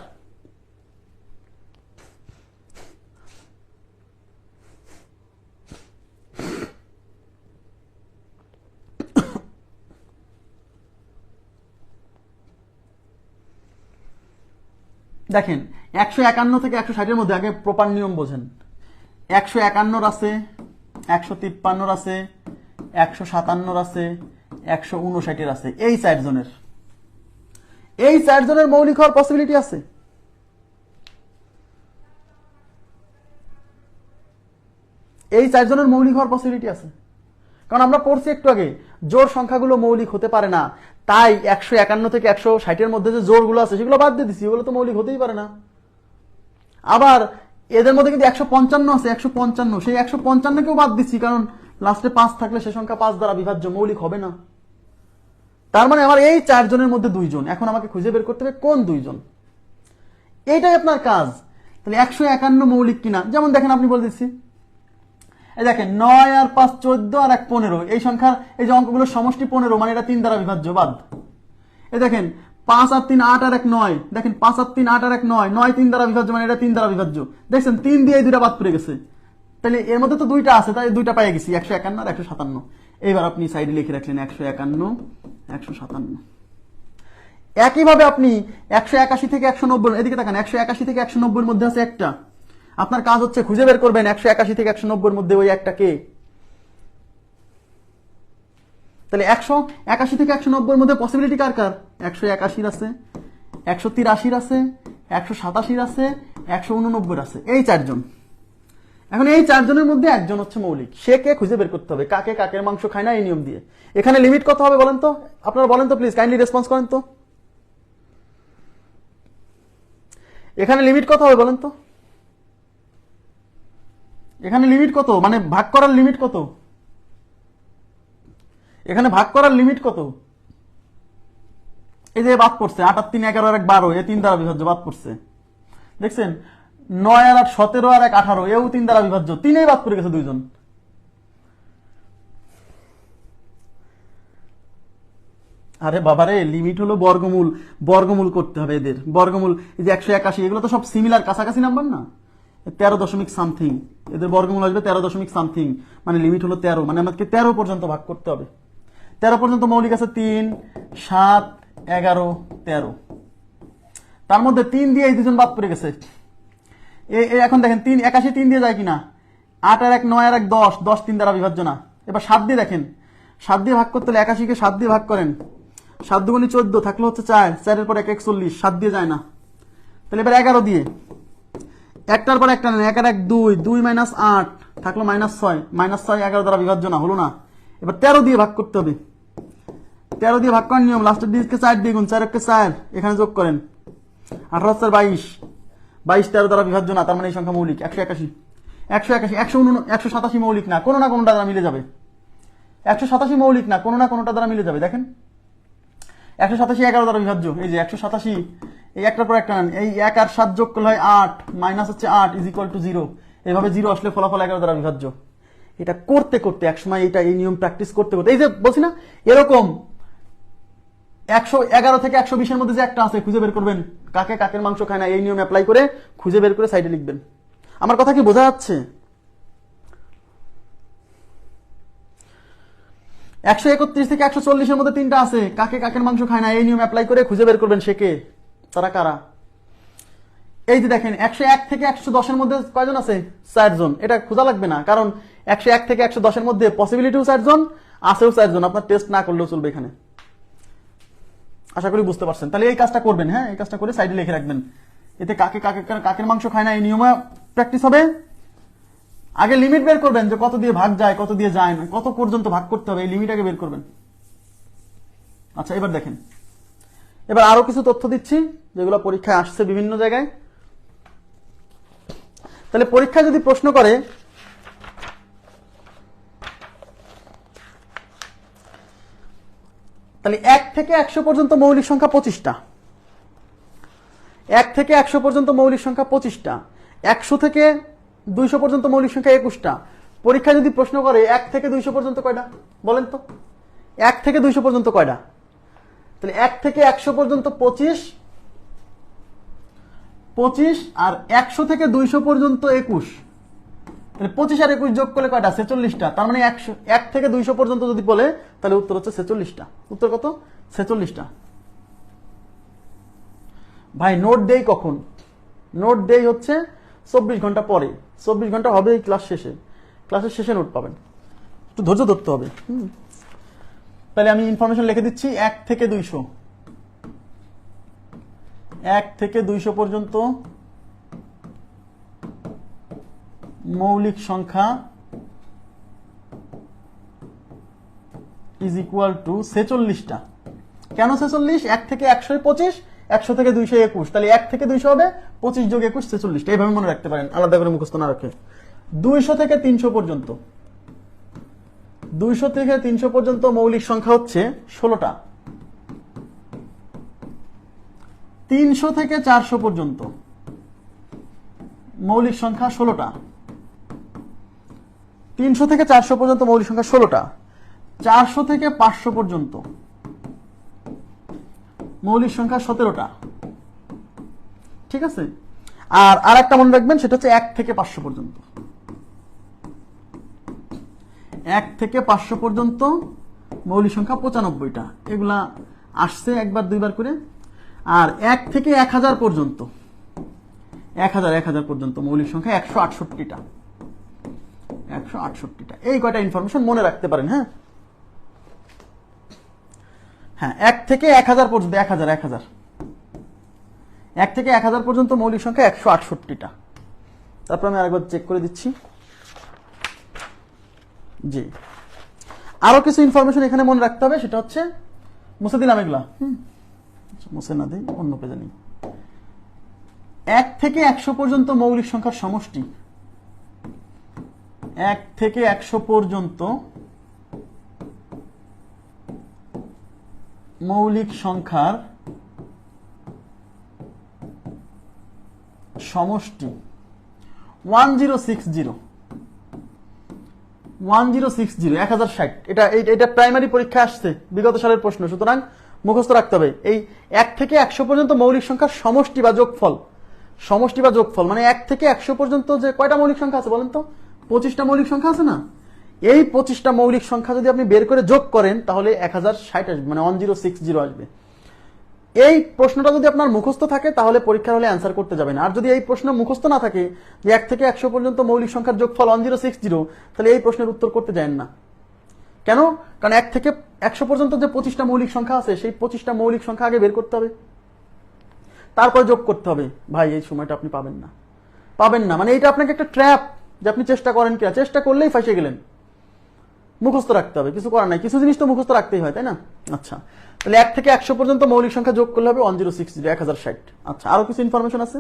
দেখেন, 151 থেকে 160 এর মধ্যে আগে প্রপার নিয়ম বোঝেন। 151 আছে, 153 আছে, 157 আছে, 159 আছে, এই 4 জনের, এই 4 জনের মৌলিক হওয়ার পসিবিলিটি আছে। এই 4 জনের মৌলিক হওয়ার পসিবিলিটি আছে, কারণ আমরা পড়ছি একটু আগে জোড় সংখ্যাগুলো মৌলিক হতে পারে না, তাই 151 থেকে 160 এর মধ্যে যে জোড়গুলো আছে সেগুলো বাদ দিয়ে দিচ্ছি, ওগুলো তো মৌলিক হতেই পারে না। আবার এদের মধ্যে কিন্তু 155 আছে, 155, সেই 155 কেও বাদ দিচ্ছি, কারণ লাস্টে 5 থাকলে সে সংখ্যা 5 দ্বারা বিভাজ্য, মৌলিক হবে না। তার মানে আমার এই 4 জনের মধ্যে 2 জন, এখন আমাকে খুঁজে বের করতে হবে কোন 2 জন, এইটাই আপনার কাজ। তাহলে 151 মৌলিক কিনা, যেমন দেখেন আপনি বলে দিচ্ছি, এই দেখেন 9 আর 5 14 আর 1 15, এই সংখ্যার এই যে অঙ্কগুলো সমষ্টি 15, মানে এটা 3 দ্বারা বিভাজ্য, বাদ। এই দেখেন 5 আর 3 8 আর 1 9, দেখেন 5 আর 3 8 আর 1 9, 9 3 দ্বারা বিভাজ্য, মানে এটা 3 দ্বারা বিভাজ্য। দেখছেন 3 দিয়ে এই দুইটা বাদ পড়ে গেছে, তাহলে এর মধ্যে তো দুইটা আছে, তাই দুইটা পেয়ে গেছি, 151 আর 157। এইবার আপনি সাইডে লিখে রাখলেন 151 157। একইভাবে আপনি 181 থেকে 190, এদিকে তাকান, 181 থেকে 190 এর মধ্যে আছে একটা, আপনার কাজ হচ্ছে খুঁজে বের করবেন 181 থেকে 190 এর মধ্যে ওই একটা কে। তাহলে 181 থেকে 190 এর মধ্যে পসিবিলিটি কার কার? 181 আছে, 183 আছে, 187 আছে, 189 আছে, এই 4 জন। এখন এই 4 জনের মধ্যে একজন হচ্ছে মৌলিক, সে কে খুঁজে বের করতে হবে। কাকে কাকের মাংস খায় না, এই নিয়ম দিয়ে। এখানে লিমিট কত হবে বলেন তো, আপনারা বলেন তো প্লিজ, কাইন্ডলি রেসপন্স করেন তো। এখানে লিমিট কত হবে বলেন তো, এখানে লিমিট কত, মানে ভাগ করার লিমিট কত, এখানে ভাগ করার লিমিট কত? এই যে বাদ পড়ছে 8 আর 3 11 আর 1 12, এ 3 দ্বারা বিভাজ্য, বাদ পড়ছে। দেখছেন 9 আর 8 17 আর 1 18, এও 3 দ্বারা বিভাজ্য, 3এই বাদ পড়ে গেছে 2 জন। আরে বাবারে, লিমিট হলো বর্গমূল, বর্গমূল করতে হবে এদের বর্গমূল। এই যে 181, এগুলো তো সব সিমিলার, কাছাকাছি নাম্বার না, 13 দশমিক সামথিং, এদের বর্গমূল আসবে 13 দশমিক সামথিং, মানে লিমিট হলো 13, মানে আমাকে 13 পর্যন্ত ভাগ করতে হবে। 13 পর্যন্ত মৌলিক আছে 3, 7, 11, 13, তার মধ্যে 3 দিয়ে এই দুজন বাদ পড়ে গেছে। এখন দেখেন 3 81 3 দিয়ে যায় কিনা, 8 আর 1 9 আর 1 10, 10 3 দ্বারা বিভাজ্য না। এবার 7 দিয়ে দেখেন, 7 দিয়ে ভাগ করতে হলে 81 কে 7 দিয়ে ভাগ করেন, 7 দুগুণে 14, থাকলো হচ্ছে 4, 4 এর পর 1 41, 7 দিয়ে যায় না। তাহলে এবার 11 দিয়ে, একটার পর একটা নেন, 1 আর 1 2, 2 মাইনাস 8, থাকলো -6, -6 11 দ্বারা বিভাজ্য না, হলো না। এবার 13 দিয়ে ভাগ করতে হবে, 13 দিয়ে ভাগ করার নিয়ম, লাস্টের দিকে 4 দিয়ে গুণ, 4 কে 4, এখানে যোগ করেন, 18 4 22, 22 13 দ্বারা বিভাজ্য না, তার মানে এই সংখ্যা মৌলিক। 181, 187 মৌলিক না, কোনো না কোনোটা দ্বারা মিলে যাবে। 187 মৌলিক না, কোনো না কোনোটা দ্বারা মিলে যাবে। দেখেন 187 11 দ্বারা বিভাজ্য, এই যে 187, এই একটার পর একটা নেন, এই 1 আর 7 যোগ করলে হয় 8, মাইনাস হচ্ছে 8 ইজ ইকুয়াল টু 0, এভাবে 0 আসলে ফলাফল 11 দ্বারা বিভাজ্য। এটা করতে করতে একসময় এই নিয়ম প্র্যাকটিস করতে করতে, এই যে বলছি না, এরকম 111 থেকে 120 এর মধ্যে যে একটা আছে খুঁজে বের করবেন, কাকে কাকের মাংস খায় না, এই নিয়ম অ্যাপ্লাই করে খুঁজে বের করে সাইডে লিখবেন। আমার কথা কি বোঝা যাচ্ছে? 131 থেকে 140 এর মধ্যে 3টা আছে, কাকে কাকের মাংস খায় না, এই নিয়ম অ্যাপ্লাই করে খুঁজে বের করবেন সে কে, তারা কারা। এই যে দেখেন 101 থেকে 110 এর মধ্যে কয়জন আছে? 4 জন। এটা খোঁজা লাগবে না, কারণ 101 থেকে 110 এর মধ্যে পসিবিলিটিও 4 জন, আছেও 4 জন, আপনার টেস্ট না করলেও চলবে এখানে। আশা করি বুঝতে পারছেন। তাহলে এই কাজটা করবেন, হ্যাঁ, এই কাজটা করে সাইডে লিখে রাখবেন, এতে কাকের মাংস খায় না এই নিয়মে প্র্যাকটিস হবে। আগে লিমিট বের করবেন যে কত দিয়ে ভাগ যায়, কত দিয়ে যায় না, কত পর্যন্ত ভাগ করতে হবে, এই লিমিট আগে বের করবেন। আচ্ছা, এবার দেখেন, এবার আরো কিছু তথ্য দিচ্ছি যেগুলো পরীক্ষায় আসছে বিভিন্ন জায়গায়। তাহলে পরীক্ষায় যদি প্রশ্ন করে তাহলে 1 থেকে 100 পর্যন্ত মৌলিক সংখ্যা 25টা, 1 থেকে 100 পর্যন্ত মৌলিক সংখ্যা 25টা, 100 থেকে 200 পর্যন্ত মৌলিক সংখ্যা 21টা। পরীক্ষায় যদি প্রশ্ন করে 1 থেকে 200 পর্যন্ত কয়টা বলেন তো? 1 থেকে 200 পর্যন্ত কয়টা? তাহলে 1 থেকে 100 পর্যন্ত 25, আর 100 থেকে 200 পর্যন্ত 21, তাহলে 25 আর 21 যোগ করলে কয়টা? 46টা। তার মানে 1 থেকে 200 পর্যন্ত যদি বলে তাহলে উত্তর হচ্ছে 46টা। উত্তর কত? 46টা। ভাই নোট দেই কখন? নোট দেই হচ্ছে 24 ঘন্টা পরে। 24 ঘন্টা হবে এই ক্লাস শেষে, ক্লাসের শেষে নোট পাবেন, একটু ধৈর্য ধরতে হবে। তাহলে আমি ইনফরমেশন লিখে দিচ্ছি। 1 থেকে 200, 1 থেকে 200 পর্যন্ত মৌলিক সংখ্যা ইজ ইকুয়াল টু 46টা। কেন 46? 1 থেকে 100 25, 100 থেকে 200 21, তাহলে 1 থেকে 200 হবে 25 যোগ 21 46টা। এইভাবে মনে রাখতে পারেন, আলাদা করে মুখস্থ না রাখে। 200 থেকে 300 পর্যন্ত, 200 থেকে 300 পর্যন্ত মৌলিক সংখ্যা হচ্ছে 16টা। 300 থেকে 400 পর্যন্ত মৌলিক সংখ্যা 16টা। 300 থেকে 400 পর্যন্ত মৌলিক সংখ্যা 16টা। 400 থেকে 500 পর্যন্ত মৌলিক সংখ্যা 17টা। ঠিক আছে? আর একটা মনে রাখবেন, সেটা হচ্ছে 1 থেকে 500 পর্যন্ত। 1 থেকে 500 পর্যন্ত মৌলিক সংখ্যা 95টা। এগুলা আসছে একবার দুইবার করে। আর 1 থেকে 1000 পর্যন্ত, 1000 পর্যন্ত মৌলিক সংখ্যা 168টা। 168টা। এই কয়টা ইনফরমেশন মনে রাখতে পারেন। হ্যাঁ, 1 থেকে 1000 পর্যন্ত, 1000 1 থেকে 1000 পর্যন্ত মৌলিক সংখ্যা 168টা। তারপর আমি আরেকবার চেক করে দিচ্ছি। জি, আরো কিছু ইনফরমেশন এখানে মনে রাখতে হবে, সেটা হচ্ছে, মুছে দিলাম এগুলা, মুছে না দিই, অন্য পেজে নিই। 1 থেকে 100 পর্যন্ত মৌলিক সংখ্যার সমষ্টি, 1 থেকে 100 পর্যন্ত মৌলিক সংখ্যার সমষ্টি 1060, 1060, 1060। এটা প্রাইমারি পরীক্ষা আসছে, বিগত সালের প্রশ্ন, সুতরাং মুখস্থ রাখতে হবে। এই 1 থেকে 100 পর্যন্ত মৌলিক সংখ্যার সমষ্টি বা যোগফল, সমষ্টি বা যোগফল মানে 1 থেকে 100 পর্যন্ত যে কয়টা মৌলিক সংখ্যা আছে বলেন তো? 25টা মৌলিক সংখ্যা আছে না? এই 25টা মৌলিক সংখ্যা যদি আপনি বের করে যোগ করেন তাহলে 1060 আসবে, মানে 1060 আসবে। এই প্রশ্নটা যদি আপনার মুখস্থ থাকে তাহলে পরীক্ষার হলে অ্যান্সার করতে যাবেন। আর যদি এই প্রশ্ন মুখস্থ না থাকে যে 1 থেকে 100 পর্যন্ত মৌলিক সংখ্যার যোগফল 1060, তাহলে এই প্রশ্নের উত্তর করতে যাবেন না। কেন? কারণ 1 থেকে 100 পর্যন্ত যে 25টা মৌলিক সংখ্যা আছে সেই 25টা মৌলিক সংখ্যা আগে বের করতে হবে, তারপর যোগ করতে হবে। ভাই এই সময়টা আপনি পাবেন না, পাবেন না, মানে এটা আপনাকে একটা ট্র্যাপ যে আপনি চেষ্টা করেন কিনা, চেষ্টা করলেই ফাঁসে গেলেন। মুখস্থ রাখতে হবে, কিছু করার নাই, কিছু জিনিস তো মুখস্থ রাখতেই হয়, তাই না? আচ্ছা, তাহলে 1 থেকে 100 পর্যন্ত মৌলিক সংখ্যা যোগ করলে হবে 1060, 1060। আচ্ছা, আরো কিছু ইনফরমেশন আছে।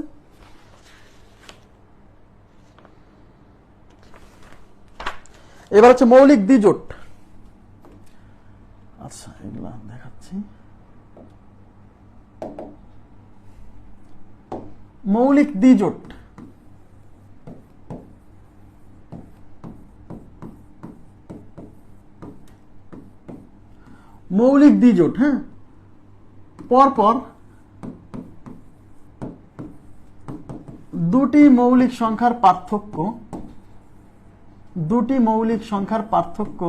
এবার হচ্ছে মৌলিক দ্বিজোট। আচ্ছা, এগুলা দেখাচ্ছি। মৌলিক দ্বিজোট, মৌলিক দ্বিজোট, হ্যাঁ, পরপর দুটি মৌলিক সংখ্যার পার্থক্য, দুটি মৌলিক সংখ্যার পার্থক্য,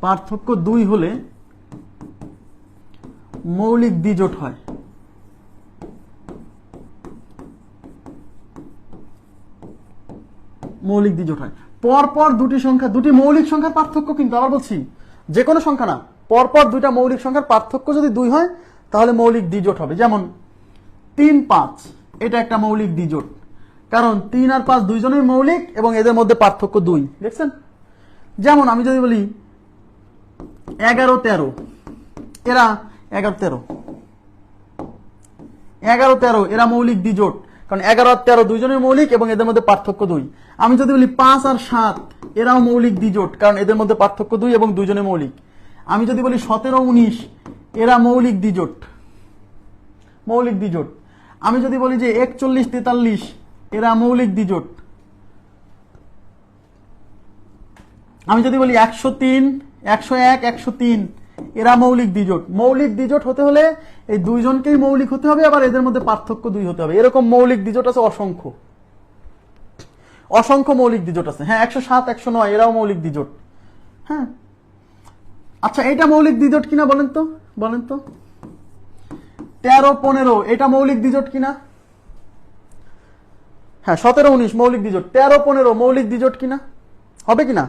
পার্থক্য 2 হলে মৌলিক দ্বিজোট হয়। মৌলিক দ্বিজোট হয় পরপর দুটি সংখ্যা, দুটি মৌলিক সংখ্যার পার্থক্য, কিন্তু আবার বলছি যে কোনো সংখ্যা না, পরপর দুইটা মৌলিক সংখ্যার পার্থক্য যদি 2 হয় তাহলে মৌলিক দ্বিজোট হবে। যেমন 3, 5 এটা একটা মৌলিক দ্বিজোট, কারণ 3 আর 5 দুইজনেই মৌলিক এবং এদের মধ্যে পার্থক্য 2, দেখছেন? যেমন আমি যদি বলি 11, 13, এরা 11, 13, 11, 13 এরা মৌলিক দ্বিজোট, কারণ 11 আর 13 দুইজনের মৌলিক এবং এদের মধ্যে পার্থক্য 2। আমি যদি বলি 5 আর 7 এরাও মৌলিক দ্বিজোট, কারণ এদের মধ্যে পার্থক্য 2 এবং দুইজনে মৌলিক। আমি যদি বলি 17, 19 এরা মৌলিক দ্বিজোট, মৌলিক দ্বিজোট। আমি যদি বলি যে 41, 43 এরা মৌলিক দ্বিজোট। আমি যদি বলি 103, 101, 103 এরা মৌলিক দ্বিজোট। মৌলিক দ্বিজোট হতে হলে এই দুইজনকেই মৌলিক হতে হবে, আবার এদের মধ্যে পার্থক্য 2 হতে হবে। এরকম মৌলিক দ্বিজোট আছে অসংখ্য, অসংখ্য মৌলিক দ্বিজোট আছে। হ্যাঁ, 107, 109 এরাও মৌলিক দ্বিজোট। হ্যাঁ, আচ্ছা, এটা মৌলিক দ্বিজোট কিনা বলেন তো, বলেন তো? 13, 15 এটা মৌলিক দ্বিজোট কিনা? হ্যাঁ, 17, 19 মৌলিক দ্বিজোট। 13, 15 মৌলিক দ্বিজোট কিনা? হবে কিনা?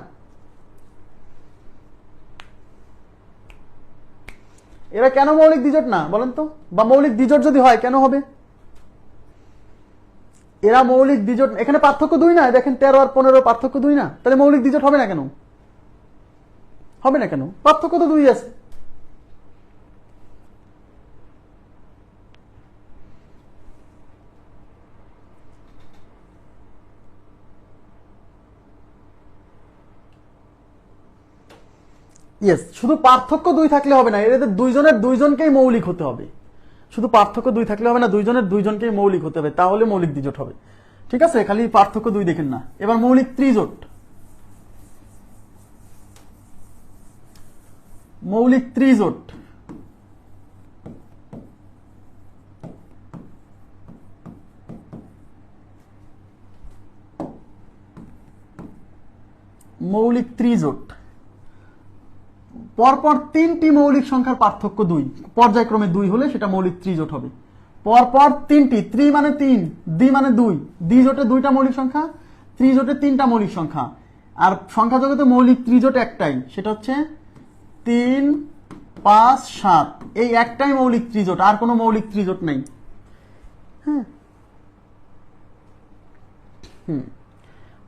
এরা কেন মৌলিক দ্বিজোট না বলেন তো? বা মৌলিক দ্বিজোট যদি হয় কেন হবে? এরা মৌলিক দ্বিজোট, এখানে পার্থক্য 2 না, দেখেন 13 আর 15 পার্থক্য 2 না, তাহলে মৌলিক দ্বিজোট হবে না কেন? হবে না কেন? পার্থক্য তো 2 আছে। ইয়েস, শুধু পার্থক্য 2 থাকলে হবে না, এদের দুইজনের দুইজনকেই মৌলিক হতে হবে। শুধু পার্থক্য 2 থাকলে হবে না, দুইজনের দুইজনকেই মৌলিক হতে হবে, তাহলে মৌলিক দ্বিজোট হবে। ঠিক আছে, খালি পার্থক্য 2 দেখেন না। এবার মৌলিক ত্রিজোট, মৌলিক ত্রিজোট, মৌলিক ত্রিজোট পরপর 3টি মৌলিক সংখ্যার পার্থক্য 2, পর্যায়ক্রমে 2 হলে সেটা মৌলিক ত্রিজোট হবে। পরপর 3টি, ত্রি মানে 3, দ্বি মানে 2, দ্বিজোটে 2টা মৌলিক সংখ্যা, ত্রিজোটে 3টা মৌলিক সংখ্যা। আর সংখ্যা জগতে মৌলিক ত্রিজোট একটাই, সেটা হচ্ছে 3, 5, 7 এই একটাই মৌলিক ত্রিজোট, আর কোনো মৌলিক ত্রিজোট নেই। হ্যাঁ,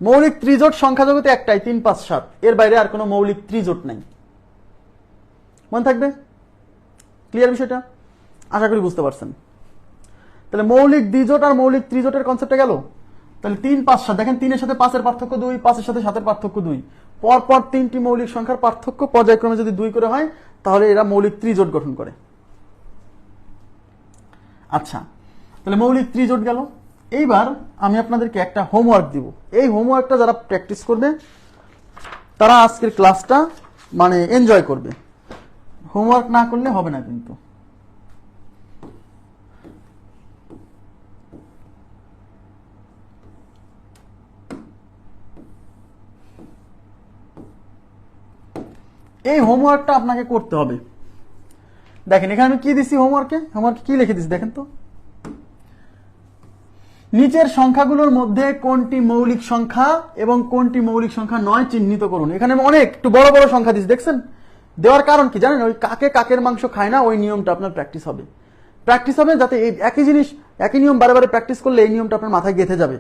মৌলিক ত্রিজোট সংখ্যা জগতে একটাই, 3, 5, 7, এর বাইরে আর কোনো মৌলিক ত্রিজোট নাই। মনে থাকবে? ক্লিয়ার বিষয়টা? আশা করি বুঝতে পারছেন। তাহলে মৌলিক দ্বিজোট আর মৌলিক ত্রিজোটের কনসেপ্টে গেল। তাহলে 3, 5, 7 দেখেন, 3 এর সাথে 5 এর পার্থক্য 2, 5 এর সাথে 7 এর পার্থক্য 2, পরপর 3টি মৌলিক সংখ্যার পার্থক্য পর্যায়ক্রমে যদি 2 করে হয় তাহলে এরা মৌলিক ত্রিজোট গঠন করে। আচ্ছা, তাহলে মৌলিক ত্রিজোট গেল। এইবার আমি আপনাদেরকে একটা হোমওয়ার্ক দিব। এই হোমওয়ার্কটা যারা প্র্যাকটিস করবে তারা আজকের ক্লাসটা মানে এনজয় করবে। হোমওয়ার্ক না করলে হবে না কিন্তু। এই হোমওয়ার্কটা আপনাকে করতে হবে। দেখেন এখানে আমি কি দিছি হোমওয়ার্কে কি লিখে দিছি দেখেন তো, নিচের সংখ্যাগুলোর মধ্যে কোনটি মৌলিক সংখ্যা এবং কোনটি মৌলিক সংখ্যা নয় চিহ্নিত করুন। এখানে আমি অনেক একটু বড় বড় সংখ্যা দিচ্ছি, দেখছেন? দেওয়ার কারণ কি জানেন? ওই কাকের মাংস খায় না, ওই নিয়মটা আপনার প্র্যাকটিস হবে যাতে এই একই জিনিস একই নিয়ম বারে বারে প্র্যাকটিস করলে এই নিয়মটা আপনার মাথায় গেঁথে যাবে।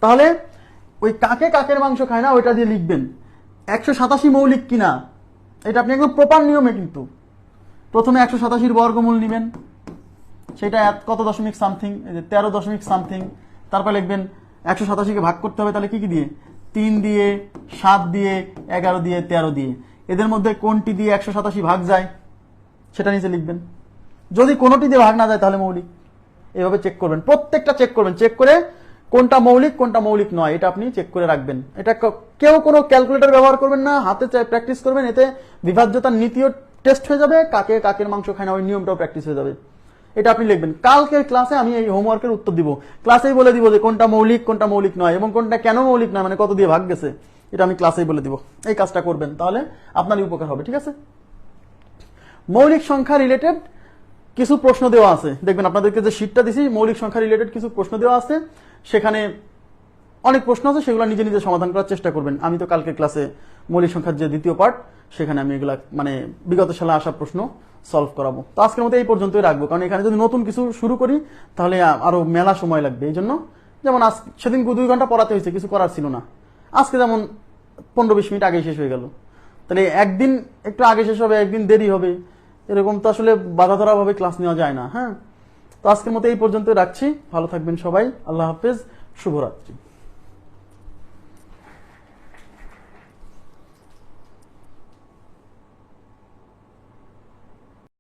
তাহলে ওই কাকের মাংস খায় না ওইটা দিয়ে লিখবেন 187 মৌলিক কিনা, এটা আপনি একদম প্রপার নিয়মে। কিন্তু প্রথমে 187 বর্গমূল নেবেন, সেটা কত দশমিক সামথিং, 13 দশমিক সামথিং। তারপর লিখবেন 187কে ভাগ করতে হবে, তাহলে কি কি দিয়ে? 3 দিয়ে, 7 দিয়ে, 11 দিয়ে, 13 দিয়ে। এদের মধ্যে কোনটি দিয়ে 187 ভাগ যায় সেটা নিচে লিখবেন। যদি কোনোটি দিয়ে ভাগ না যায় তাহলে মৌলিক। এভাবে চেক করবেন, প্রত্যেকটা চেক করবেন, চেক করে কোনটা মৌলিক কোনটা মৌলিক নয় এটা আপনি চেক করে রাখবেন। এটা কেউ কোনো ক্যালকুলেটর ব্যবহার করবেন না, হাতে প্র্যাকটিস করবেন। এতে বিভাজ্যতার নীতিও টেস্ট হয়ে যাবে, কাকের মাংস খায় না ওই নিয়মটাও প্র্যাকটিস হয়ে যাবে। এটা আপনি লিখবেন। কালকে ক্লাসে আমি এই হোমওয়ার্কের উত্তর দিব, ক্লাসেই বলে দিব যে কোনটা মৌলিক নয় এবং কোনটা কেন মৌলিক নয়, মানে কত দিয়ে ভাগ গেছে, এটা আমি ক্লাসেই বলে দিব। এই কাজটা করবেন, তাহলে আপনারই উপকার হবে। ঠিক আছে? মৌলিক সংখ্যা রিলেটেড কিছু প্রশ্ন দেওয়া আছে, দেখবেন আপনাদেরকে যে শীটটা দিছি মৌলিক সংখ্যা রিলেটেড কিছু প্রশ্ন দেওয়া আছে, সেখানে অনেক প্রশ্ন আছে, সেগুলো নিজে নিজে সমাধান করার চেষ্টা করবেন। আমি তো কালকে ক্লাসে মৌলিক সংখ্যার যে দ্বিতীয় পার্ট সেখানে আমি এগুলা মানে বিগত সালে আসা প্রশ্ন সলভ করাবো। তো আজকের মতো এই পর্যন্তই রাখবো, কারণ এখানে যদি নতুন কিছু শুরু করি তাহলে আরো মেলা সময় লাগবে। এই জন্য যেমন সেদিন 2 ঘন্টা পড়াতে হয়েছে, কিছু করার ছিল না। আজকে যেমন 15-20 মিনিট আগে শেষ হয়ে গেল, তাহলে একদিন একটু আগে শেষ হবে, একদিন দেরি হবে, এরকম তো আসলে বাধা ধরা ভাবে ক্লাস নেওয়া যায় না। হ্যাঁ, তো আজকের মতো এই পর্যন্ত রাখছি। ভালো থাকবেন সবাই, আল্লাহ হাফেজ, শুভরাত্রি।